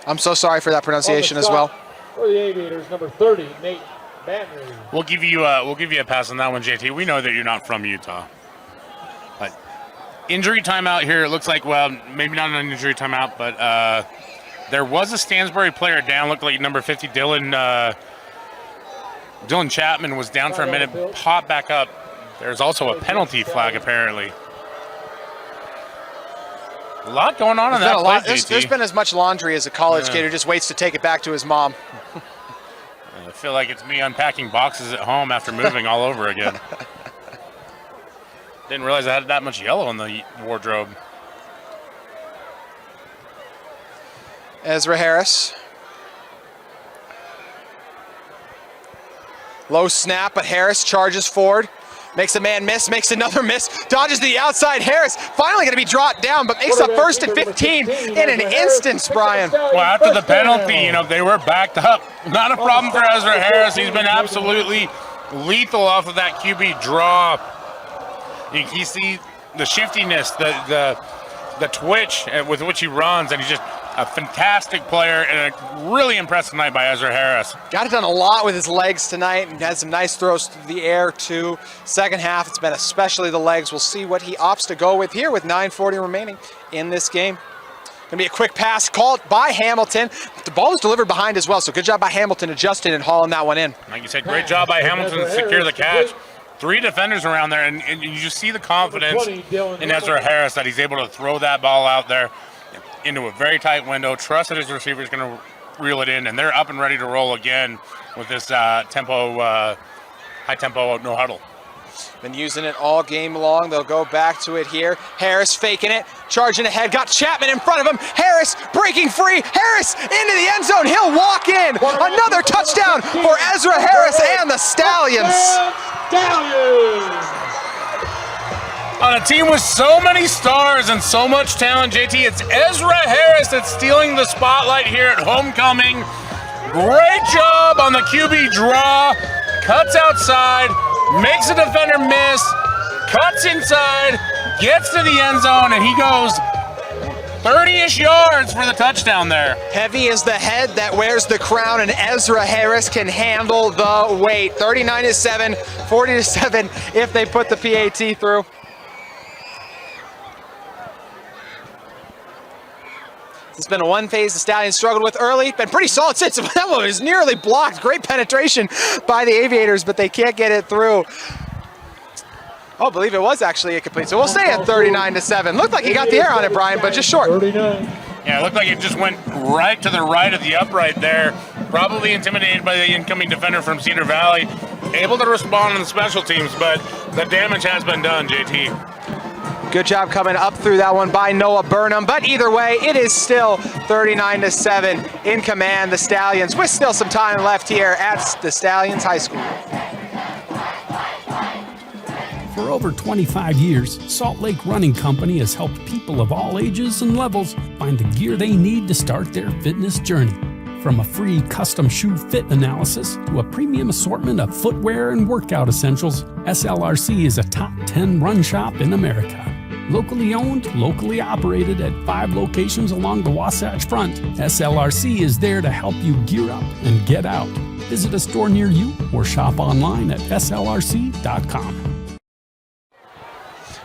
I'm so sorry for that pronunciation as well. For the Aviators, number 30, Nate Bannery. We'll give you a pass on that one, JT. We know that you're not from Utah. But injury timeout here. It looks like, well, maybe not an injury timeout, but there was a Stansbury player down. Looked like number 50, Dylan Chapman was down for a minute, popped back up. There's also a penalty flag apparently. A lot going on in that play, there's been as much laundry as a college kid who just waits to take it back to his mom. I feel like it's me unpacking boxes at home after moving all over again. Didn't realize I had that much yellow in the wardrobe. Ezra Harris. Low snap, but Harris charges forward. Makes a man miss, makes another miss, dodges the outside. Harris finally going to be dropped down, but makes a 1st and 15 in an instance, Brian. Well, after the penalty, you know, they were backed up. Not a problem for Ezra Harris. He's been absolutely lethal off of that QB draw. You see the shiftiness, the twitch with which he runs, and he's just a fantastic player and a really impressive night by Ezra Harris. Got it done a lot with his legs tonight and had some nice throws through the air too. Second half, it's been especially the legs. We'll see what he opts to go with here with 9:40 remaining in this game. Gonna be a quick pass called by Hamilton. The ball was delivered behind as well, so good job by Hamilton adjusting and hauling that one in. Like you said, great job by Hamilton to secure the catch. 3 defenders around there, and you just see the confidence in Ezra Harris that he's able to throw that ball out there into a very tight window, trust that his receiver is going to reel it in, and they're up and ready to roll again with this high tempo no huddle. Been using it all game long. They'll go back to it here. Harris faking it, charging ahead, got Chapman in front of him. Harris breaking free. Harris into the end zone. He'll walk in. Another touchdown for Ezra Harris and the Stallions. On a team with so many stars and so much talent, JT, it's Ezra Harris that's stealing the spotlight here at homecoming. Great job on the QB draw. Cuts outside, makes a defender miss, cuts inside, gets to the end zone, and he goes 30-ish yards for the touchdown there. Heavy is the head that wears the crown, and Ezra Harris can handle the weight. 39-7, 40-7 if they put the PAT through. It's been a one phase the Stallions struggled with early. Been pretty solid since. That one was nearly blocked. Great penetration by the Aviators, but they can't get it through. Oh, I believe it was actually incomplete. So we'll stay at 39-7. Looked like he got the air on it, Brian, but just short. Yeah, it looked like it just went right to the right of the upright there. Probably intimidated by the incoming defender from Cedar Valley. Able to respond on the special teams, but the damage has been done, JT. Good job coming up through that one by Noah Burnham, but either way, it is still 39-7 in command, the Stallions, with still some time left here at the Stallions High School. For over 25 years, Salt Lake Running Company has helped people of all ages and levels find the gear they need to start their fitness journey. From a free custom shoe fit analysis to a premium assortment of footwear and workout essentials, SLRC is a top 10 run shop in America. Locally owned, locally operated at 5 locations along the Wasatch Front, SLRC is there to help you gear up and get out. Visit a store near you or shop online at slrc.com.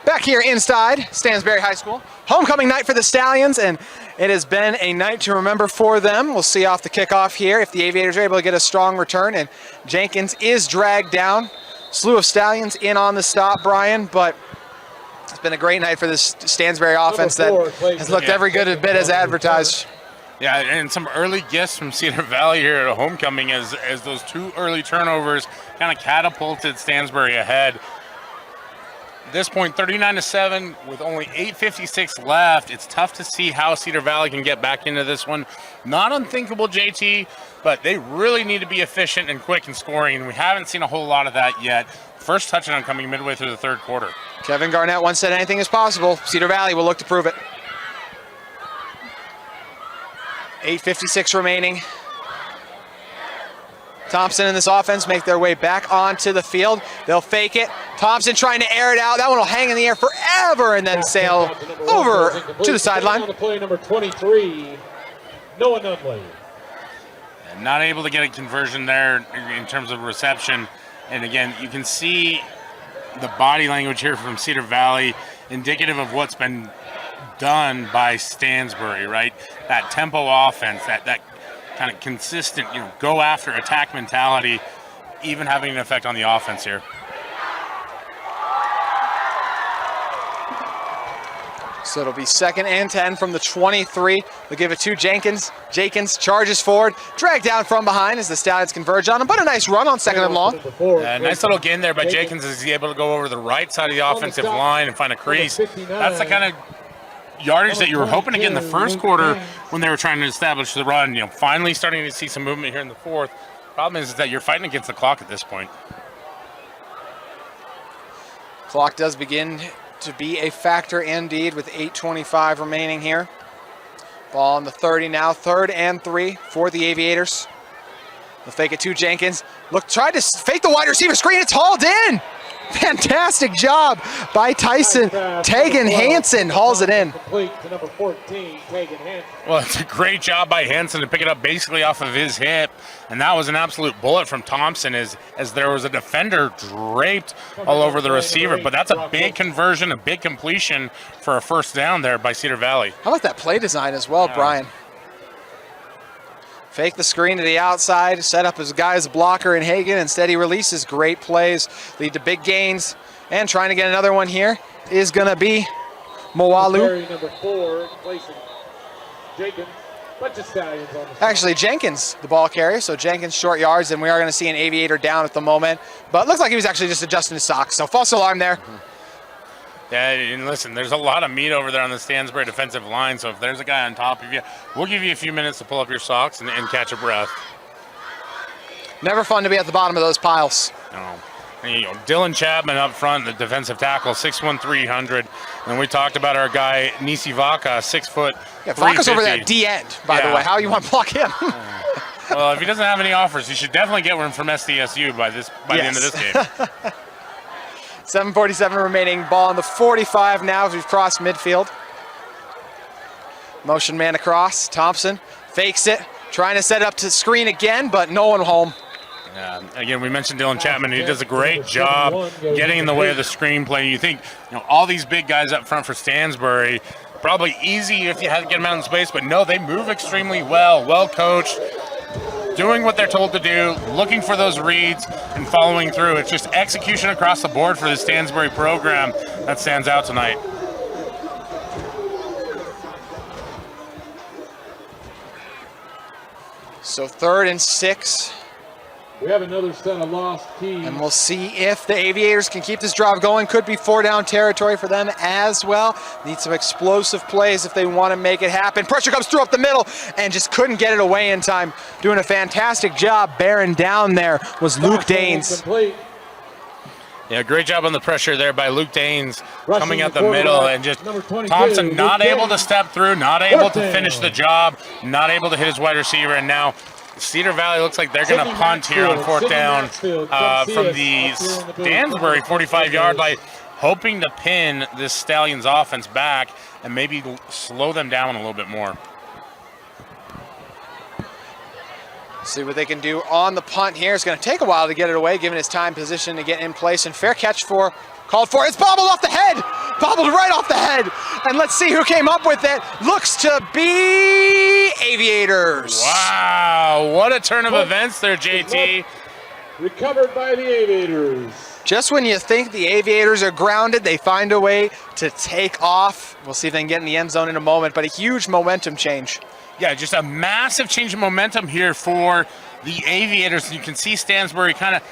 Back here inside Stansbury High School, homecoming night for the Stallions, and it has been a night to remember for them. We'll see off the kickoff here if the Aviators are able to get a strong return, and Jenkins is dragged down. Slew of Stallions in on the stop, Brian, but it's been a great night for this Stansbury offense that has looked every good bit as advertised. Yeah, and some early gifts from Cedar Valley here at homecoming as those 2 early turnovers kind of catapulted Stansbury ahead. this point, 39-7 with only 8:56 left. It's tough to see how Cedar Valley can get back into this one. Not unthinkable, JT, but they really need to be efficient and quick in scoring, and we haven't seen a whole lot of that yet. First touchdown coming midway through the third quarter. Kevin Garnett once said anything is possible. Cedar Valley will look to prove it. 8:56 remaining. Thompson and this offense make their way back onto the field. They'll fake it. Thompson trying to air it out. That one will hang in the air forever and then sail over to the sideline. On the play, number 23, Noah Nunley. And not able to get a conversion there in terms of reception. And again, you can see the body language here from Cedar Valley, indicative of what's been done by Stansbury, right? That tempo offense, that kind of consistent, go after attack mentality, even having an effect on the offense here. So it'll be 2nd and 10 from the 23. They'll give it to Jenkins. Jenkins charges forward, dragged down from behind as the Stallions converge on him, but a nice run on 2nd and long. Nice little gain there by Jenkins as he's able to go over the right side of the offensive line and find a crease. That's the kind of yardage that you were hoping to get in the first quarter when they were trying to establish the run. Finally starting to see some movement here in the fourth. Problem is that you're fighting against the clock at this point. Clock does begin to be a factor indeed with 8:25 remaining here. Ball on the 30 now, 3rd and 3 for the Aviators. They'll fake it to Jenkins. Tried to fake the wide receiver screen, it's hauled in! Fantastic job by Tyson. Tegan Hansen hauls it in. Well, it's a great job by Hansen to pick it up basically off of his hip. And that was an absolute bullet from Thompson as there was a defender draped all over the receiver. But that's a big conversion, a big completion for a first down there by Cedar Valley. How about that play design as well, Brian? Fake the screen to the outside, set up his guy as a blocker in Hagan. Instead, he releases. Great plays, lead to big gains. And trying to get another one here is going to be Moalu. Number 4, placing Jenkins. Bunch of Stallions on the Actually, Jenkins, the ball carrier. So Jenkins short yards, and we are going to see an Aviator down at the moment. But it looks like he was actually just adjusting his socks. So false alarm there. Yeah, and listen, there's a lot of meat over there on the Stansbury defensive line, so if there's a guy on top of you, we'll give you a few minutes to pull up your socks and catch a breath. Never fun to be at the bottom of those piles. No. And, Dylan Chapman up front, the defensive tackle, 6'1", 300. And we talked about our guy, Nisi Vaca, 6 foot. Yeah, Vaca's over that D end, by the way. How you want to block him? Well, if he doesn't have any offers, you should definitely get one from SDSU by the end of this game. 7:47 remaining, ball on the 45 now as we've crossed midfield. Motion man across, Thompson fakes it, trying to set it up to screen again, but no one home. Yeah, again, we mentioned Dylan Chapman. He does a great job getting in the way of the screenplay. You think, all these big guys up front for Stansbury, probably easy if you had to get them out in space, but no, they move extremely well coached, doing what they're told to do, looking for those reads and following through. It's just execution across the board for the Stansbury program that stands out tonight. So 3rd and 6. We have another set of lost keys. And we'll see if the Aviators can keep this drive going. Could be 4-down territory for them as well. Need some explosive plays if they want to make it happen. Pressure comes through up the middle and just couldn't get it away in time. Doing a fantastic job bearing down there was Luke Daines. Yeah, great job on the pressure there by Luke Daines coming out the middle, and just Thompson not able to step through, not able to finish the job, not able to hit his wide receiver, and now Cedar Valley looks like they're going to punt here on 4th down from the Stansbury 45-yard line, hoping to pin this Stallions offense back and maybe slow them down a little bit more. See what they can do on the punt here. It's going to take a while to get it away, given his time position to get in place. And fair catch called for. It's bobbled off the head. Bobbled right off the head. And let's see who came up with it. Looks to be Aviators. Wow, what a turn of events there, JT. Recovered by the Aviators. Just when you think the Aviators are grounded, they find a way to take off. We'll see if they can get in the end zone in a moment, but a huge momentum change. Yeah, just a massive change of momentum here for the Aviators. You can see Stansbury kind of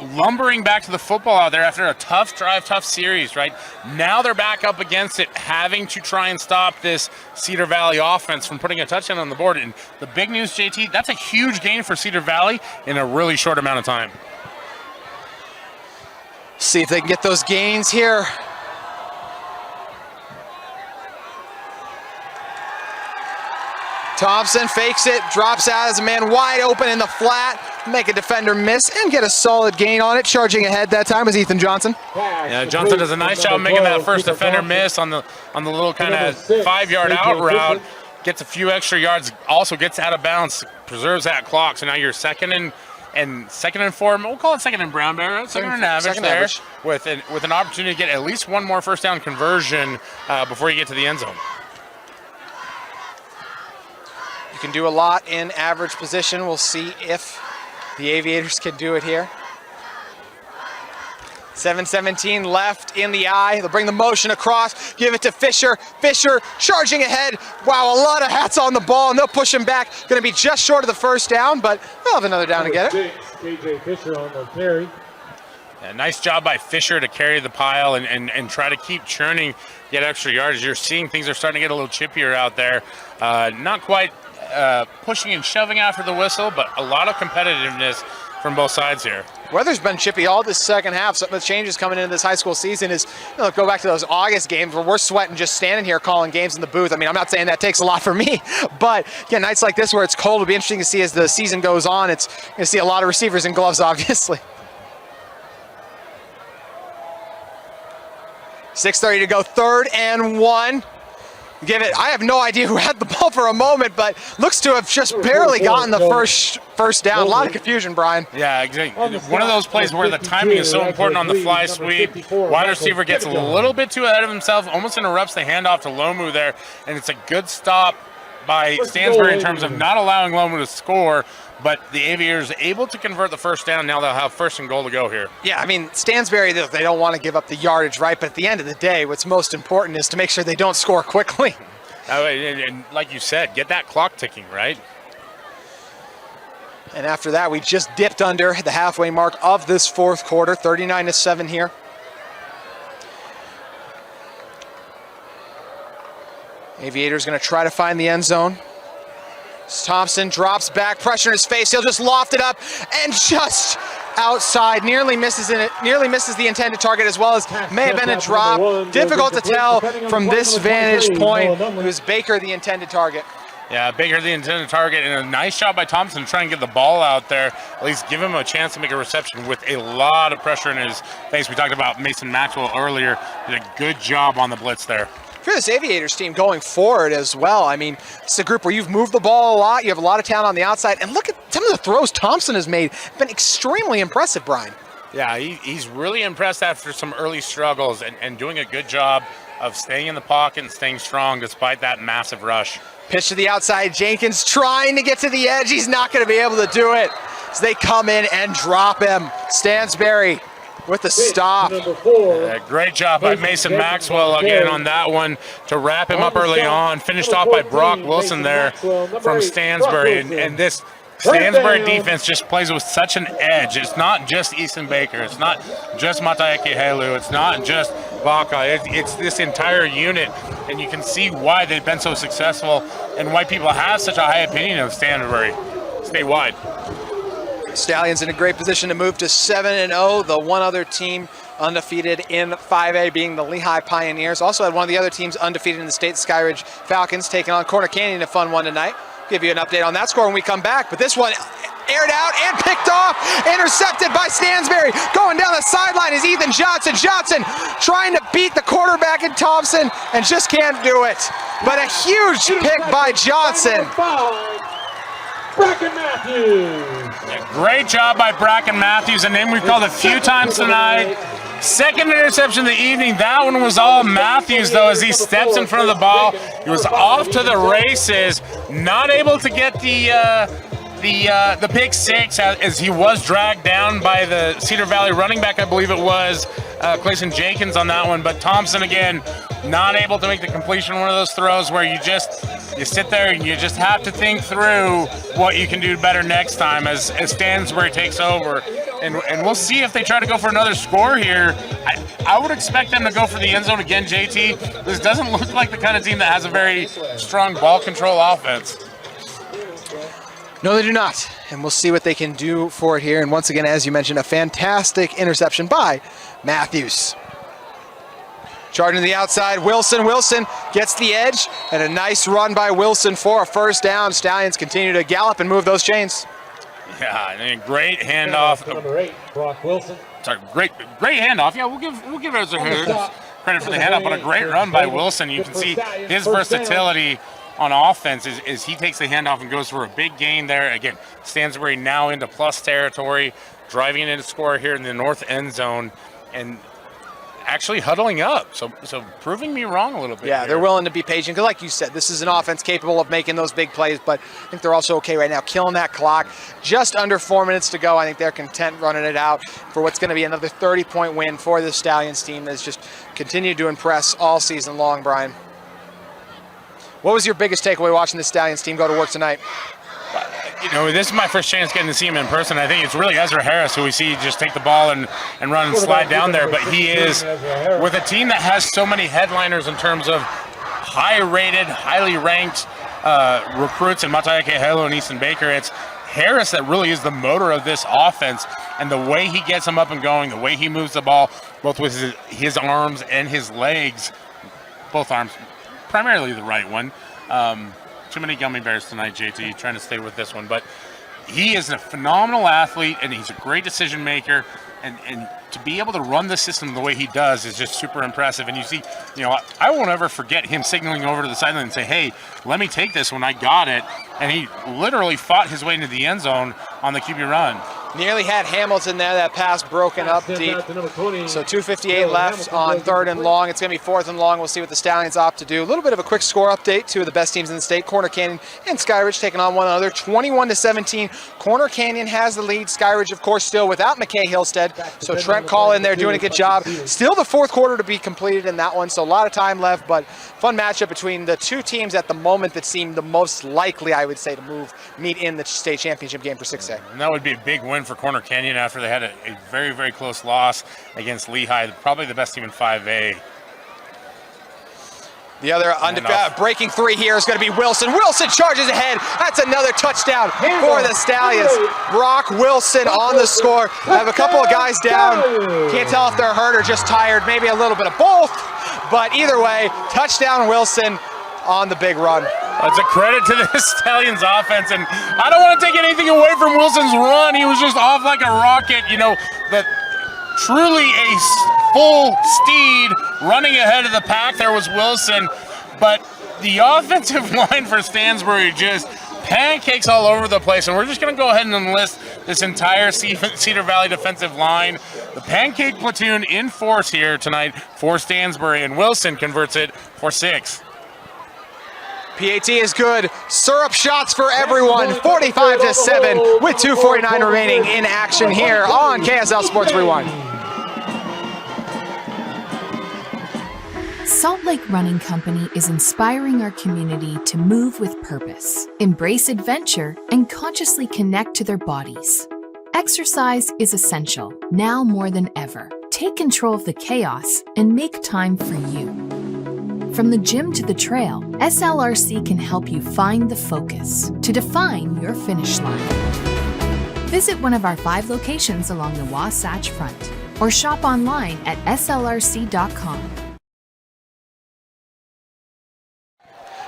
lumbering back to the football out there after a tough drive, tough series, right? Now they're back up against it, having to try and stop this Cedar Valley offense from putting a touchdown on the board. And the big news, JT, that's a huge gain for Cedar Valley in a really short amount of time. See if they can get those gains here. Thompson fakes it, drops out as a man wide open in the flat, make a defender miss and get a solid gain on it. Charging ahead that time was Ethan Johnson. Yeah, Johnson does a nice job making that first defender miss on the little kind of 5-yard out route. Gets a few extra yards, also gets out of bounds, preserves that clock. So now you're second and 4. We'll call it second and brown bear, right? Second and average there, with an opportunity to get at least one more first down conversion before you get to the end zone. You can do a lot in average position. We'll see if the Aviators can do it here. 7:17 left in the eye. They'll bring the motion across, give it to Fisher. Fisher charging ahead. Wow, a lot of hats on the ball, and they'll push him back. Going to be just short of the first down, but they'll have another down to get it. KJ Fisher on the carry. Yeah, nice job by Fisher to carry the pile and try to keep churning, get extra yards. You're seeing things are starting to get a little chippier out there. Not quite pushing and shoving after the whistle, but a lot of competitiveness from both sides here. Weather's been chippy all this second half. Some of the changes coming into this high school season is, go back to those August games where we're sweating just standing here calling games in the booth. I mean, I'm not saying that takes a lot for me, but again, nights like this where it's cold will be interesting to see as the season goes on. It's going to see a lot of receivers in gloves, obviously. 6:30 to go, 3rd and 1. Give it. I have no idea who had the ball for a moment, but looks to have just barely gotten the first down. A lot of confusion, Brian. Yeah, exactly. One of those plays where the timing is so important on the fly sweep. Wide receiver gets a little bit too ahead of himself, almost interrupts the handoff to Lomu there, and it's a good stop by Stansbury in terms of not allowing Lomu to score, but the Aviators able to convert the first down. Now they'll have 1st and goal to go here. Yeah, I mean, Stansbury, they don't want to give up the yardage, right? But at the end of the day, what's most important is to make sure they don't score quickly. And like you said, get that clock ticking, right? And after that, we just dipped under the halfway mark of this 4th quarter, 39-7 here. Aviators going to try to find the end zone. Thompson drops back, pressure in his face. He'll just loft it up and just outside. Nearly misses the intended target, as well as may have been a drop. Difficult to tell from this vantage point. It was Baker the intended target. Yeah, Baker the intended target, and a nice job by Thompson to try and get the ball out there. At least give him a chance to make a reception with a lot of pressure in his face. We talked about Mason Maxwell earlier. Did a good job on the blitz there. For this Aviators team going forward as well, I mean, it's a group where you've moved the ball a lot, you have a lot of talent on the outside, and look at some of the throws Thompson has made. Been extremely impressive, Brian. Yeah, he's really impressed after some early struggles and doing a good job of staying in the pocket and staying strong despite that massive rush. Pitch to the outside, Jenkins trying to get to the edge. He's not going to be able to do it as they come in and drop him. Stansbury with the stop. Great job by Mason Maxwell again on that one to wrap him up early on. Finished off by Brock Wilson there from Stansbury. And this Stansbury defense just plays with such an edge. It's not just Easton Baker. It's not just Mateaki Helu. It's not just Vaca. It's this entire unit. And you can see why they've been so successful and why people have such a high opinion of Stansbury statewide. Stallions in a great position to move to 7-0. The one other team undefeated in 5A being the Lehigh Pioneers. Also had one of the other teams undefeated in the state, Skyridge Falcons, taking on Corner Canyon, a fun one tonight. Give you an update on that score when we come back. But this one aired out and picked off, intercepted by Stansbury. Going down the sideline is Ethan Johnson. Johnson trying to beat the quarterback in Thompson and just can't do it. But a huge pick by Johnson. Bracken Matthews. Great job by Bracken Matthews, a name we've called a few times tonight. Second interception of the evening. That one was all Matthews, though, as he steps in front of the ball. He was off to the races, not able to get the pick six as he was dragged down by the Cedar Valley running back, I believe it was, Clayson Jenkins on that one. But Thompson, again, not able to make the completion. One of those throws where you sit there and you just have to think through what you can do better next time as Stansbury takes over And we'll see if they try to go for another score here. I would expect them to go for the end zone again, JT. This doesn't look like the kind of team that has a very strong ball control offense. No, they do not. And we'll see what they can do for it here. And once again, as you mentioned, a fantastic interception by Matthews. Charging to the outside, Wilson. Wilson gets the edge, and a nice run by Wilson for a first down. Stallions continue to gallop and move those chains. Yeah, and a great handoff. Number 8, Brock Wilson. Sorry, great handoff. Yeah, we'll give it credit for the handoff, but a great run by Wilson. You can see his versatility on offense is he takes the handoff and goes for a big gain there. Again, Stansbury now into plus territory, driving it into score here in the north end zone, and actually huddling up, so proving me wrong a little bit. Yeah, here. they're willing to be patient, because like you said, this is an offense capable of making those big plays, but I think they're also okay right now, killing that clock. Just under 4 minutes to go. I think they're content running it out for what's going to be another 30-point win for the Stallions team that's just continued to impress all season long, Brian. What was your biggest takeaway watching the Stallions team go to work tonight? You know, this is my first chance getting to see him in person. I think it's really Ezra Harris who we see just take the ball and run and slide down there. But he is, with a team that has so many headliners in terms of high-rated, highly ranked recruits in Mateaki, Helu, and Easton Baker, it's Harris that really is the motor of this offense. And the way he gets them up and going, the way he moves the ball, both with his arms and his legs, both arms, primarily the right one. Too many gummy bears tonight, JT, trying to stay with this one. But he is a phenomenal athlete, and he's a great decision maker. And to be able to run the system the way he does is just super impressive. And you see, you know, I won't ever forget him signaling over to the sideline and say, hey, let me take this when I got it. And he literally fought his way into the end zone on the QB run. Nearly had Hamilton there, that pass broken up deep. So 2:58 left on 3rd and long. It's going to be 4th and long. We'll see what the Stallions opt to do. A little bit of a quick score update. Two of the best teams in the state, Corner Canyon and Skyridge, taking on one another. 21-17. Corner Canyon has the lead. Skyridge, of course, still without McKay Hillstead. So Trent Call in there doing a good job. Still the 4th quarter to be completed in that one, so a lot of time left, but fun matchup between the two teams at the moment that seem the most likely, I would say, to meet in the state championship game for 6A. And that would be a big win for Corner Canyon after they had a very, very close loss against Lehigh, probably the best team in 5A. The other breaking three here is going to be Wilson. Wilson charges ahead. That's another touchdown for the Stallions. Brock Wilson on the score. I have a couple of guys down. Can't tell if they're hurt or just tired. Maybe a little bit of both. But either way, touchdown Wilson on the big run. It's a credit to the Stallions offense, and I don't want to take anything away from Wilson's run. He was just off like a rocket. You know, truly a full steed running ahead of the pack. There was Wilson, but the offensive line for Stansbury just pancakes all over the place, and we're just going to go ahead and enlist this entire Cedar Valley defensive line. The pancake platoon in force here tonight for Stansbury, and Wilson converts it for 6. PAT is good. Syrup shots for everyone. 45-7 with 2:49 remaining in action here on KSL Sports Rewind. Salt Lake Running Company is inspiring our community to move with purpose, embrace adventure, and consciously connect to their bodies. Exercise is essential, now more than ever. Take control of the chaos and make time for you. From the gym to the trail, SLRC can help you find the focus to define your finish line. Visit one of our 5 locations along the Wasatch Front or shop online at slrc.com.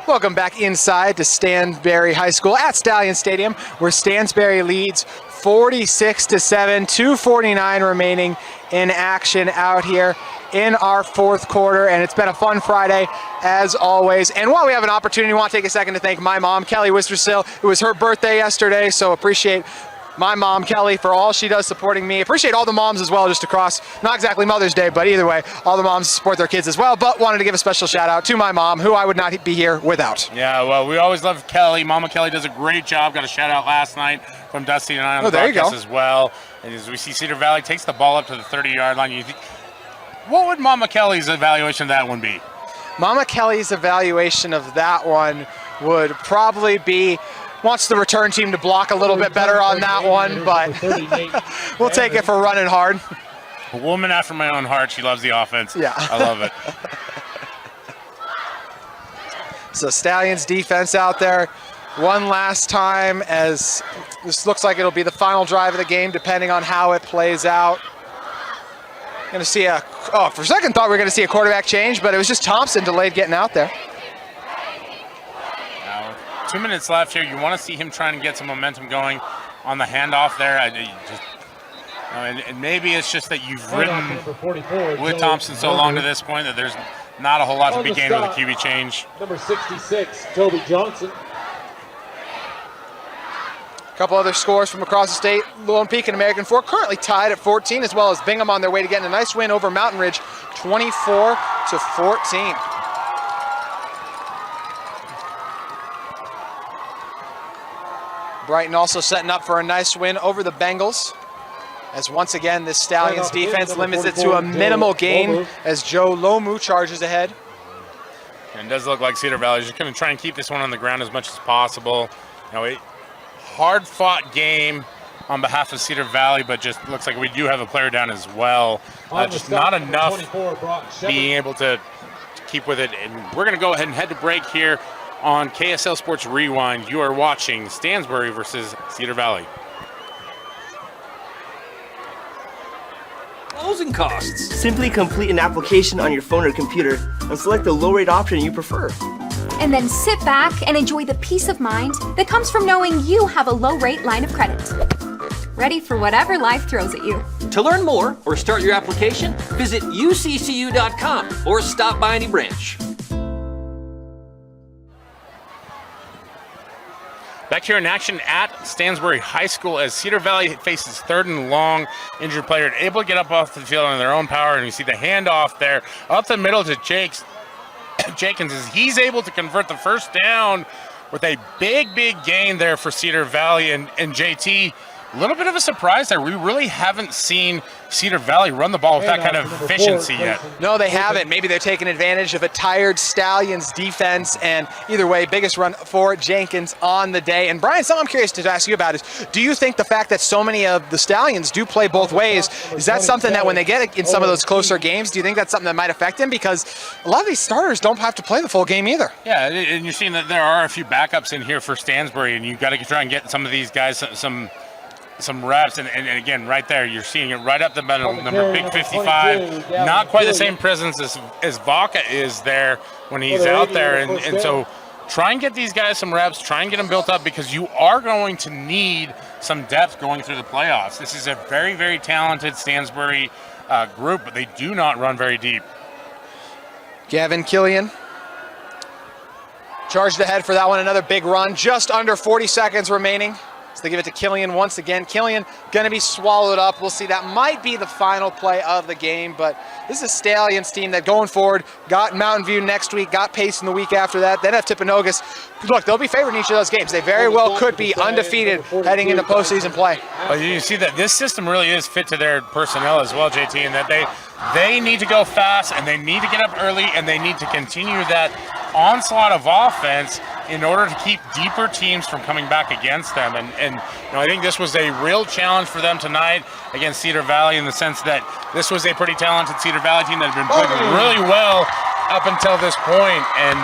Welcome back inside to Stansbury High School at Stallion Stadium, where Stansbury leads 46-7, 2:49 remaining in action out here in our 4th quarter, and it's been a fun Friday as always. And while we have an opportunity, I want to take a second to thank my mom, Kelly Wistersill. It was her birthday yesterday, so appreciate my mom, Kelly, for all she does supporting me. Appreciate all the moms as well, just across, not exactly Mother's Day, but either way, all the moms support their kids as well. But wanted to give a special shout out to my mom, who I would not be here without. Yeah, well, we always love Kelly. Mama Kelly does a great job. Got a shout out last night from Dusty and I on the broadcast as well. And as we see Cedar Valley takes the ball up to the 30-yard line, what would Mama Kelly's evaluation of that one be? Mama Kelly's evaluation of that one would probably be, wants the return team to block a little bit better on that one, but we'll take it for running hard. A woman after my own heart. She loves the offense. Yeah. I love it. So Stallions defense out there one last time, as this looks like it'll be the final drive of the game depending on how it plays out. Going to see for a second thought we were going to see a quarterback change, but it was just Thompson delayed getting out there. Now, 2 minutes left here. You want to see him trying to get some momentum going on the handoff there. And maybe it's just that you've ridden with Thompson so long to this point that there's not a whole lot to be gained with a QB change. Number 66, Toby Johnson. A couple other scores from across the state. Lone Peak and American Fork currently tied at 14, as well as Bingham on their way to getting a nice win over Mountain Ridge, 24-14. Brighton also setting up for a nice win over the Bengals, as once again this Stallions defense limits it to a minimal gain as Joe Lomu charges ahead. And it does look like Cedar Valley is just going to try and keep this one on the ground as much as possible. Hard-fought game on behalf of Cedar Valley, but just looks like we do have a player down as well. Just not enough being able to keep with it. And we're going to go ahead and head to break here on KSL Sports Rewind. You are watching Stansbury versus Cedar Valley. Closing costs. Simply complete an application on your phone or computer and select the low rate option you prefer. And then sit back and enjoy the peace of mind that comes from knowing you have a low rate line of credit. Ready for whatever life throws at you. To learn more or start your application, visit uccu.com or stop by any branch. Back here in action at Stansbury High School as Cedar Valley faces third and long. Injured player able to get up off the field on their own power, and you see the handoff there up the middle to Jenkins as he's able to convert the first down with a big gain there for Cedar Valley. And JT, a little bit of a surprise there. We really haven't seen Cedar Valley run the ball with that kind of efficiency yet. No, they haven't. Maybe they're taking advantage of a tired Stallions defense, and either way, biggest run for Jenkins on the day. And Brian, something I'm curious to ask you about is, do you think the fact that so many of the Stallions do play both ways, is that something that when they get in some of those closer games, do you think that's something that might affect them? Because a lot of these starters don't have to play the full game either. Yeah, and you're seeing that there are a few backups in here for Stansbury, and you've got to try and get some of these guys some reps, and again, right there, you're seeing it right up the middle, number big 55. Not quite the same presence as Vaca is there when he's out there, and so try and get these guys some reps, try and get them built up, because you are going to need some depth going through the playoffs. This is a very talented Stansbury group, but they do not run very deep. Gavin Killian charged ahead for that one, another big run, just under 40 seconds remaining. So they give it to Killian once again. Killian going to be swallowed up. We'll see. That might be the final play of the game, but this is a Stallions team that going forward got Mountain View next week, got Payson the week after that, then have Timpanogos. Look, they'll be favored in each of those games. They very well could be undefeated heading into postseason play. Well, you see that this system really is fit to their personnel as well, JT, and that they need to go fast, and they need to get up early, and they need to continue that onslaught of offense in order to keep deeper teams from coming back against them. And I think this was a real challenge for them tonight against Cedar Valley, in the sense that this was a pretty talented Cedar Valley team that had been playing really well up until this point, and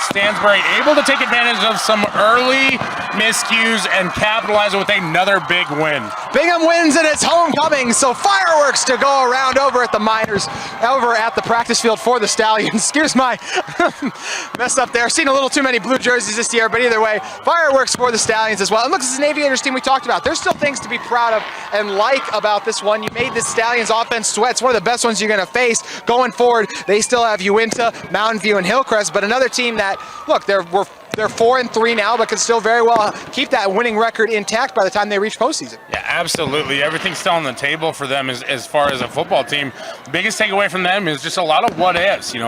Stansbury able to take advantage of some early miscues and capitalize with another big win. Bingham wins and it's homecoming, so fireworks to go around over at the Miners, over at the practice field for the Stallions. Excuse my mess up there. Seen a little too many blue jerseys this year, but either way, fireworks for the Stallions as well. And look, this is an Aviators team we talked about. There's still things to be proud of and like about this one. You made this Stallions offense sweat. It's one of the best ones you're going to face going forward. They still have Uinta, Mountain View, and Hillcrest, but another team that, look, they're 4-3 now, but can still very well keep that winning record intact by the time they reach postseason. Yeah, absolutely. Everything's still on the table for them as far as a football team. The biggest takeaway from them is just a lot of what ifs. You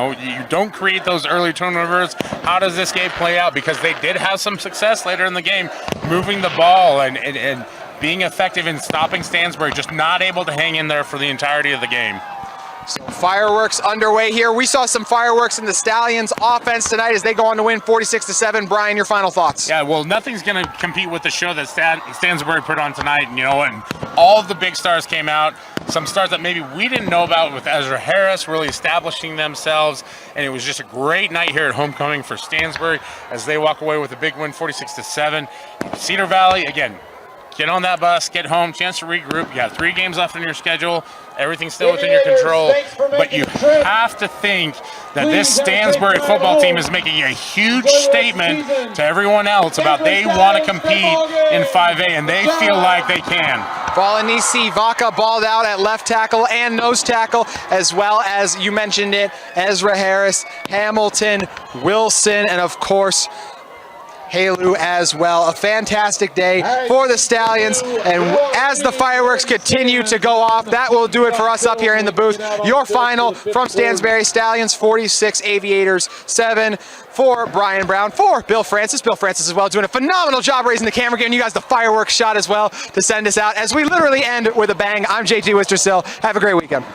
don't create those early turnovers. How does this game play out? Because they did have some success later in the game moving the ball and being effective in stopping Stansbury, just not able to hang in there for the entirety of the game. So fireworks underway here. We saw some fireworks in the Stallions offense tonight as they go on to win 46-7. Brian, your final thoughts? Yeah, well, nothing's going to compete with the show that Stansbury put on tonight. And, you know, and all of the big stars came out. Some stars that maybe we didn't know about, with Ezra Harris really establishing themselves. And it was just a great night here at homecoming for Stansbury as they walk away with a big win, 46-7. Cedar Valley, again, get on that bus, get home, chance to regroup. You got 3 games left in your schedule. Everything's still within your control. But you have to think that this Stansbury football team is making a huge statement to everyone else about they want to compete in 5A, and they feel like they can. Valanisi Vaca balled out at left tackle and nose tackle, as well as, you mentioned it, Ezra Harris, Hamilton, Wilson, and of course, Helu as well. A fantastic day for the Stallions, and as the fireworks continue to go off, that will do it for us up here in the booth. Your final from Stansbury Stallions 46, Aviators 7. For Brian Brown, for Bill Francis. Bill Francis as well, doing a phenomenal job raising the camera, giving you guys the fireworks shot as well to send us out as we literally end with a bang. I'm JT Wistersill. Have a great weekend.